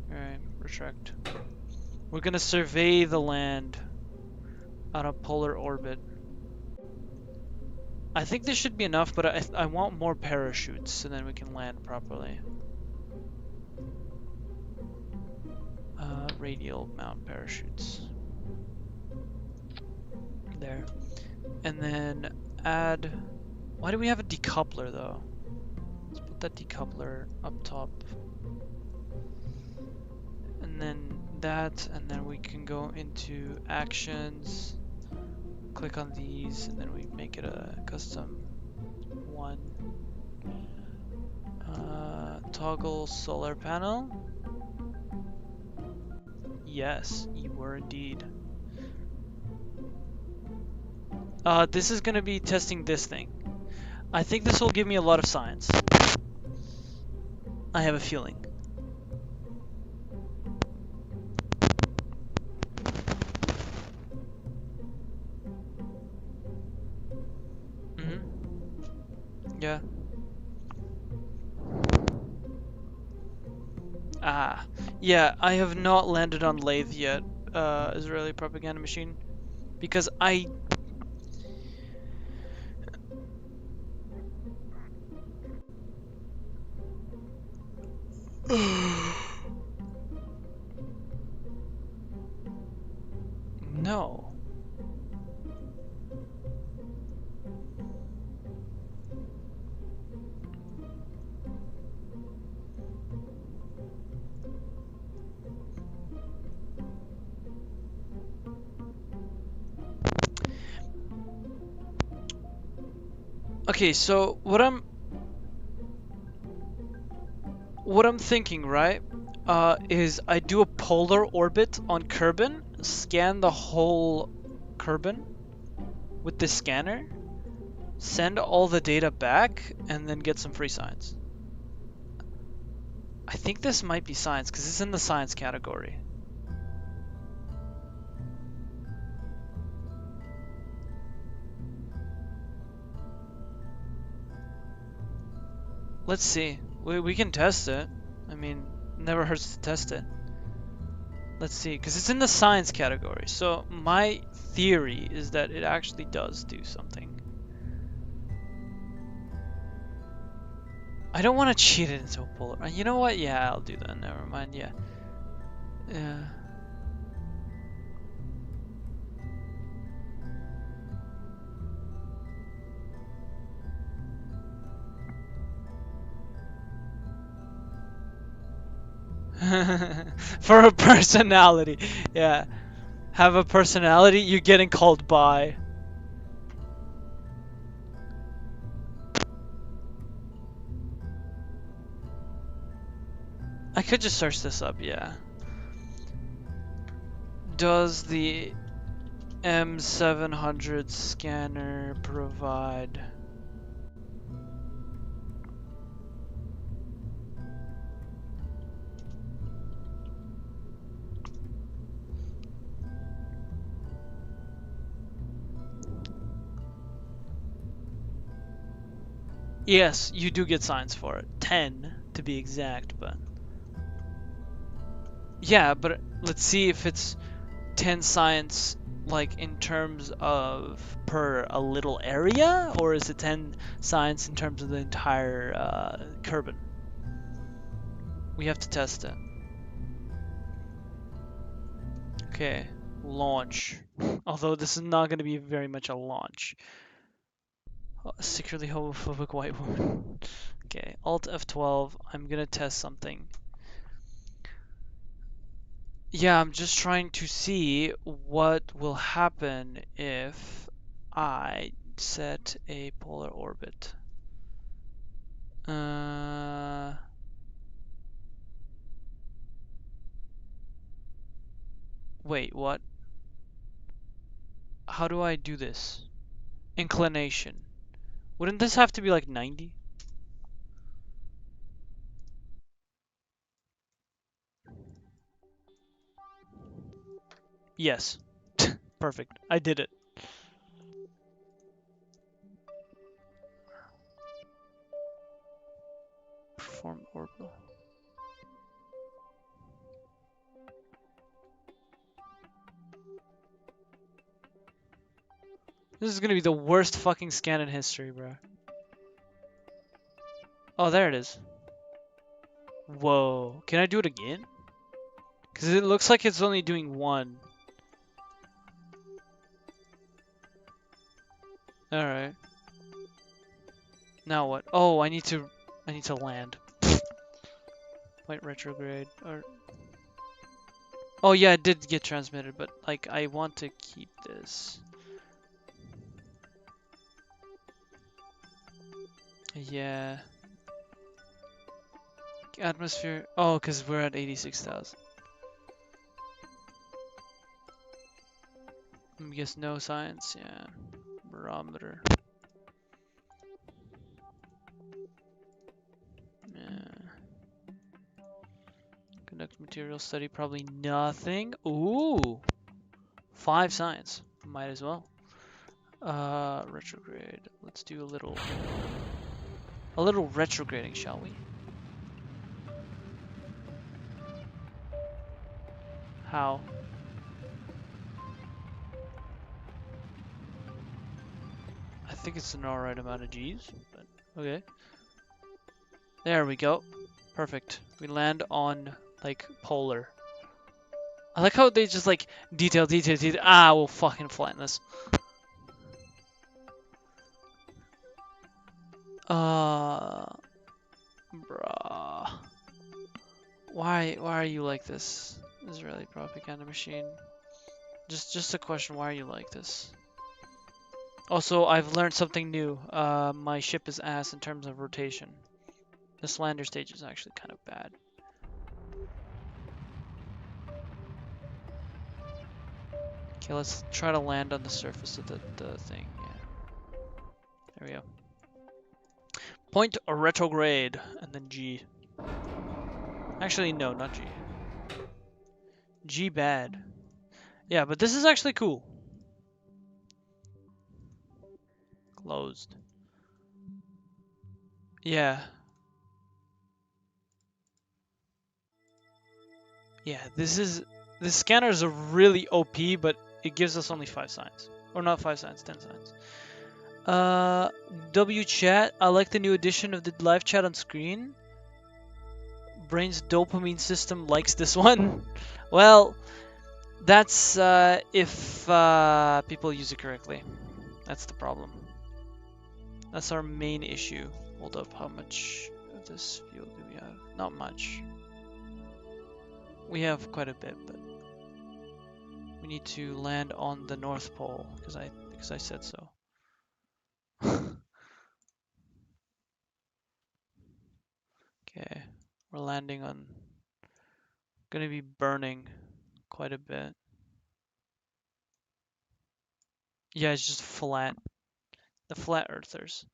Alright, retract. We're gonna survey the land on a polar orbit. I think this should be enough, but I want more parachutes so then we can land properly. Radial mount parachutes. There. And then add... Why do we have a decoupler though? Let's put that decoupler up top. And then that, and then we can go into actions, click on these, and then we make it a custom one. Toggle solar panel. Yes, you were indeed. This is gonna be testing this thing. I think this will give me a lot of science. I have a feeling. Yeah. Ah. Yeah, I have not landed on Laythe yet, Israeli propaganda machine. Because I... No. Okay, so what I'm thinking, right, is I do a polar orbit on Kerbin, scan the whole Kerbin with the scanner, send all the data back, and then get some free science. I think this might be science because it's in the science category. Let's see. We can test it. I mean, never hurts to test it. Let's see, because it's in the science category. So my theory is that it actually does do something. I don't want to cheat it into a polar. You know what? Yeah, I'll do that. Never mind. Yeah. Yeah. For a personality. Yeah. Have a personality, you're getting called by. I could just search this up, yeah. does the M700 scanner provide? Yes, you do get signs for it. 10 to be exact, but yeah, but let's see if it's 10 science like in terms of per a little area, or is it 10 science in terms of the entire Kerbin? We have to test it. Okay, launch. Although this is not going to be very much a launch. Secretly homophobic white woman. Okay, Alt F12. I'm gonna test something. Yeah, I'm just trying to see what will happen if I set a polar orbit. Wait, what? How do I do this? Inclination. Wouldn't this have to be like 90? Yes. Perfect. I did it. Perform orbital. This is gonna be the worst fucking scan in history, bro. Oh, there it is. Whoa. Can I do it again? Because it looks like it's only doing one. Alright. Now what? Oh, I need to land. Point retrograde or oh yeah, it did get transmitted, but like I want to keep this. Yeah. Atmosphere. Oh, because we're at 86,000. I guess no science. Yeah. Barometer. Yeah. Conduct material study. Probably nothing. Ooh. 5 science. Might as well. Retrograde. Let's do a little retrograding, shall we? How? I think it's an alright amount of G's, but okay. There we go. Perfect. We land on, like, polar. I like how they just, like, detail. Ah, we'll fucking flatten this. Bruh. Why are you like this? Israeli propaganda machine. Just a question, why are you like this? Also, I've learned something new. My ship is ass in terms of rotation. This lander stage is actually kind of bad. Okay, let's try to land on the surface of the thing. Yeah. There we go. Point a retrograde, and then G. Actually, no, not G. G bad. Yeah, but this is actually cool. Closed. Yeah. Yeah, this scanners are really OP, but it gives us only 5 signs. Or not 5 signs, 10 signs. W chat. I like the new addition of the live chat on screen. Brain's dopamine system likes this one. Well, that's if people use it correctly. That's the problem. That's our main issue. Hold up, how much of this fuel do we have? Not much. We have quite a bit, but we need to land on the North Pole because I said so. Okay, we're landing on. Gonna be burning quite a bit. Yeah, it's just flat. The flat earthers.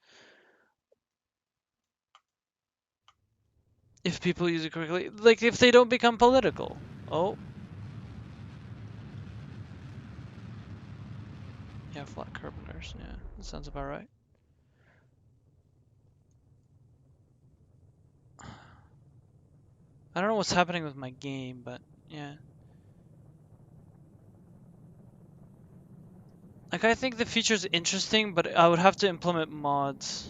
If people use it correctly, like if they don't become political. Oh. Yeah, flat carpenters. Yeah, that sounds about right. I don't know what's happening with my game, but yeah. Like, I think the feature's interesting, but I would have to implement mods.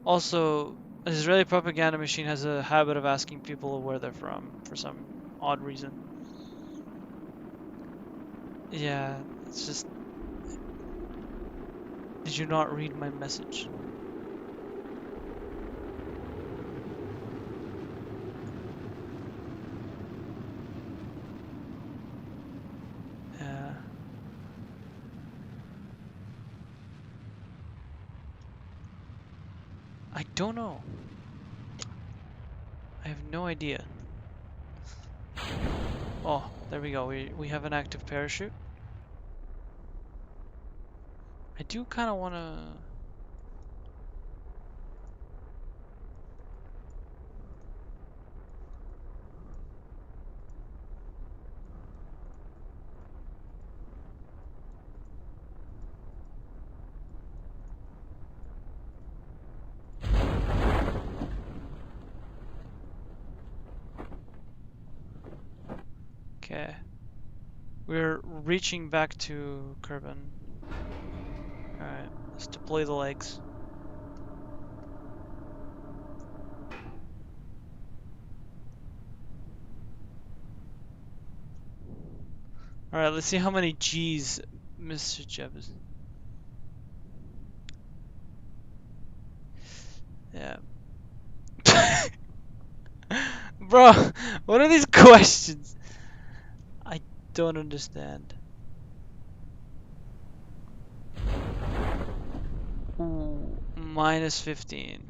Also, an Israeli propaganda machine has a habit of asking people where they're from for some odd reason. Yeah, it's just... Did you not read my message? Yeah. I don't know. I have no idea. Oh, there we go. We have an active parachute. I do kind of want to... Okay. We're reaching back to Kerbin. Alright, let's deploy the legs. Alright, let's see how many G's Mr. Jeb is. Yeah. Bro, what are these questions? I don't understand. Ooh, minus 15.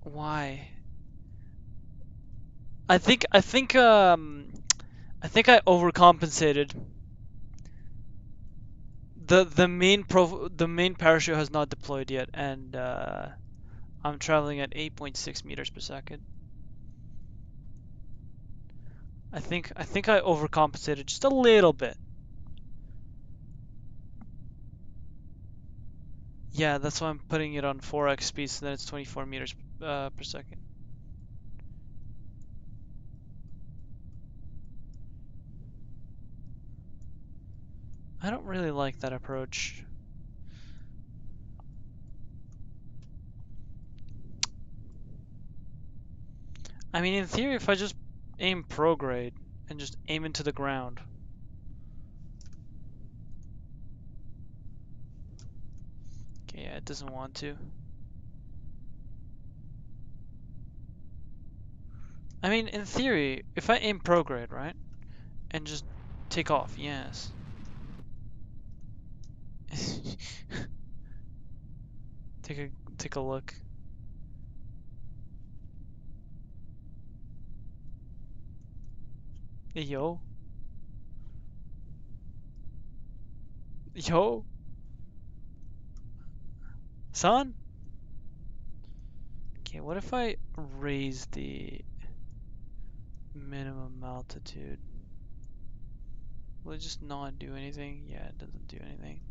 Why? I think I overcompensated. The main parachute has not deployed yet, and I'm traveling at 8.6 meters per second. I think I overcompensated just a little bit. Yeah, that's why I'm putting it on 4x speed, so then it's 24 meters per second. I don't really like that approach. I mean, in theory, if I just aim prograde and just aim into the ground. Okay, yeah, it doesn't want to. I mean, in theory, if I aim prograde, right? And just take off, yes. Take a look. Hey, yo. Yo. Son? Okay, what if I raise the minimum altitude? Will it just not do anything? Yeah, it doesn't do anything.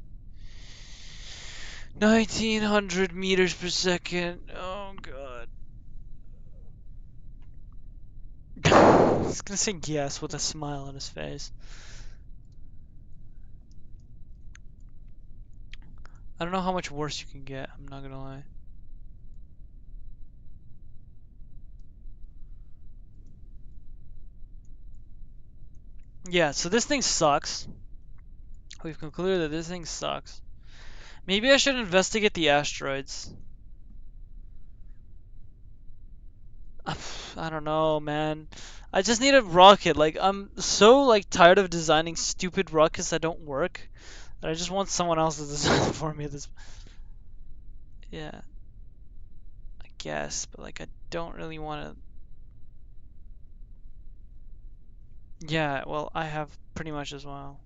1900 meters per second. Oh god. He's gonna say yes with a smile on his face. I don't know how much worse you can get, I'm not gonna lie. Yeah, so this thing sucks. We've concluded that this thing sucks. Maybe I should investigate the asteroids. I don't know, man. I just need a rocket. Like, I'm so like tired of designing stupid rockets that don't work that I just want someone else to design them for me. This, yeah, I guess, but like I don't really want to. Yeah, well, I have pretty much as well.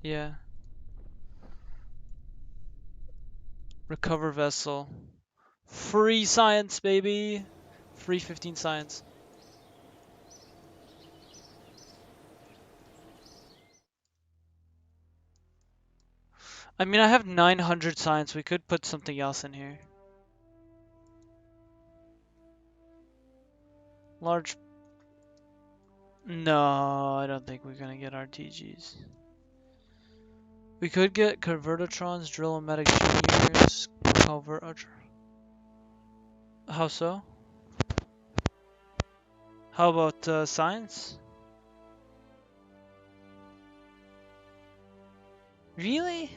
Yeah. Recover vessel. Free science, baby! Free 15 science. I mean, I have 900 science. We could put something else in here. Large. No, I don't think we're gonna get RTGs. We could get Convertatrons, Drill-O-Matic Juniors, How so? How about science? Really?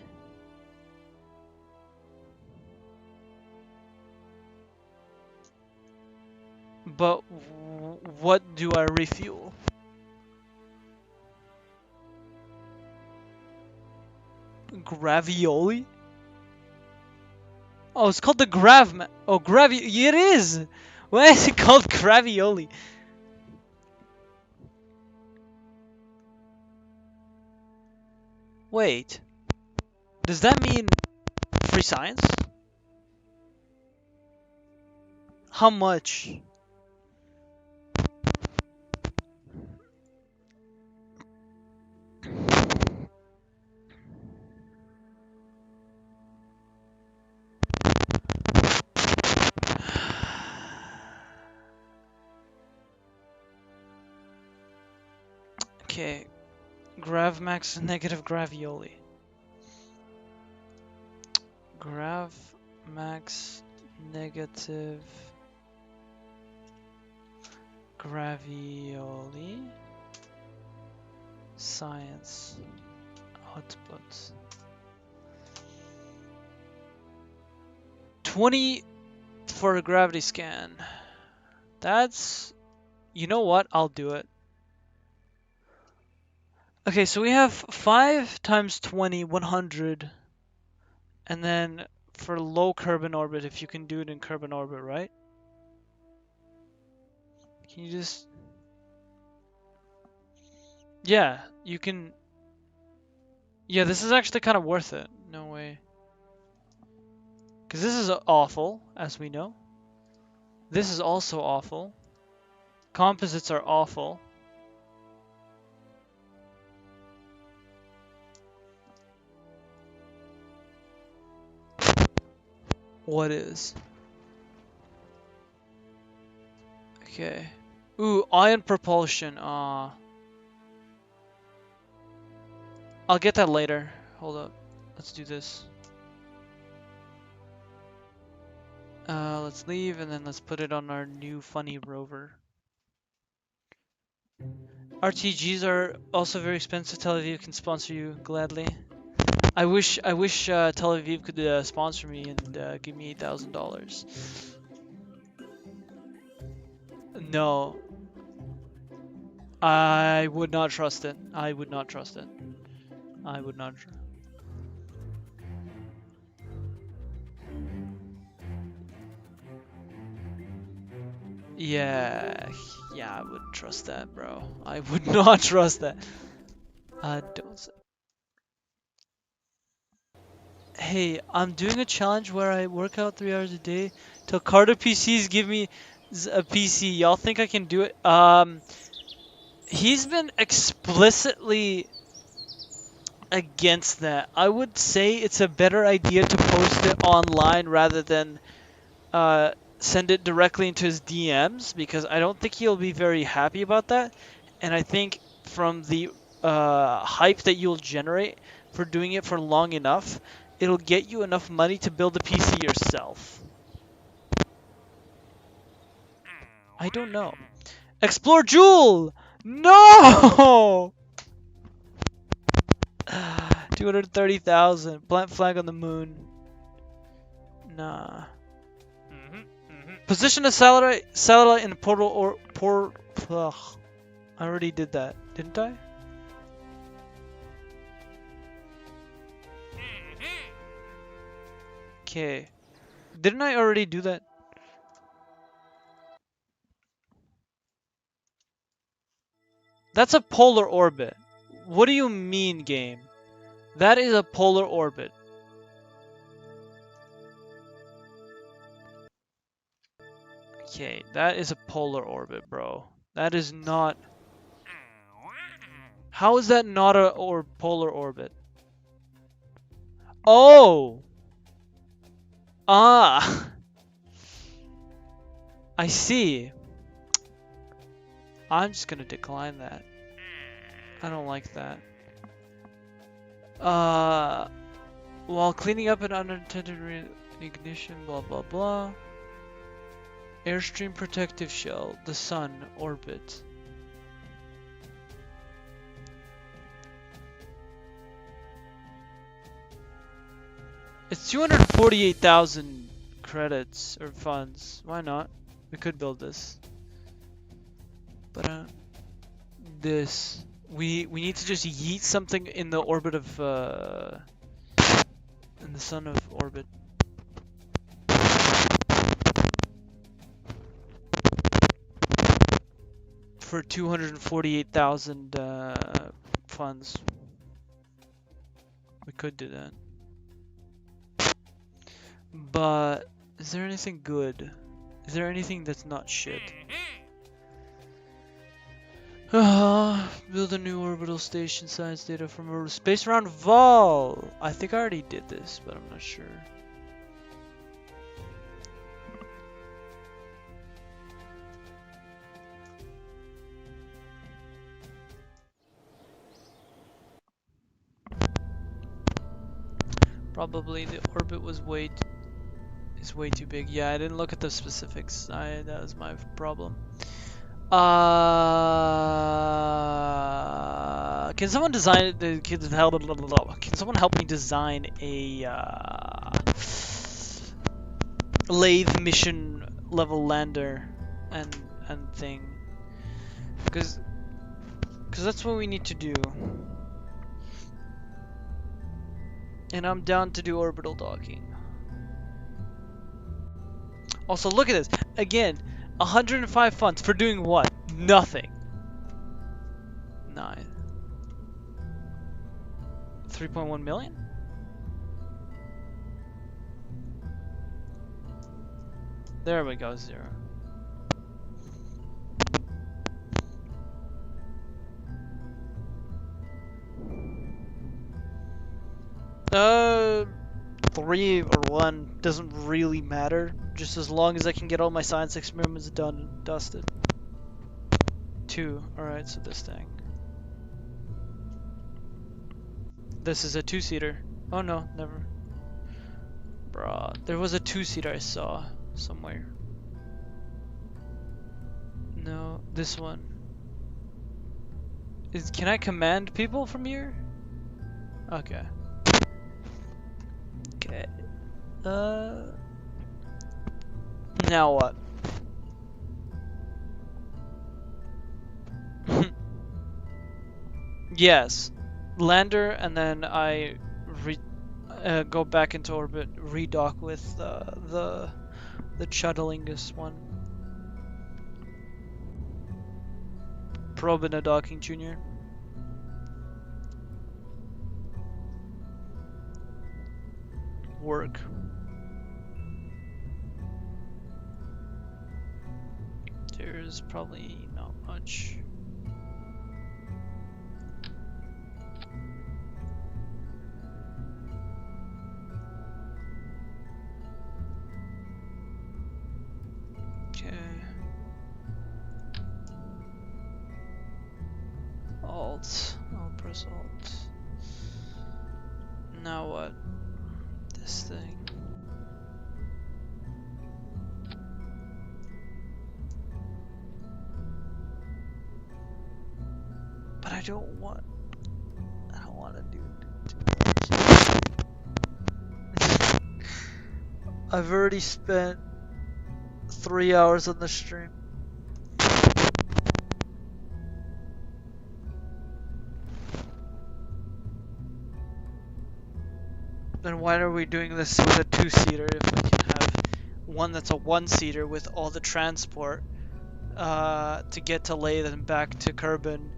But what do I refuel? Gravioli? Oh, it's called the Oh, It is! Why is it called Gravioli? Wait. Does that mean free science? How much? Okay. Gravmax negative Gravioli. Gravmax negative Gravioli. Science. Output. 20 for a gravity scan. That's... You know what? I'll do it. Okay, so we have 5 times 20, 100. And then for low Kerbin orbit, if you can do it in Kerbin orbit, right? Can you just... Yeah, you can... Yeah, this is actually kind of worth it. No way. Because this is awful, as we know. This is also awful. Composites are awful. What is? Okay. Ooh, ion propulsion. I'll get that later. Hold up. Let's do this. Let's leave and then let's put it on our new funny rover. RTGs are also very expensive. Tel Aviv can sponsor you gladly. I wish Tel Aviv could sponsor me and give me $8,000. No, I would not trust it. I would not trust it. I would not. Yeah, I wouldn't trust that, bro. I would not trust that. Don't say. Hey, I'm doing a challenge where I work out 3 hours a day till Carter PCs give me a PC. Y'all think I can do it? He's been explicitly against that. I would say it's a better idea to post it online rather than send it directly into his DMs, because I don't think he'll be very happy about that. And I think from the hype that you'll generate for doing it for long enough, it'll get you enough money to build a PC yourself. I don't know. Explore Jewel! No! 230,000. Plant flag on the moon. Nah. Position a satellite in portal or ugh. I already did that, didn't I? Okay. Didn't I already do that? That's a polar orbit. What do you mean, game? That is a polar orbit. Okay, that is a polar orbit, bro. That is not... How is that not a polar orbit? Oh! Ah! I see. I'm just gonna decline that. I don't like that. While cleaning up an unintended ignition, blah blah blah. Airstream protective shell, the sun, orbit. It's 248,000 credits or funds. Why not? We could build this. But this we need to just yeet something in the orbit of in the sun of orbit. For 248,000 funds. We could do that. But is there anything good? Is there anything that's not shit? Build a new orbital station, science data from a space around Vol. I think I already did this, but I'm not sure. Probably the orbit was way too big. Yeah, I didn't look at the specifics. That was my problem. Can someone design the kids help? Can someone help me design a lathe mission level lander and thing? Because that's what we need to do. And I'm down to do orbital docking. Also, look at this. Again, 105 funds for doing what? Nothing. 9. 3.1 million? There we go, 0. Uh, 3 or 1 doesn't really matter. Just as long as I can get all my science experiments done and dusted. 2. Alright, so this thing. This is a 2-seater. Oh no, never. Bruh, there was a 2-seater I saw somewhere. No, this one. Can I command people from here? Okay. Okay. Now what? Yes. Lander, and then I go back into orbit, redock with the Chuddlingus one. Probe in a docking junior. Work. There's probably not much. Okay. Alt. I'll press Alt. Now what? This thing. But I don't want to do too much. I've already spent 3 hours on the stream. Then why are we doing this with a 2-seater if I can have one that's a one-seater with all the transport to get to Laythe and back to Kerbin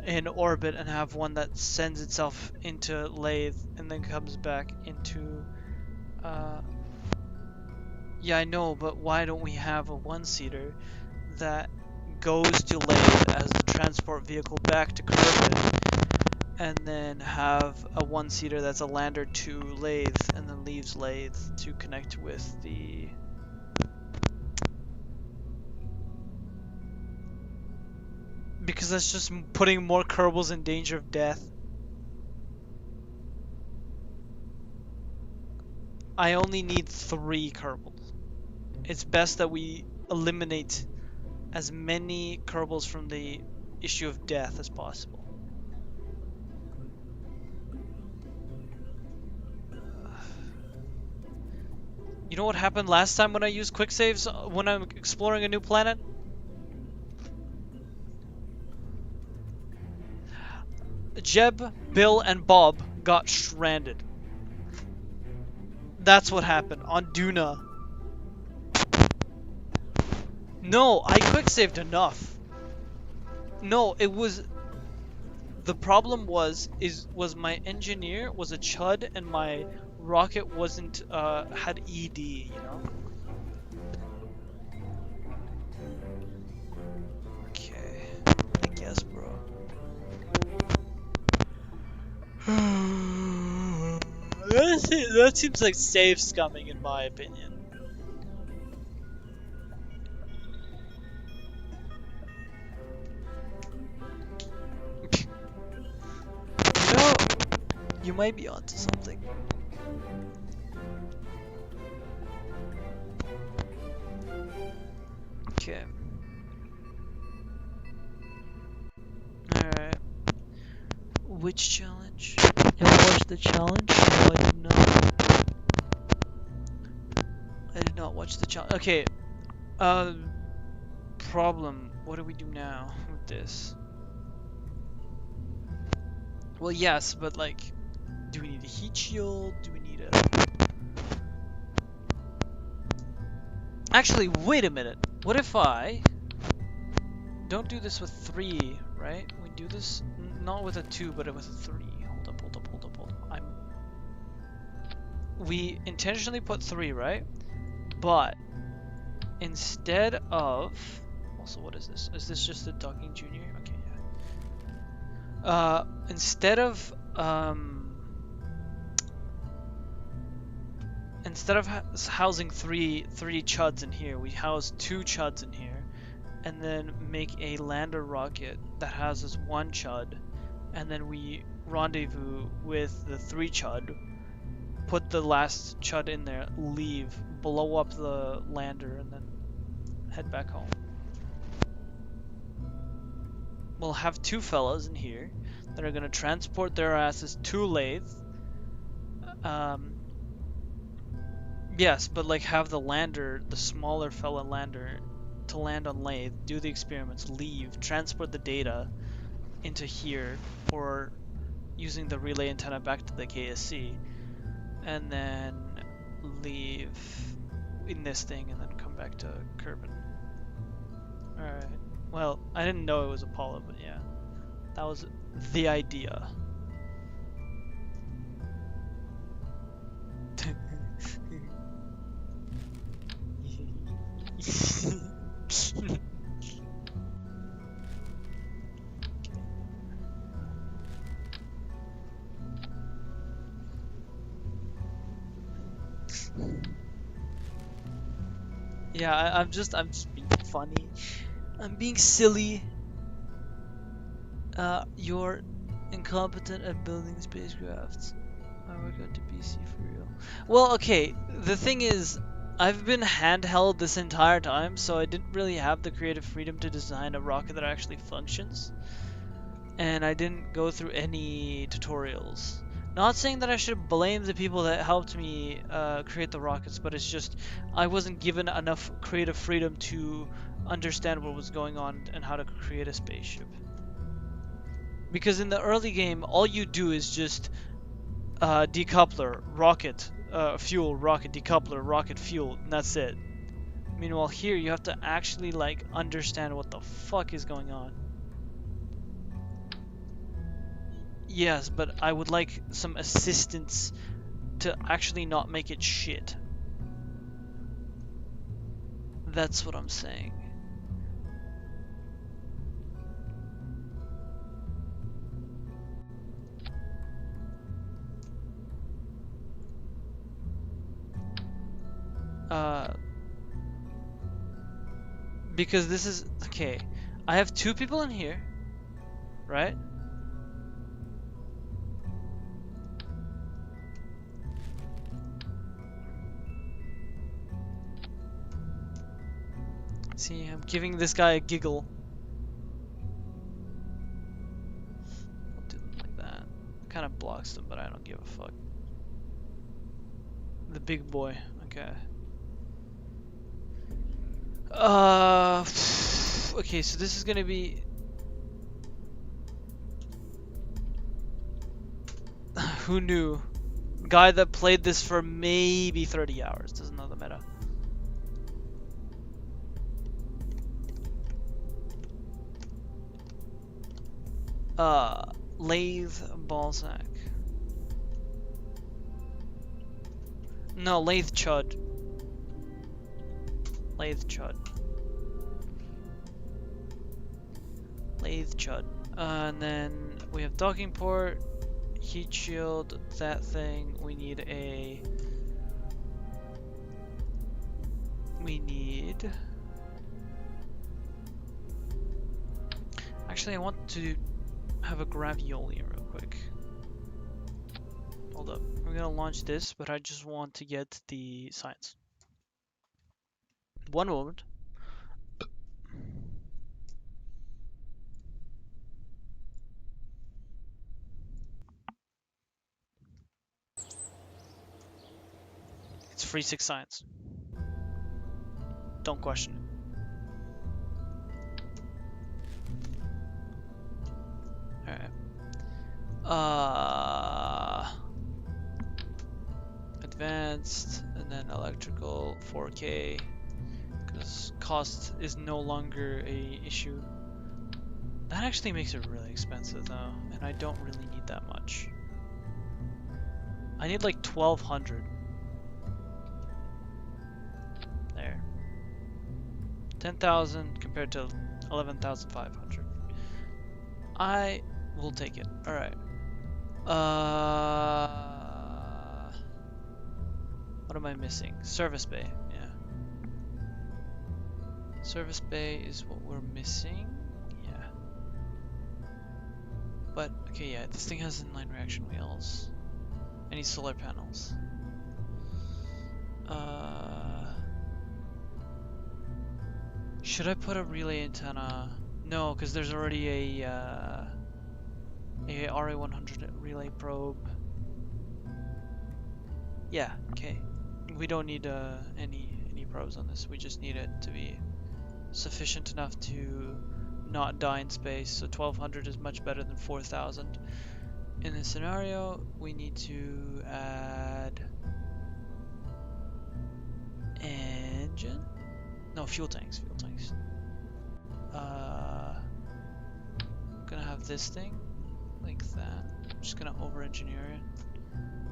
in orbit, and have one that sends itself into Laythe and then comes back into yeah, I know, but why don't we have a one-seater that goes to Laythe as the transport vehicle back to Kerbin, and then have a one-seater that's a lander to Laythe and then leaves Laythe to connect with the... Because that's just putting more Kerbals in danger of death. I only need 3 Kerbals. It's best that we eliminate as many Kerbals from the issue of death as possible. You know what happened last time when I used quick saves when I'm exploring a new planet? Jeb, Bill, and Bob got stranded. That's what happened on Duna. No, I quick saved enough. No, it was... The problem was my engineer was a chud and my rocket wasn't had ED, you know? Okay, I guess, bro. That seems like safe scumming in my opinion. You know, you might be onto something. Okay. Alright. Which challenge? You watched the challenge? No, I did not. I did not watch the challenge. Okay. Problem. What do we do now with this? Well, yes, but like, do we need a heat shield? Do we need a... Actually, wait a minute. What if I don't do this with 3, right? We do this not with a 2, but with a 3. Hold up. We intentionally put 3, right? But instead of... Also, what is this? Is this just a Docking Junior? Okay, yeah. Instead of housing three chuds in here, we house 2 chuds in here, and then make a lander rocket that houses 1 chud, and then we rendezvous with the 3 chud, put the last chud in there, leave, blow up the lander, and then head back home. We'll have 2 fellas in here that are gonna transport their asses to Laythe. Yes, but like have the lander, the smaller fella lander, to land on Laythe, do the experiments, leave, transport the data into here, or using the relay antenna back to the KSC, and then leave in this thing, and then come back to Kerbin. Alright. Well, I didn't know it was Apollo, but yeah. That was the idea. Yeah, I'm just being funny. I'm being silly. You're incompetent at building spacecrafts. I work out to BC for real. Well, okay, the thing is, I've been handheld this entire time, so I didn't really have the creative freedom to design a rocket that actually functions. And I didn't go through any tutorials. Not saying that I should blame the people that helped me create the rockets, but it's just I wasn't given enough creative freedom to understand what was going on and how to create a spaceship. Because in the early game, all you do is just decoupler, rocket, fuel, rocket decoupler, rocket fuel, and that's it. Meanwhile here you have to actually like understand what the fuck is going on. Yes, but I would like some assistance to actually not make it shit. That's what I'm saying. Because this is okay. I have 2 people in here, right? See, I'm giving this guy a giggle. I'll do them like that. Kind of blocks them, but I don't give a fuck. The big boy. Okay. Okay, so this is gonna be. Who knew? Guy that played this for maybe 30 hours doesn't know the meta. Laythe ballsack. No, lathe chud. Lathe chud. Lathe chud. And then we have docking port, heat shield, that thing. We need a. Actually, I want to have a gravioli real quick. Hold up. I'm gonna launch this, but I just want to get the science. One moment. It's free 6 science. Don't question it. Alright. Advanced, and then electrical, 4K, because cost is no longer a issue. That actually makes it really expensive though, and I don't really need that much. I need like 1200. There. 10,000 compared to 11,500. I will take it. Alright. What am I missing? Service bay, yeah. Service bay is what we're missing. Yeah. But, okay, yeah, this thing has inline reaction wheels. I need solar panels. Should I put a relay antenna? No, because there's already a RA100 relay probe. Yeah, okay. We don't need any probes on this. We just need it to be sufficient enough to not die in space. So 1200 is much better than 4000. In this scenario, we need to add engine? No, fuel tanks. I'm gonna have this thing like that. I'm just gonna over-engineer it,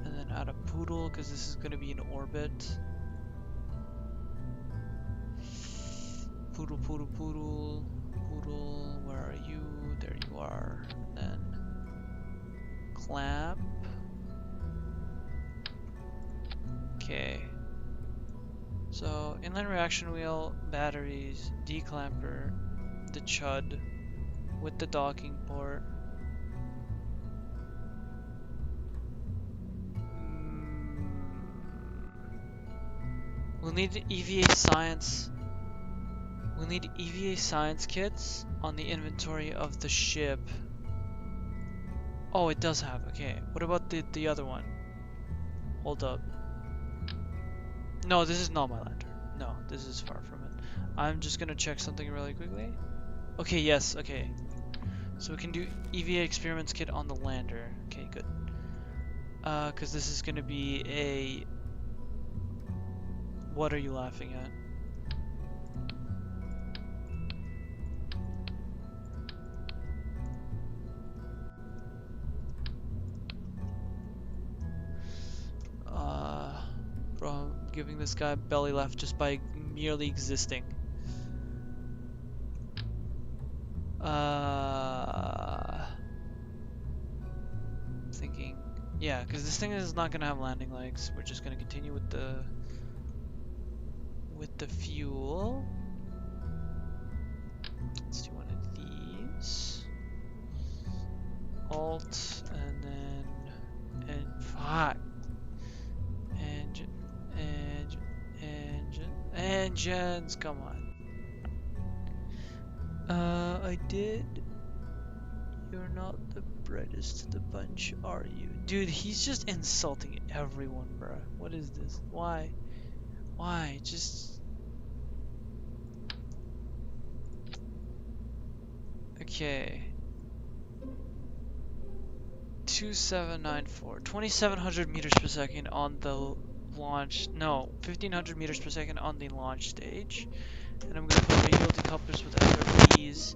and then add a poodle because this is gonna be in orbit. Poodle. Where are you? There you are. And then clamp. Okay. So inline reaction wheel, batteries, declamper, the chud with the docking port. We'll need EVA science. We'll need EVA science kits on the inventory of the ship. Oh, it does have. Okay. What about the other one? Hold up. No, this is not my lantern. No, this is far from it. I'm just gonna check something really quickly. Okay, yes, okay. So we can do EVA experiments kit on the lander. Okay, good. Cause this is gonna be a What are you laughing at? Bro, I'm giving this guy belly laugh just by merely existing. Thinking, yeah, because this thing is not gonna have landing legs. We're just gonna continue with the fuel. Let's do one of these. Alt and then fuck. Engines, come on. I did. You're not the brightest of the bunch, are you? Dude, he's just insulting everyone, bruh. What is this? Why? Why? Just... Okay. 2794. 2700 meters per second on the launch. No, 1500 meters per second on the launch stage. And I'm gonna put radial decouplers with FRPs.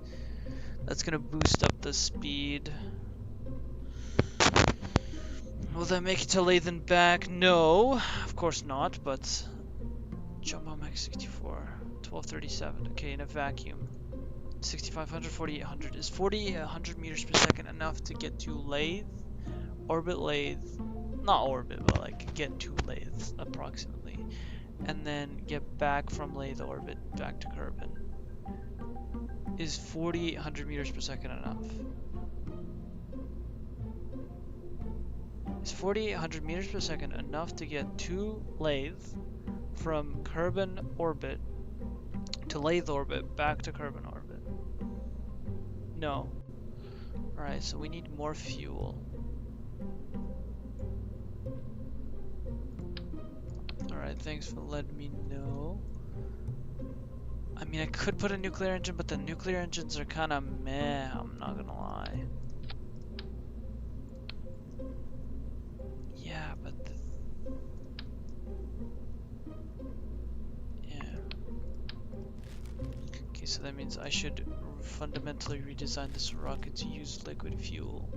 That's gonna boost up the speed. Will that make it to Laythe and back? No, of course not, but jump on max 64. 1237. Okay, in a vacuum. 6500, 4800. Is 4800 meters per second enough to get to Laythe? Orbit Laythe. Not orbit, but like get to Laythe approximately. And then get back from Laythe orbit back to Kerbin. Is 4800 meters per second enough? Is 4800 meters per second enough to get to Laythe from Kerbin orbit to Laythe orbit back to Kerbin orbit? No. Alright, so we need more fuel. Alright, thanks for letting me know. I mean, I could put a nuclear engine, but the nuclear engines are kind of meh, I'm not gonna lie. Yeah, but... yeah. Okay, so that means I should fundamentally redesign this rocket to use liquid fuel.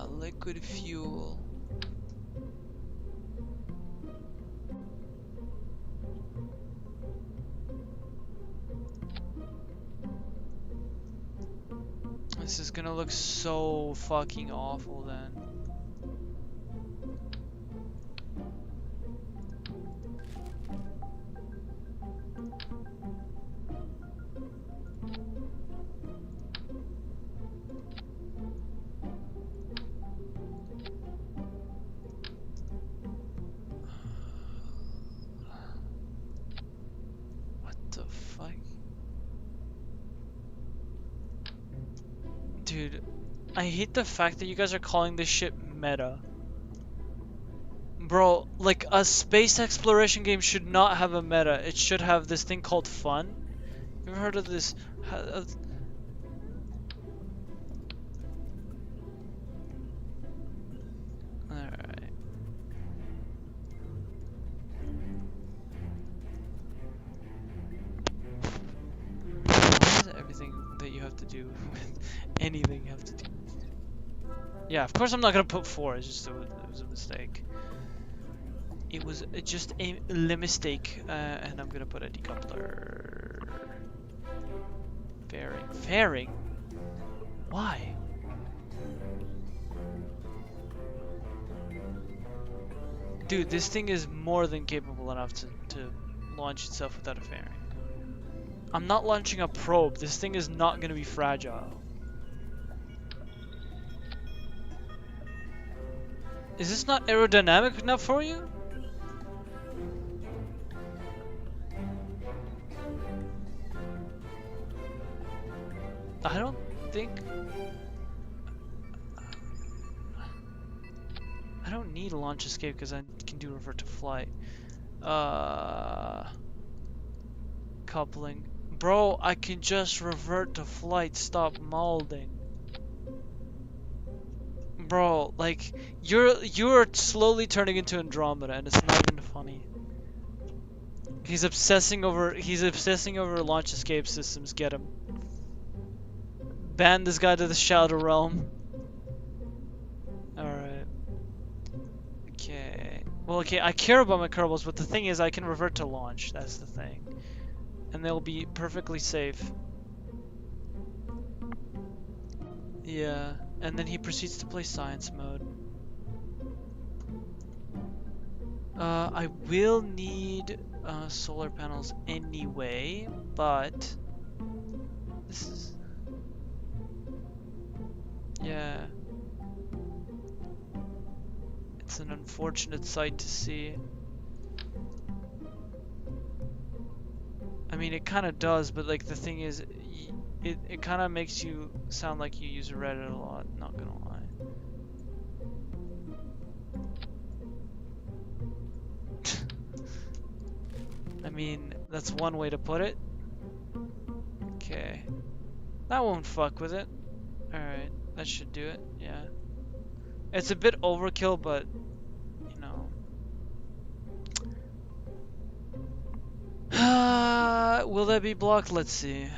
Liquid fuel. This is gonna look so fucking awful then. What the fuck? Dude, I hate the fact that you guys are calling this shit meta. Bro, like a space exploration game should not have a meta. It should have this thing called fun. You ever heard of this? Alright. Why does everything that you have to do with anything you have to do? Yeah, of course I'm not gonna put 4. It's just it was a mistake. It was just a mistake, and I'm gonna put a decoupler. Fairing. Fairing? Why? Dude, this thing is more than capable enough to launch itself without a fairing. I'm not launching a probe. This thing is not gonna be fragile. Is this not aerodynamic enough for you? I don't think... I don't need a launch escape because I can do revert to flight. Coupling. Bro, I can just revert to flight, stop molding. Bro, like you're slowly turning into Andromeda, and it's not even funny. He's obsessing over launch escape systems. Get him. Ban this guy to the Shadow Realm. All right. Okay. Well, okay. I care about my Kerbals, but the thing is, I can revert to launch. That's the thing, and they'll be perfectly safe. Yeah. And then he proceeds to play science mode. I will need solar panels anyway, but this is, yeah, it's an unfortunate sight to see. I mean, it kind of does, but like the thing is, it kind of makes you sound like you use Reddit a lot, not gonna lie. I mean, that's one way to put it. Okay. That won't fuck with it. Alright, that should do it, yeah. It's a bit overkill, but, you know. Will that be blocked? Let's see.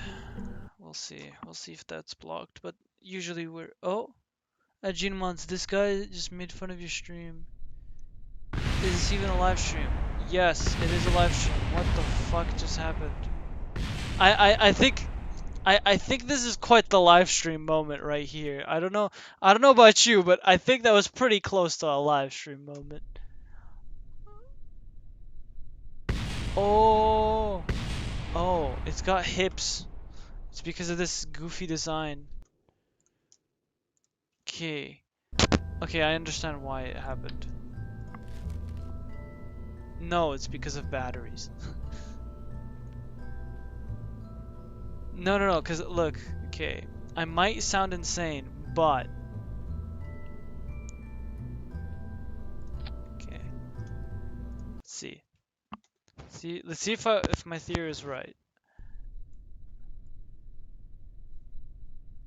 We'll see. We'll see if that's blocked, but usually we're... Oh! Agenmons, this guy just made fun of your stream. Is this even a live stream? Yes, it is a live stream. What the fuck just happened? I think this is quite the live stream moment right here. I don't know about you, but I think that was pretty close to a live stream moment. Oh, oh, it's got hips. It's because of this goofy design. Okay, okay, I understand why it happened. No, it's because of batteries. No, because look, okay, I might sound insane, but okay, let's see. Let's see if my theory is right.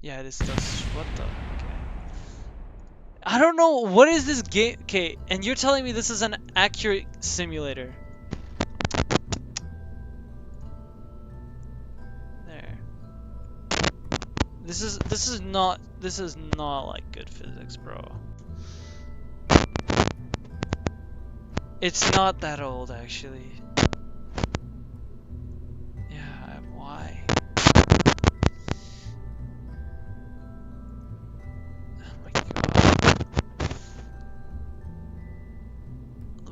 Yeah, it is does. What the? Okay. I don't know. What is this game? Okay, and you're telling me this is an accurate simulator. There. This is not like good physics, bro. It's not that old, actually. Yeah, why? Oh my god.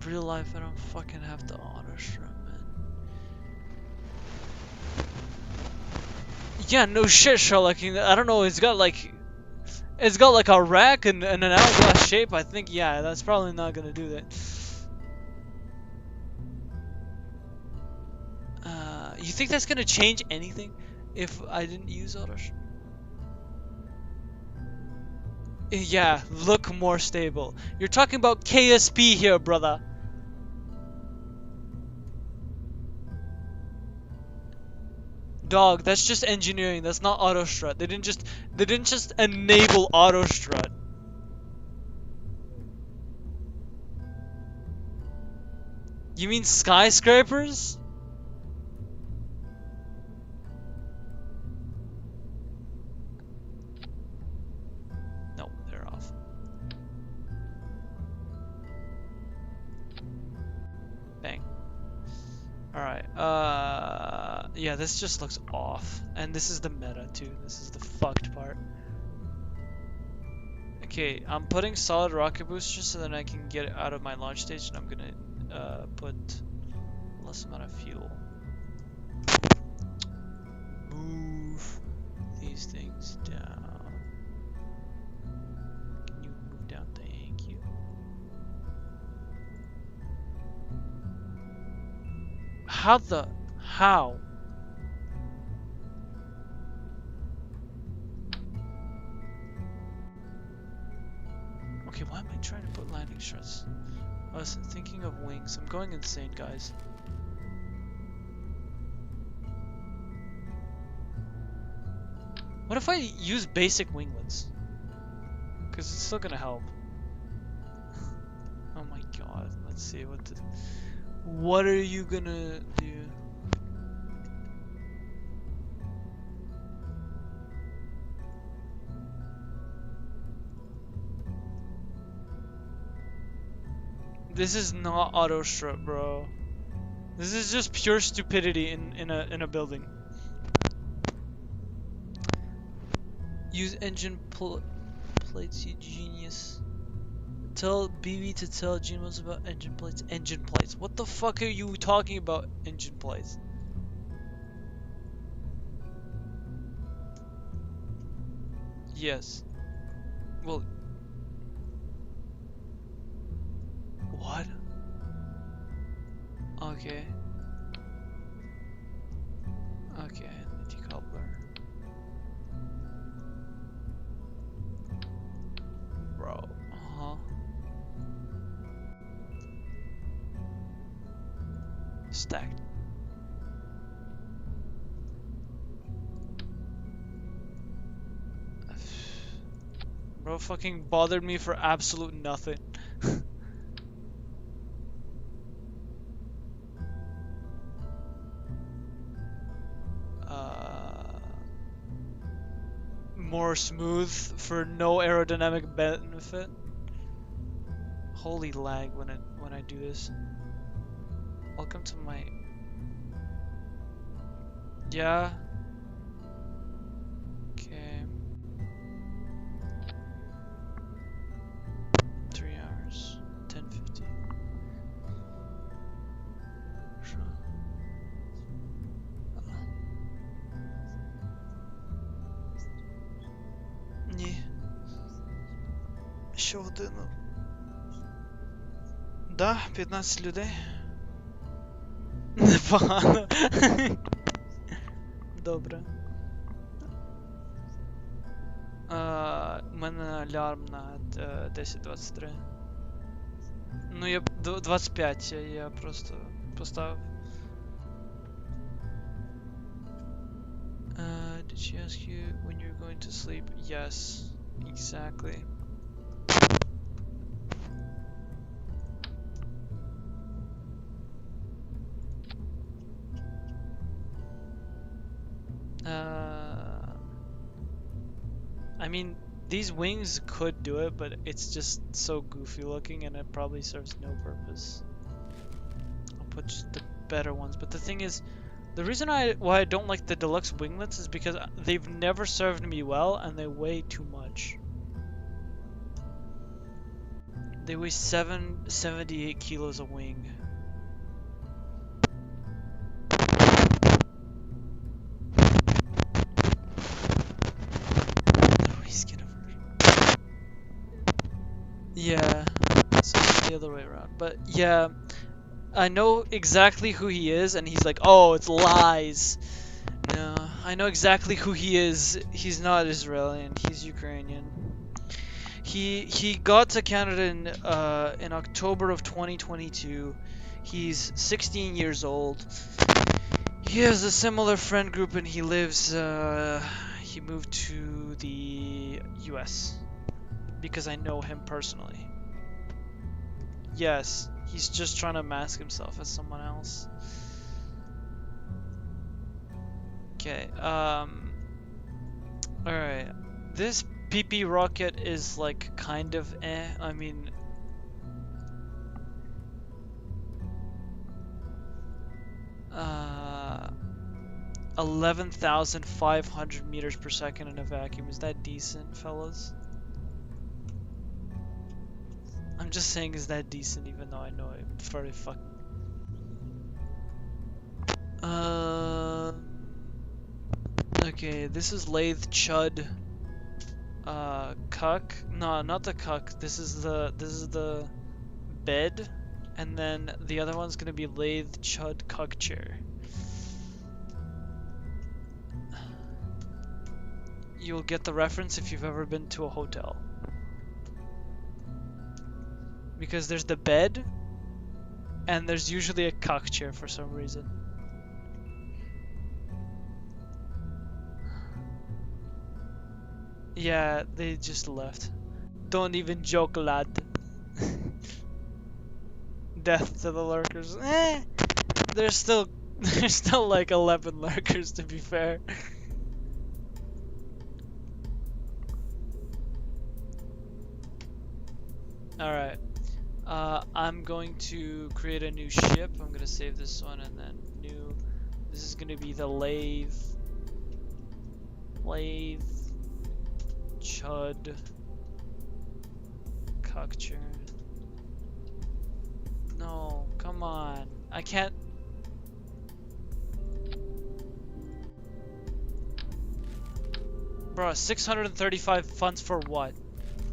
Real life, I don't fucking have to auto strum, man. Yeah, no shit, Sherlock. I don't know. It's got like a rack and an hourglass shape. I think, yeah, that's probably not gonna do that. You think that's gonna change anything if I didn't use auto? Yeah, look more stable. You're talking about KSP here, brother. Dog, that's just engineering. That's not auto strut. They didn't just enable auto strut. You mean skyscrapers? No, they're off. Bang. Alright, yeah, this just looks off. And this is the meta, too. This is the fucked part. Okay, I'm putting solid rocket boosters so that I can get out of my launch stage, and I'm gonna, put less amount of fuel. Move these things down. Can you move down? Thank you. How? Okay, why am I trying to put landing struts? I was thinking of wings. I'm going insane, guys. What if I use basic winglets? Because it's still gonna help. Oh my god. Let's see what are you gonna do? This is not auto strip, bro. This is just pure stupidity in a building. Use engine plates, you genius. Tell BB to tell Genius about engine plates. Engine plates. What the fuck are you talking about? Engine plates. Yes. Well. What? Okay. Okay, decoupler. Bro. Uh-huh. Stacked. Bro fucking bothered me for absolute nothing. More smooth for no aerodynamic benefit. Holy lag when I do this. Welcome to my... Yeah. Okay. 3 hours. 10:50. Ні. Ще годину. Да, 15 людей. Непогано. Добре. У мене алярм на 10:23. Ну я 25, я просто поставив. Did she ask you when you're going to sleep? Yes, exactly. I mean, these wings could do it, but it's just so goofy looking and it probably serves no purpose. I'll put just the better ones. But the thing is, the reason why I don't like the deluxe winglets is because they've never served me well and they weigh too much. They weigh 78 kilos a wing. Yeah, so it's the other way around. But yeah, I know exactly who he is, and he's like, oh, it's lies. No, I know exactly who he is. He's not Israeli, he's Ukrainian. He got to Canada in October of 2022. He's 16 years old. He has a similar friend group, and he lives. He moved to the U.S. because I know him personally. Yes, he's just trying to mask himself as someone else. Okay, alright. This PP rocket is like kind of eh. I mean, 11,500 meters per second in a vacuum. Is that decent, fellas? I'm just saying, is that decent, even though I know it very fucking... Okay, this is Laythe Chud. Cuck. No, not the cuck. This is the bed, and then the other one's gonna be Laythe Chud Cuck chair. You'll get the reference if you've ever been to a hotel. Because there's the bed, and there's usually a cuck chair for some reason. Yeah, they just left. Don't even joke, lad. Death to the lurkers. There's still there's still like 11 lurkers to be fair. Alright. I'm going to create a new ship. I'm gonna save this one and then new. This is gonna be the Laythe. Laythe. Chud. Cockchurn. No, come on. I can't. Bro, 635 funds for what?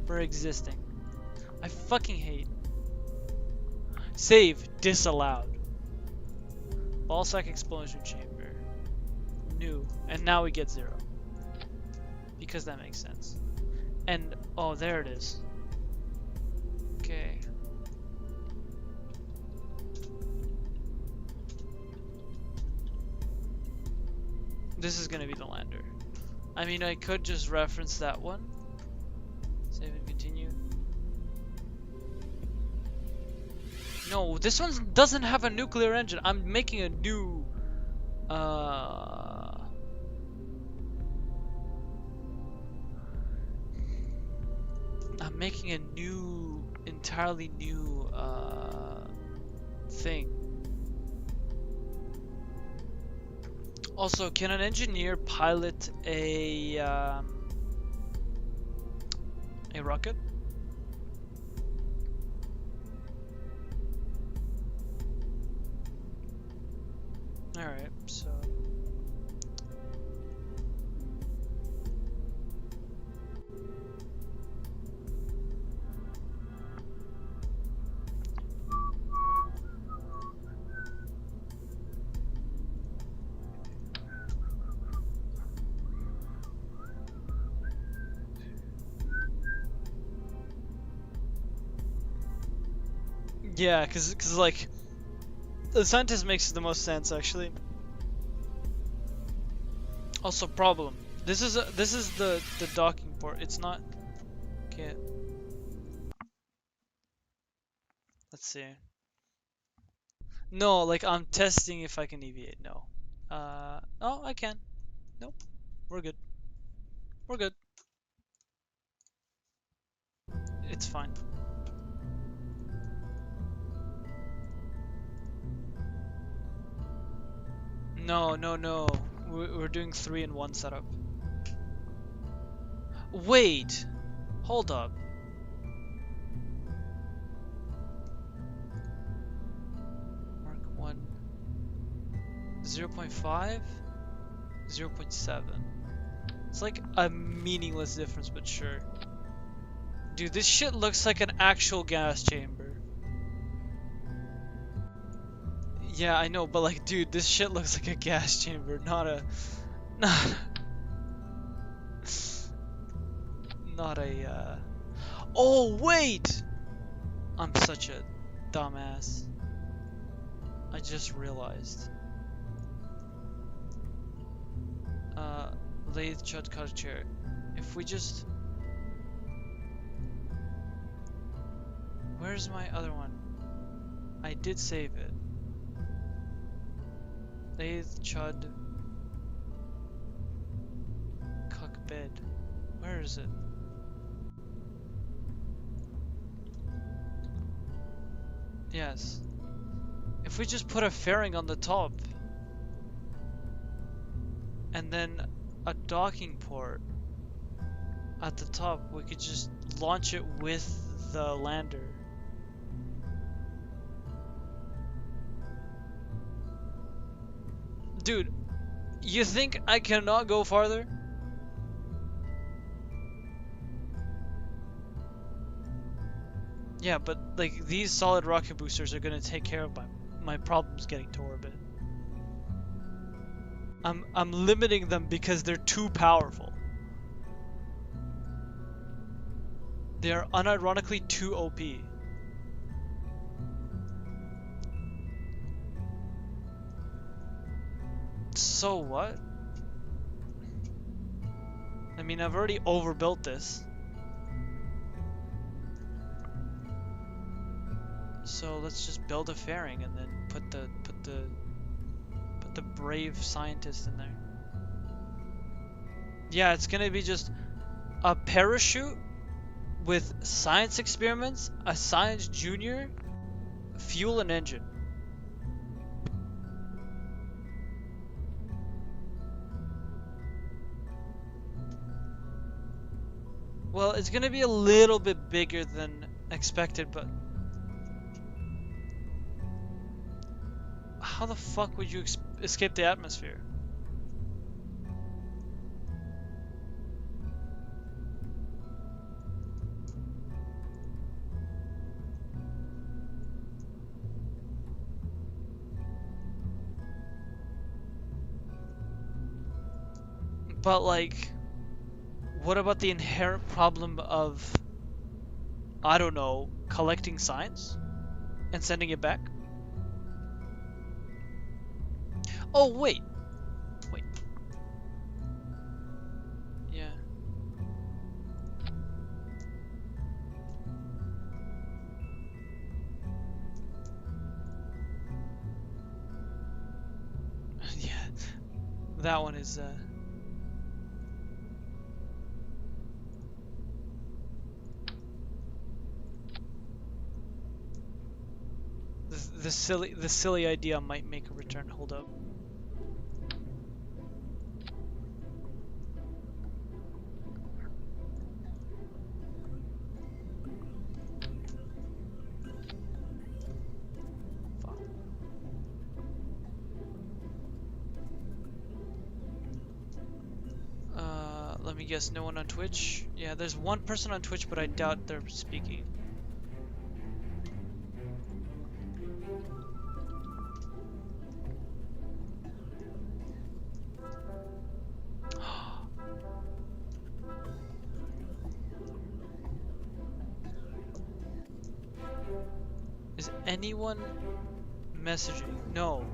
For existing. I fucking hate. Save disallowed. Ballsack explosion chamber. New. And now we get 0. Because that makes sense. And oh, there it is. Okay. This is gonna be the lander. I mean, I could just reference that one. Save and continue. No, this one doesn't have a nuclear engine. I'm making a new... I'm making a new, entirely new, thing. Also, can an engineer pilot a rocket? Alright, so... Yeah, cause like, the scientist makes the most sense actually. Also, problem. This is the docking port. It's not. Okay. Let's see. No, like I'm testing if I can deviate. No. Oh, I can. Nope. We're good. We're good. It's fine. No, no, no. We're doing 3-in-1 setup. Wait! Hold up. Mark 1. 0.5? 0.7. It's like a meaningless difference, but sure. Dude, this shit looks like an actual gas chamber. Yeah, I know, but like, dude, this shit looks like a gas chamber, not a... Not a, Oh, wait! I'm such a dumbass. I just realized. Laythe chud cutter chair. If we just... Where's my other one? I did save it. Laythe chud cuck bed. Where is it? Yes. If we just put a fairing on the top and then a docking port at the top, we could just launch it with the lander. Dude, you think I cannot go farther? Yeah, but like these solid rocket boosters are gonna take care of my problems getting to orbit. I'm limiting them because they're too powerful. They are unironically too OP. So what? I mean, I've already overbuilt this. So let's just build a fairing and then put the brave scientist in there. Yeah, it's gonna be just a parachute with science experiments, a science junior, fuel and engine. Well, it's gonna be a little bit bigger than expected, but how the fuck would you escape the atmosphere? But like, what about the inherent problem of, I don't know, collecting science and sending it back? Oh, wait. Wait. Yeah. Yeah. That one is, the silly idea might make a return. Hold up. Fuck. Let me guess, no one on Twitch? Yeah, there's one person on Twitch, but I doubt they're speaking. Is anyone messaging? No.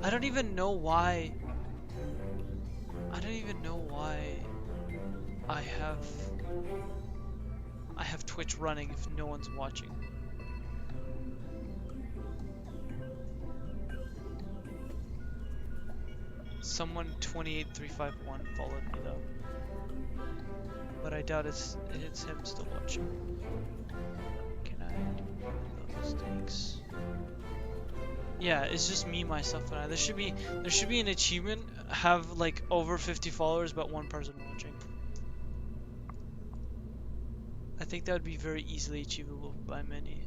I don't even know why. I don't even know why I have Twitch running if no one's watching. Someone 28351 followed me though. But I doubt it's him still watching. Can I do those mistakes? Yeah, it's just me, myself, and I. There should be an achievement, have like over 50 followers but one person watching. I think that would be very easily achievable by many.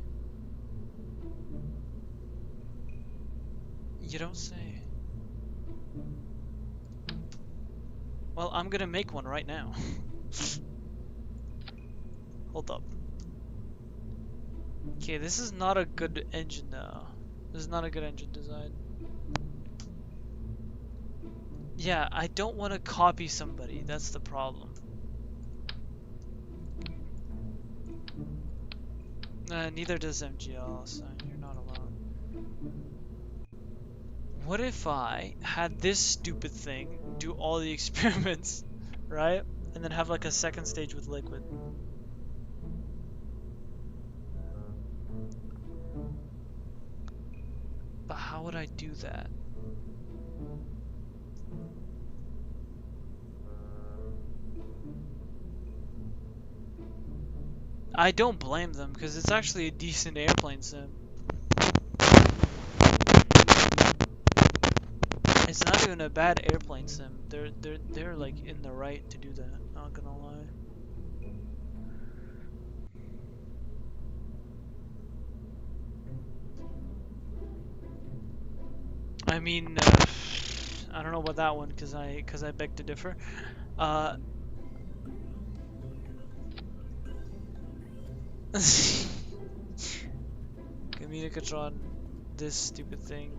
You don't say. Well, I'm gonna make one right now. Hold up. Okay, this is not a good engine though. This is not a good engine design. Yeah, I don't want to copy somebody. That's the problem. Neither does MGL, so you're not alone. What if I had this stupid thing do all the experiments, right? And then have like a second stage with liquid. But how would I do that? I don't blame them because it's actually a decent airplane sim. It's not even a bad airplane sim. They're like in the right to do that. Not gonna lie. I mean, I don't know about that one because I beg to differ. Communicatron, this stupid thing.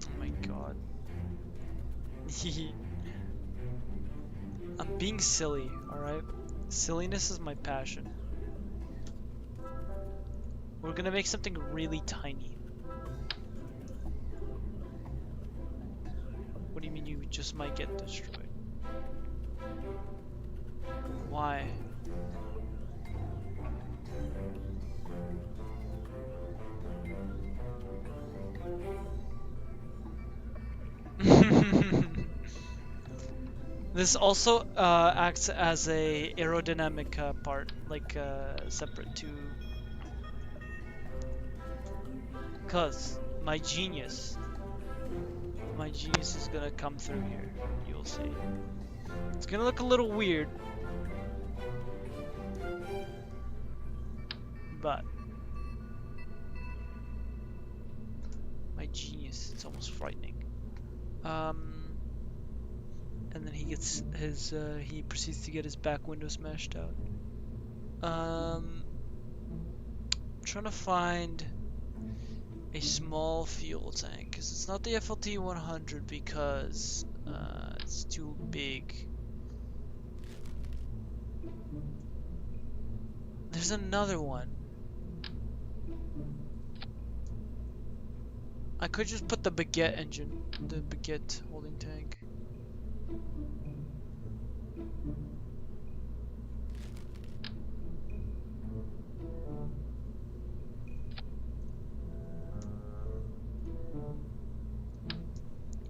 Oh my god. I'm being silly, alright? Silliness is my passion. We're gonna make something really tiny. What do you mean you just might get destroyed? Why? This also acts as a aerodynamic part, like separate to. Cause my genius is gonna come through here. You'll see. It's gonna look a little weird, but my genius, it's almost frightening. And then he gets his, he proceeds to get his back window smashed out. I'm trying to find a small fuel tank, because it's not the FLT 100 because it's too big. There's another one. I could just put the baguette engine, the baguette holding tank.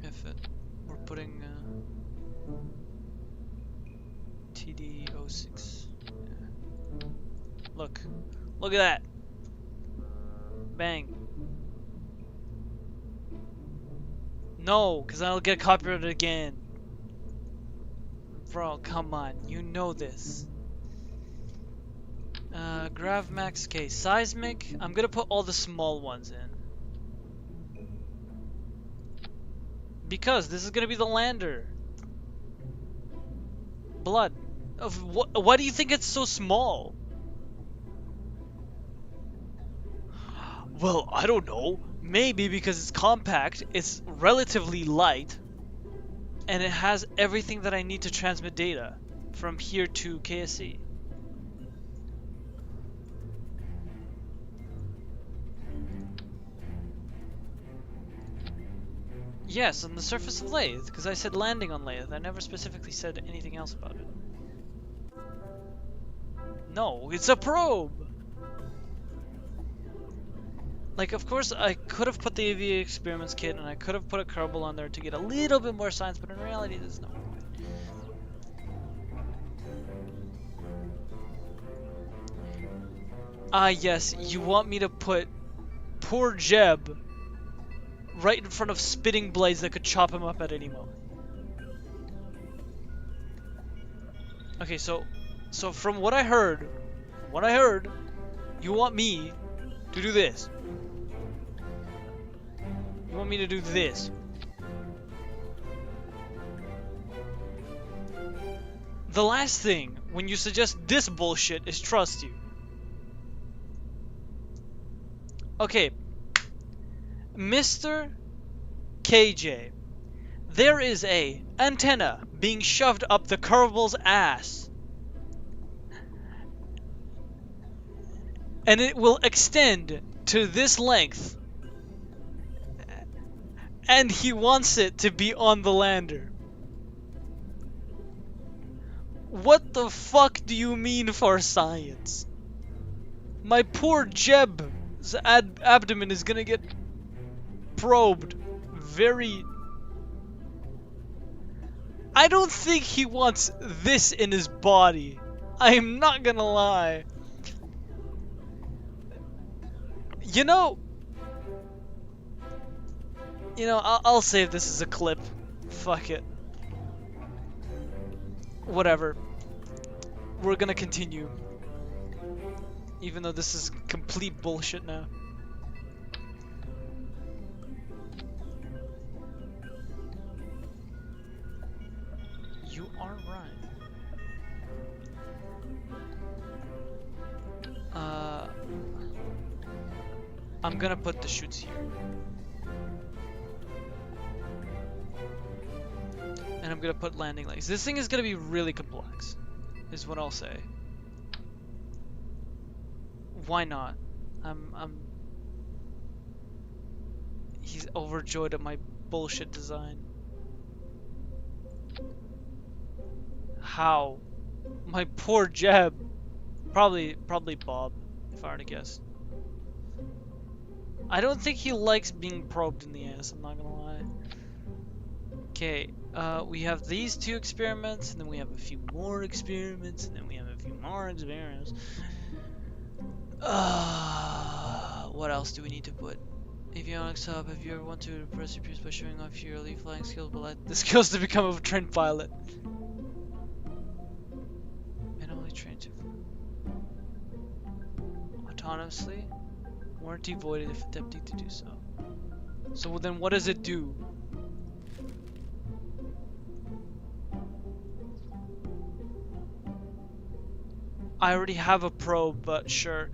If it, we're putting TD06. Yeah. Look at that. Bang. No, because I'll get copyrighted again. Bro, come on. You know this. Gravmax, okay. Seismic. I'm gonna put all the small ones in. Because this is gonna be the lander. Blood. Why do you think it's so small? Well, I don't know. Maybe because it's compact, it's relatively light, and it has everything that I need to transmit data from here to KSC. Yes, on the surface of Laythe, because I said landing on Laythe. I never specifically said anything else about it. No, it's a probe! Like, of course, I could have put the AVA experiments kit and I could have put a Kerbal on there to get a little bit more science, but in reality, there's no point. Ah, yes, you want me to put poor Jeb right in front of spitting blades that could chop him up at any moment. Okay, so from what I heard, you want me to do this. You want me to do this. The last thing, when you suggest this bullshit, is trust you. Okay. Mr. KJ, there is a antenna being shoved up the Kerbal's ass. And it will extend to this length. And he wants it to be on the lander. What the fuck do you mean for science? My poor Jeb's abdomen is gonna get probed very... I don't think he wants this in his body. I am not gonna lie. You know, I'll save this as a clip. Fuck it. Whatever. We're gonna continue. Even though this is complete bullshit now. You are right. I'm gonna put the chutes here. And I'm gonna put landing legs. This thing is gonna be really complex, is what I'll say. Why not? He's overjoyed at my bullshit design. How? My poor Jeb. Probably Bob, if I were to guess. I don't think he likes being probed in the ass, I'm not gonna lie. Okay, we have these 2 experiments, and then we have a few more experiments, and then we have a few more experiments. What else do we need to put? Avionics hub, have you ever wanted to impress your peers by showing off your elite flying skills, but like the skills to become a trained pilot? And only trained to autonomously? Warranty voided if attempting to do so. So then what does it do? I already have a probe, but sure.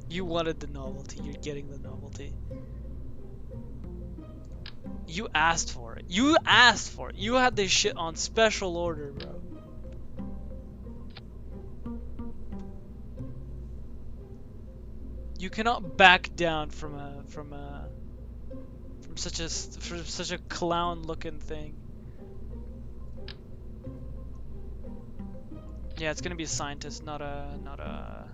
You wanted the novelty, you're getting the novelty. You asked for it. You asked for it. You had this shit on special order, bro. You cannot back down from such a clown looking thing. Yeah, it's gonna be a scientist, not a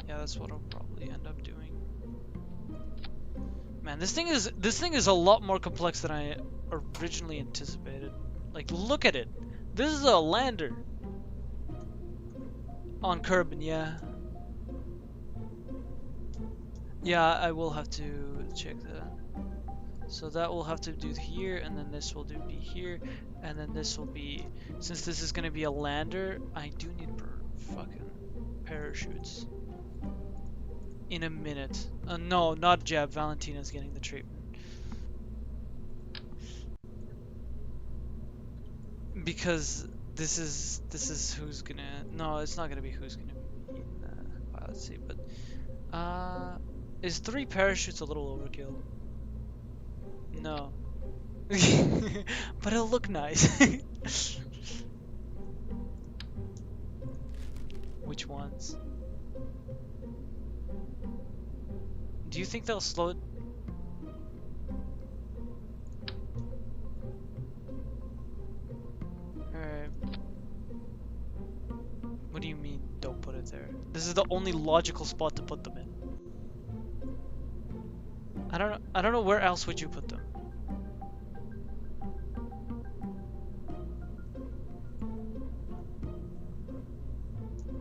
Yeah, that's what I'll probably end up doing. Man, this thing is a lot more complex than I originally anticipated. Like, look at it. This is a lander. On Kerbin, yeah. Yeah, I will have to check that. So that will have to do here, and then this will be here, and then this will be... Since this is going to be a lander, I do need fucking parachutes. In a minute. No, not Jeb. Valentina's getting the treatment. Because this is who's gonna... No, it's not gonna be who's gonna be in the pilot seat, but... Is 3 parachutes a little overkill? No. But it'll look nice. Which ones? Do you think they'll slow it? Alright. What do you mean, don't put it there? This is the only logical spot to put them in. I don't know where else would you put them.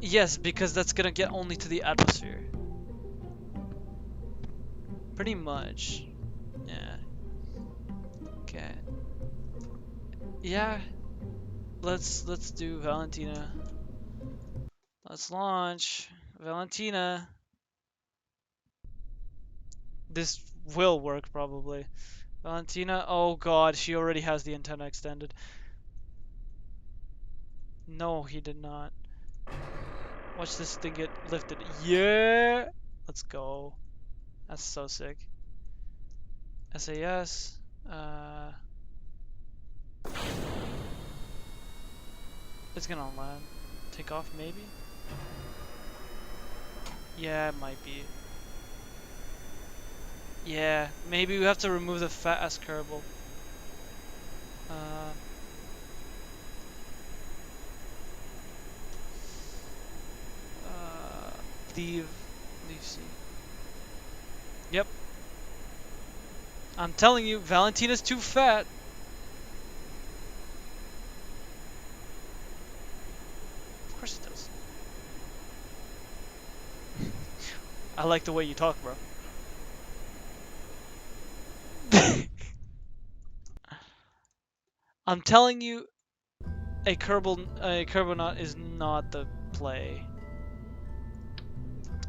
Yes, because that's gonna get only to the atmosphere. Pretty much. Yeah. Okay. Yeah. Let's do Valentina. Let's launch Valentina. This will work probably. Valentina, oh god, she already has the antenna extended. No, he did not. Watch this thing get lifted. Yeah! Let's go. That's so sick. SAS. It's gonna land. Take off, maybe? Yeah, it might be. Yeah, maybe we have to remove the fat ass Kerbal. Leave C. Yep. I'm telling you, Valentina's too fat. Of course it does. I like the way you talk, bro. I'm telling you, a Kerbonaut is not the play.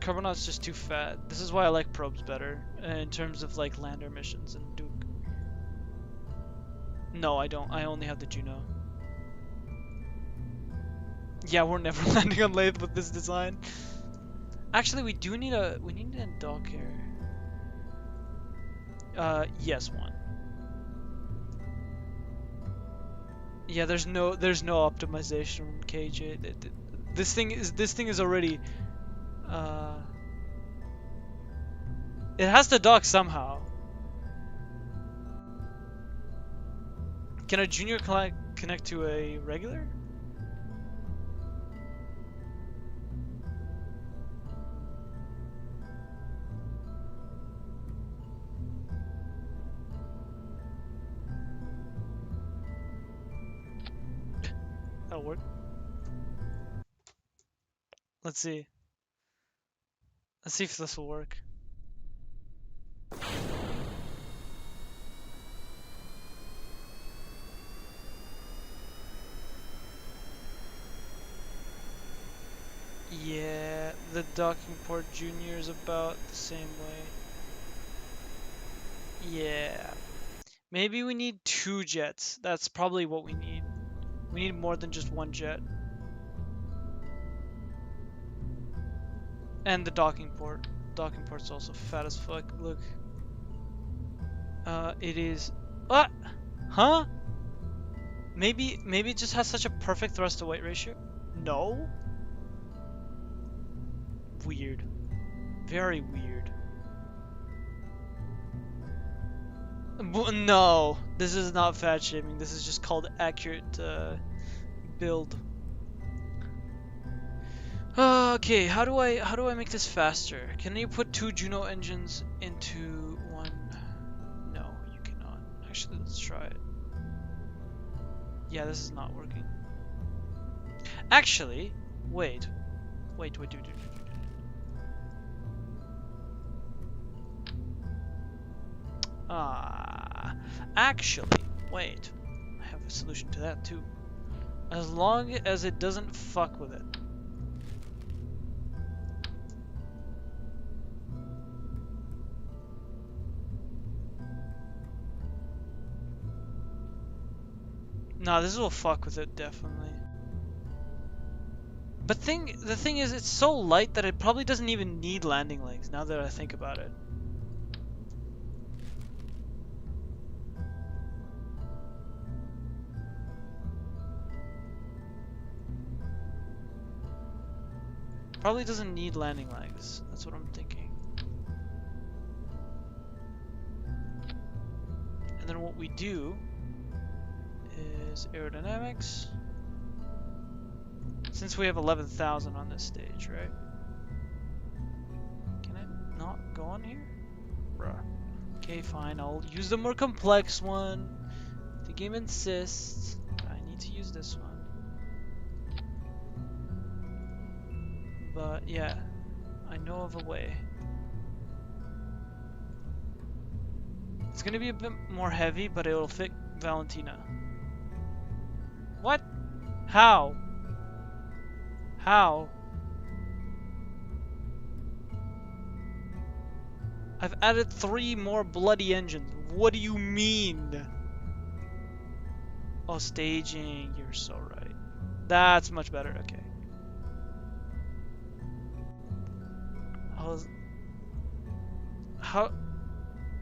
Kerbonaut's just too fat. This is why I like probes better in terms of like lander missions and Duke. No, I don't. I only have the Juno. Yeah, we're never landing on Laythe with this design. Actually, we need an dock here. Yes, one. Yeah, there's no optimization from KJ. This thing is already it has to dock somehow. Can a junior connect to a regular? That'll work. Let's see. Let's see if this will work. Yeah, the docking port junior is about the same way. Yeah. Maybe we need 2 jets. That's probably what we need. We need more than just 1 jet. And the docking port. Docking port's also fat as fuck. Look. It is. What? Huh? Maybe it just has such a perfect thrust to weight ratio. No. Weird. Very weird. No, this is not fat shaming. This is just called accurate build. Okay, how do I make this faster? Can you put 2 Juno engines into one? No, you cannot. Actually, let's try it. Yeah, this is not working. Actually, wait. Actually, wait. I have a solution to that too. As long as it doesn't fuck with it. No, this will fuck with it definitely. But the thing is, it's so light that it probably doesn't even need landing legs. Now that I think about it. Probably doesn't need landing legs. That's what I'm thinking. And then what we do is aerodynamics. Since we have 11,000 on this stage, right? Can it not go on here? Bruh. Okay, fine. I'll use the more complex one. The game insists. I need to use this one. But yeah, I know of a way. It's gonna be a bit more heavy, but it'll fit Valentina. What? How? How? I've added 3 more bloody engines. What do you mean? Oh, staging. You're so right. That's much better. Okay. How?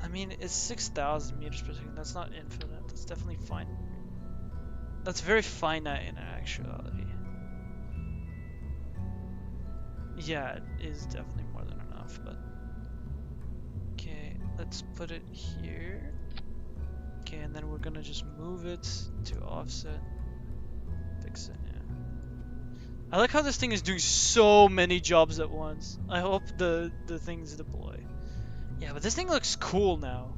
I mean, it's 6,000 meters per second. That's not infinite. That's definitely fine. That's very finite in actuality. Yeah, it is definitely more than enough, but... Okay, let's put it here. Okay, and then we're gonna just move it to offset. Fix it, yeah. I like how this thing is doing so many jobs at once. I hope the things deploy. Yeah, but this thing looks cool now.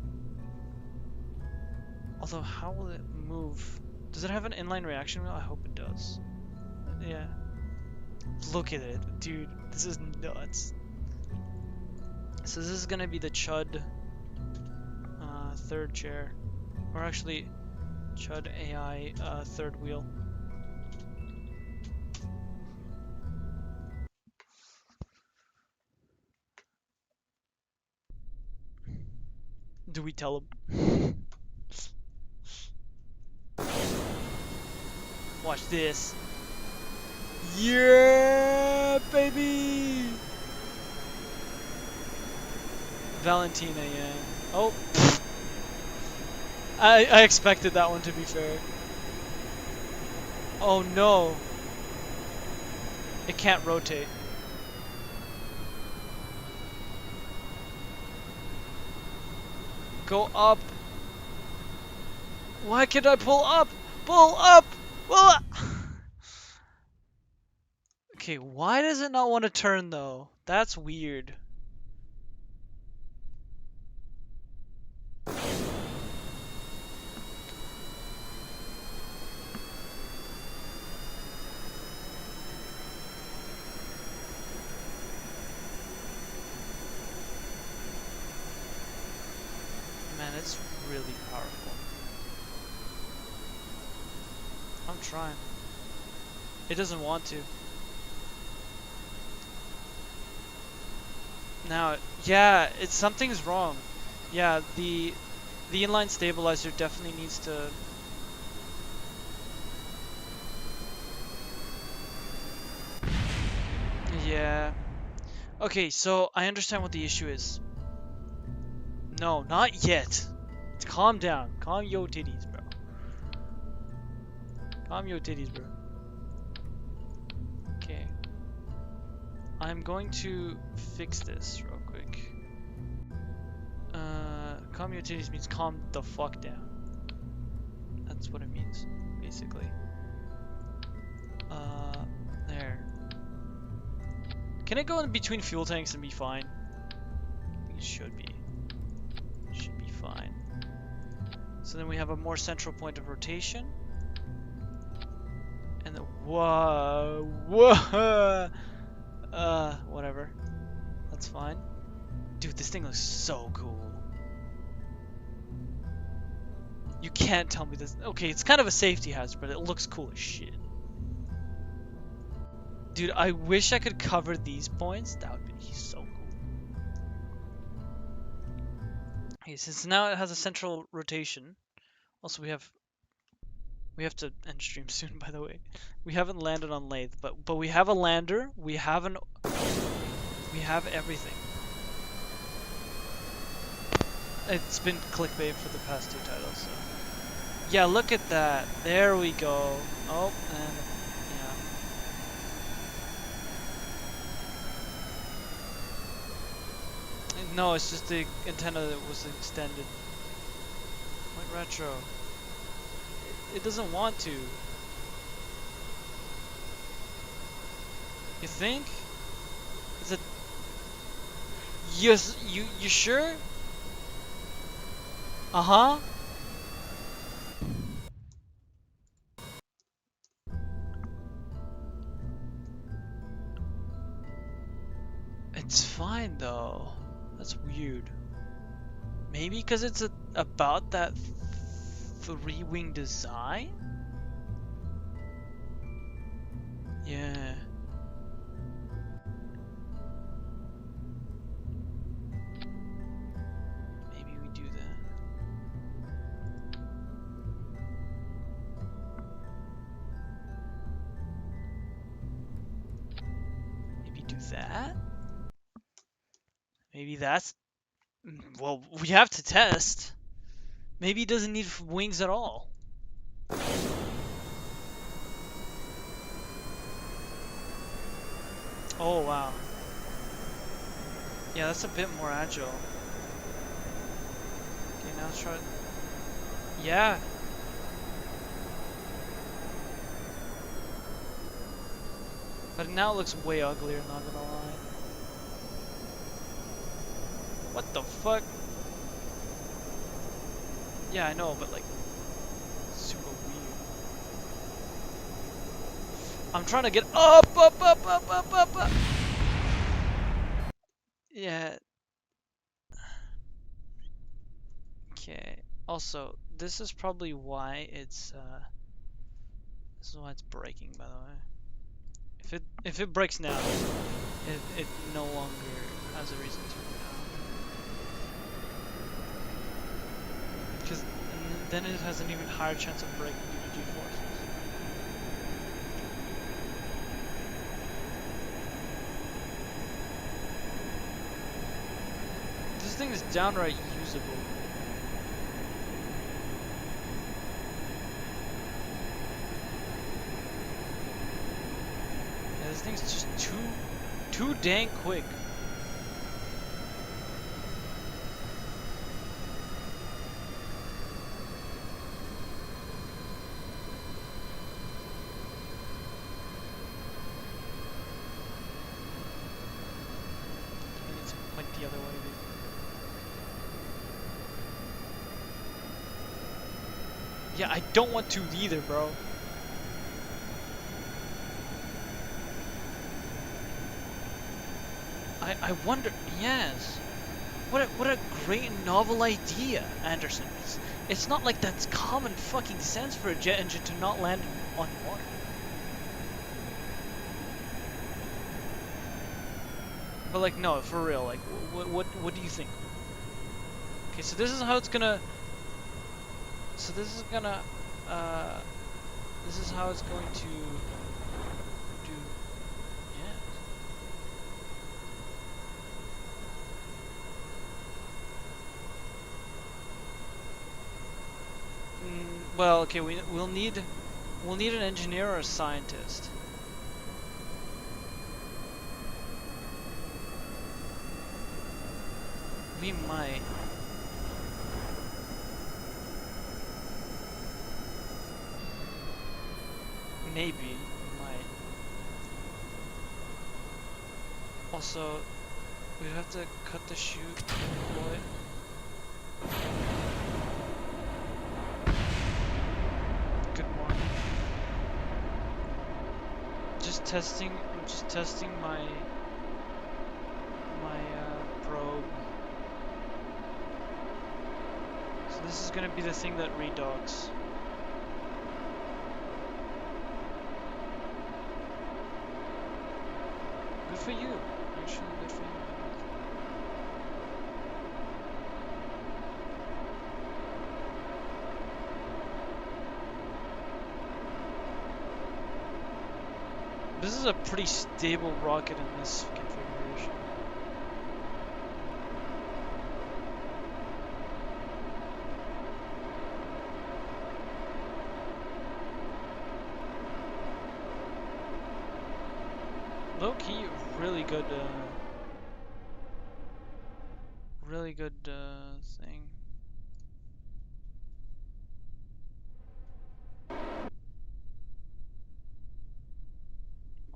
Although, how will it move? Does it have an inline reaction wheel? I hope it does. Yeah. Look at it, dude. This is nuts. So this is gonna be the Chud third chair. Or actually, Chud AI third wheel. Do we tell him? Watch this. Yeah, baby! Valentina, yeah. Oh. I expected that one, to be fair. Oh no. It can't rotate. Go up. Why can't I pull up? Pull up! Pull up! Okay, why does it not want to turn though? That's weird. really powerful. I'm trying. It doesn't want to. Now, yeah, something's wrong. Yeah, the inline stabilizer definitely needs to. Yeah. Okay, so I understand what the issue is. No, not yet. Calm down. Calm your titties, bro. Calm your titties, bro. Okay. I'm going to fix this real quick. Calm your titties means calm the fuck down. That's what it means, basically. There. Can it go in between fuel tanks and be fine? I think it should be. It should be fine. So then we have a more central point of rotation. And then, whoa, whatever. That's fine. Dude, this thing looks so cool. You can't tell me this. Okay, it's kind of a safety hazard, but it looks cool as shit. Dude, I wish I could cover these points. That would be so cool. Okay, since now it has a central rotation. Also, we have to end stream soon, by the way. We haven't landed on Laythe, but we have a lander. We have everything. It's been clickbait for the past 2 titles, so. Yeah, look at that. There we go. Oh, and yeah. No, it's just the antenna that was extended. Quite retro. It doesn't want to. You think? Is it? Yes. You sure? Uh-huh. It's fine though. That's weird. Maybe because it's about that 3-wing design? Yeah. Maybe we do that. Maybe do that? Maybe that's... Well, we have to test. Maybe it doesn't need wings at all. Oh, wow. Yeah, that's a bit more agile. Okay, now let's try it. Yeah. But now it looks way uglier, not gonna lie. What the fuck? Yeah, I know, but like, super weird. I'm trying to get up. Yeah. Okay. Also, this is probably why it's this is why it's breaking, by the way. If it breaks now, it no longer has a reason to. Because then it has an even higher chance of breaking due to G-forces. This thing is downright usable. Yeah, this thing's just too dang quick. The other way, dude. Yeah, I don't want to either, bro. I wonder, yes. What a great novel idea, Anderson. It's not like that's common fucking sense for a jet engine to not land on water. But like, no, for real, like, what do you think? Okay, so this is how it's gonna. So this is gonna. This is how it's going to do. Yeah. Well, okay, we'll need an engineer or a scientist. We might. Maybe we might. Also, we have to cut the chute, boy. Good morning. Just testing. I'm just testing my probe. So this is gonna be the thing that redocks. Good for you. Actually, good for you. This is a pretty stable rocket in this configuration. Low key, really good thing.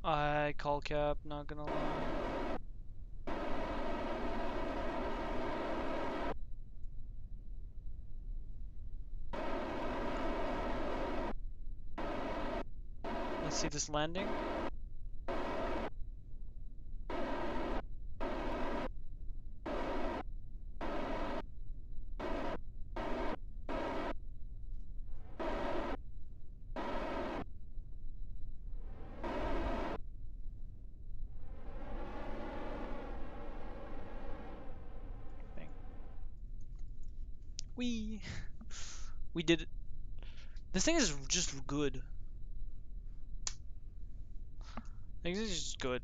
I call cap, not gonna lie. Let's see this landing. Bang. We did it. This thing is just good. This is just good.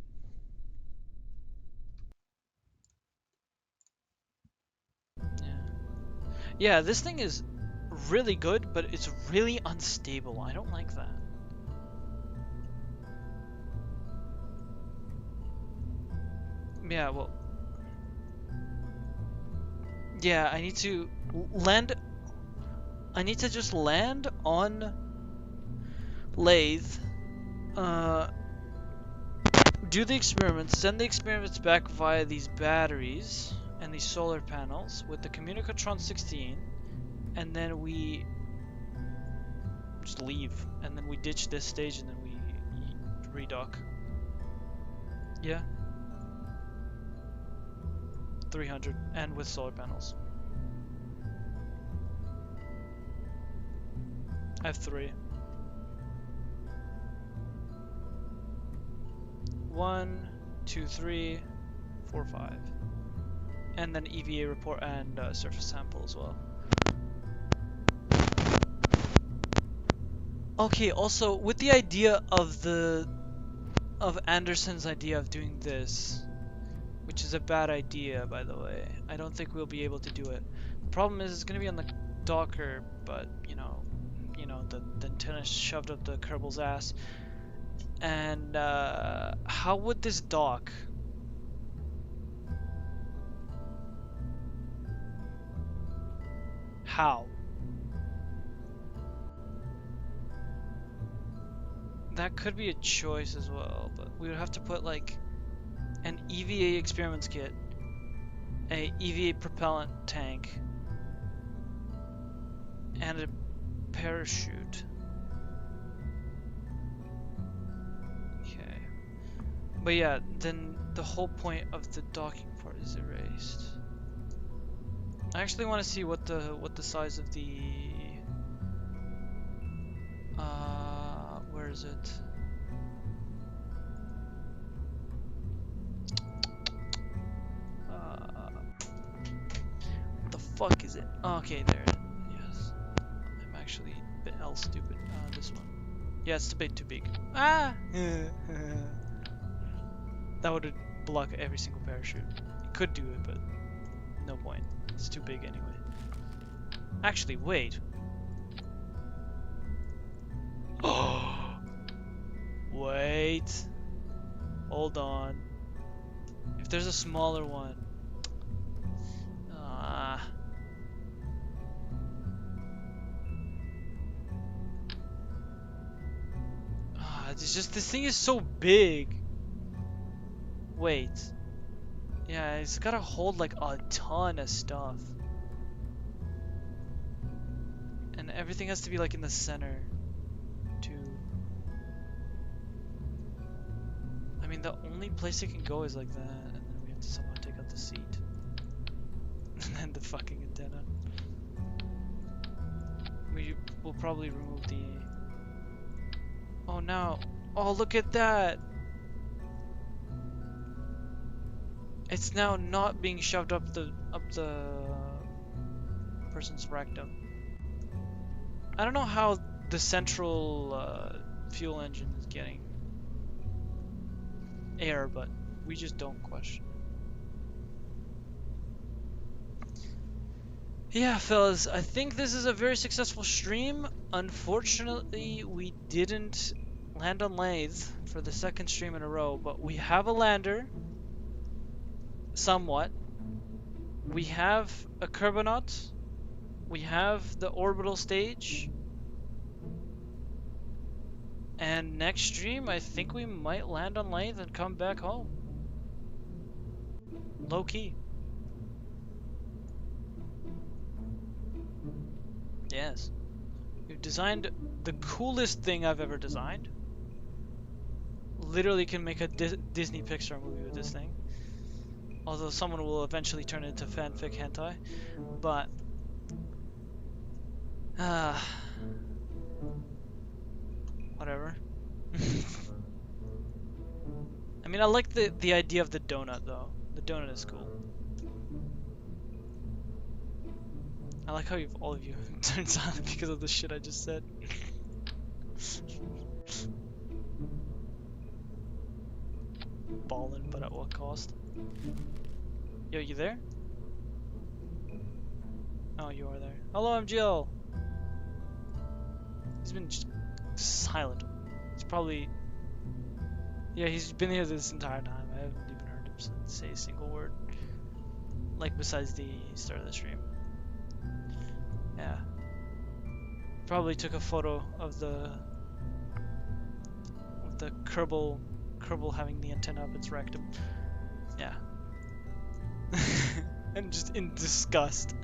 Yeah. Yeah, this thing is really good, but it's really unstable. I don't like that. Yeah, well. Yeah, I need to land. I need to just land on Laythe. Do the experiments, send the experiments back via these batteries and these solar panels with the Communicatron 16, and then we just leave, and then we ditch this stage, and then we redock. Yeah. 300, and with solar panels. I have 3. 1, 2, 3, 4, 5. And then EVA report and surface sample as well. Okay, also with the idea of Anderson's idea of doing this, which is a bad idea, by the way. I don't think we'll be able to do it. The problem is it's gonna be on the Docker, but you know, the antenna shoved up the Kerbal's ass. And how would this dock? How? That could be a choice as well, but we would have to put like an EVA experiments kit, a EVA propellant tank, and a parachute. Okay. But yeah, then the whole point of the docking part is erased. I actually want to see what the size of the where is it? What the fuck is it? Oh, okay, there. Yes. I'm actually a bit else stupid. This one. Yeah, it's a bit too big. Ah! That would block every single parachute. It could do it, but no point. It's too big anyway. Actually, wait. Oh! Wait. Hold on. If there's a smaller one. Ah. It's just this thing is so big. Wait. Yeah, it's gotta hold like a ton of stuff. And everything has to be like in the center too. I mean, the only place it can go is like that, and then we have to somehow take out the seat. And then the fucking antenna. We will probably remove the... Oh no. Oh, look at that! It's now not being shoved up the person's rectum. I don't know how the central fuel engine is getting air, but we just don't question. Yeah, fellas, I think this is a very successful stream. Unfortunately, we didn't land on Laythe for the second stream in a row, but we have a lander, somewhat. We have a Kerbonaut. We have the orbital stage. And next stream, I think we might land on Laythe and come back home. Low key. Yes. We've designed the coolest thing I've ever designed. Literally can make a Disney Pixar movie with this thing. Although someone will eventually turn it into fanfic hentai. But... whatever. I mean, I like the idea of the donut, though. The donut is cool. I like how all of you turned silent because of the shit I just said. Ballin', but at what cost? Yo, you there? Oh, you are there. Hello, MGL! He's been just silent. He's probably... Yeah, he's been here this entire time. I haven't even heard him say a single word. Like, besides the start of the stream. Yeah. Probably took a photo of the Kerbal having the antenna up its rectum. Yeah. And just in disgust.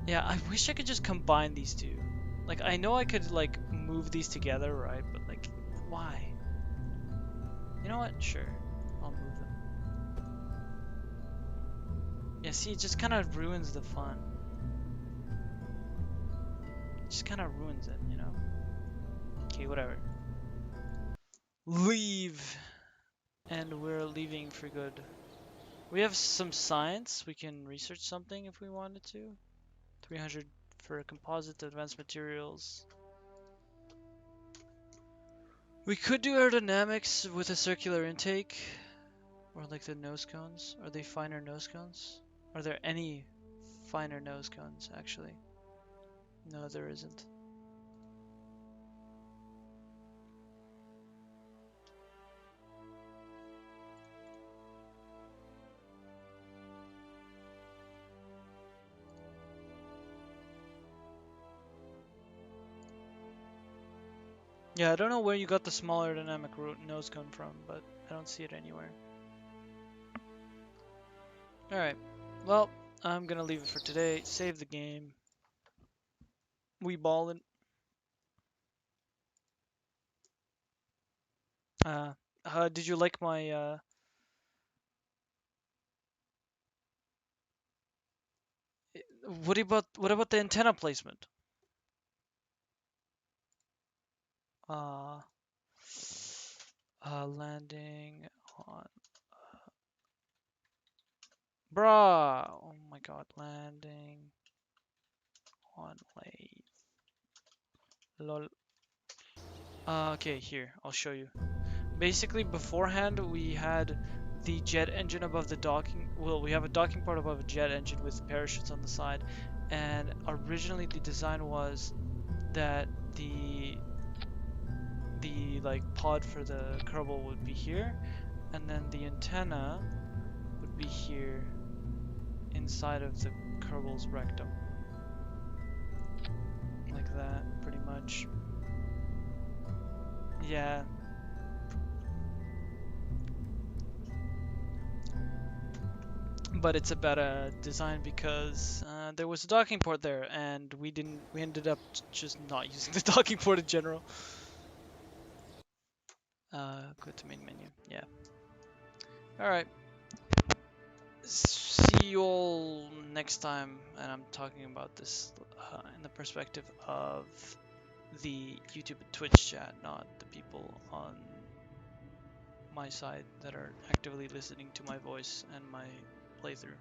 Yeah, I wish I could just combine these two. Like, I know I could, like, move these together, right? But, like, why? You know what? Sure. I'll move them. Yeah, see, it just kind of ruins the fun. It just kind of ruins it, you know? Okay, whatever. Leave! And we're leaving for good. We have some science. We can research something if we wanted to. 300 for composite advanced materials. We could do aerodynamics with a circular intake. Or like the nose cones. Are they finer nose cones? Are there any finer nose cones, actually? No, there isn't. Yeah, I don't know where you got the small aerodynamic nose cone from, but I don't see it anywhere. Alright, well, I'm gonna leave it for today. Save the game. We ballin'. Did you like my what about the antenna placement? Uh, landing on, bruh. Oh my god, landing on Laythe. Lol. Okay, here, I'll show you. Basically, beforehand, we had the jet engine above the docking. Well, we have a docking port above a jet engine with parachutes on the side. And originally, the design was that the like pod for the Kerbal would be here, and then the antenna would be here inside of the Kerbal's rectum. Like that, pretty much. Yeah. But it's a better design because there was a docking port there, and we ended up just not using the docking port in general. Go to main menu. Yeah. All right. See you all next time, and I'm talking about this in the perspective of the YouTube and Twitch chat, not the people on my side that are actively listening to my voice and my playthrough.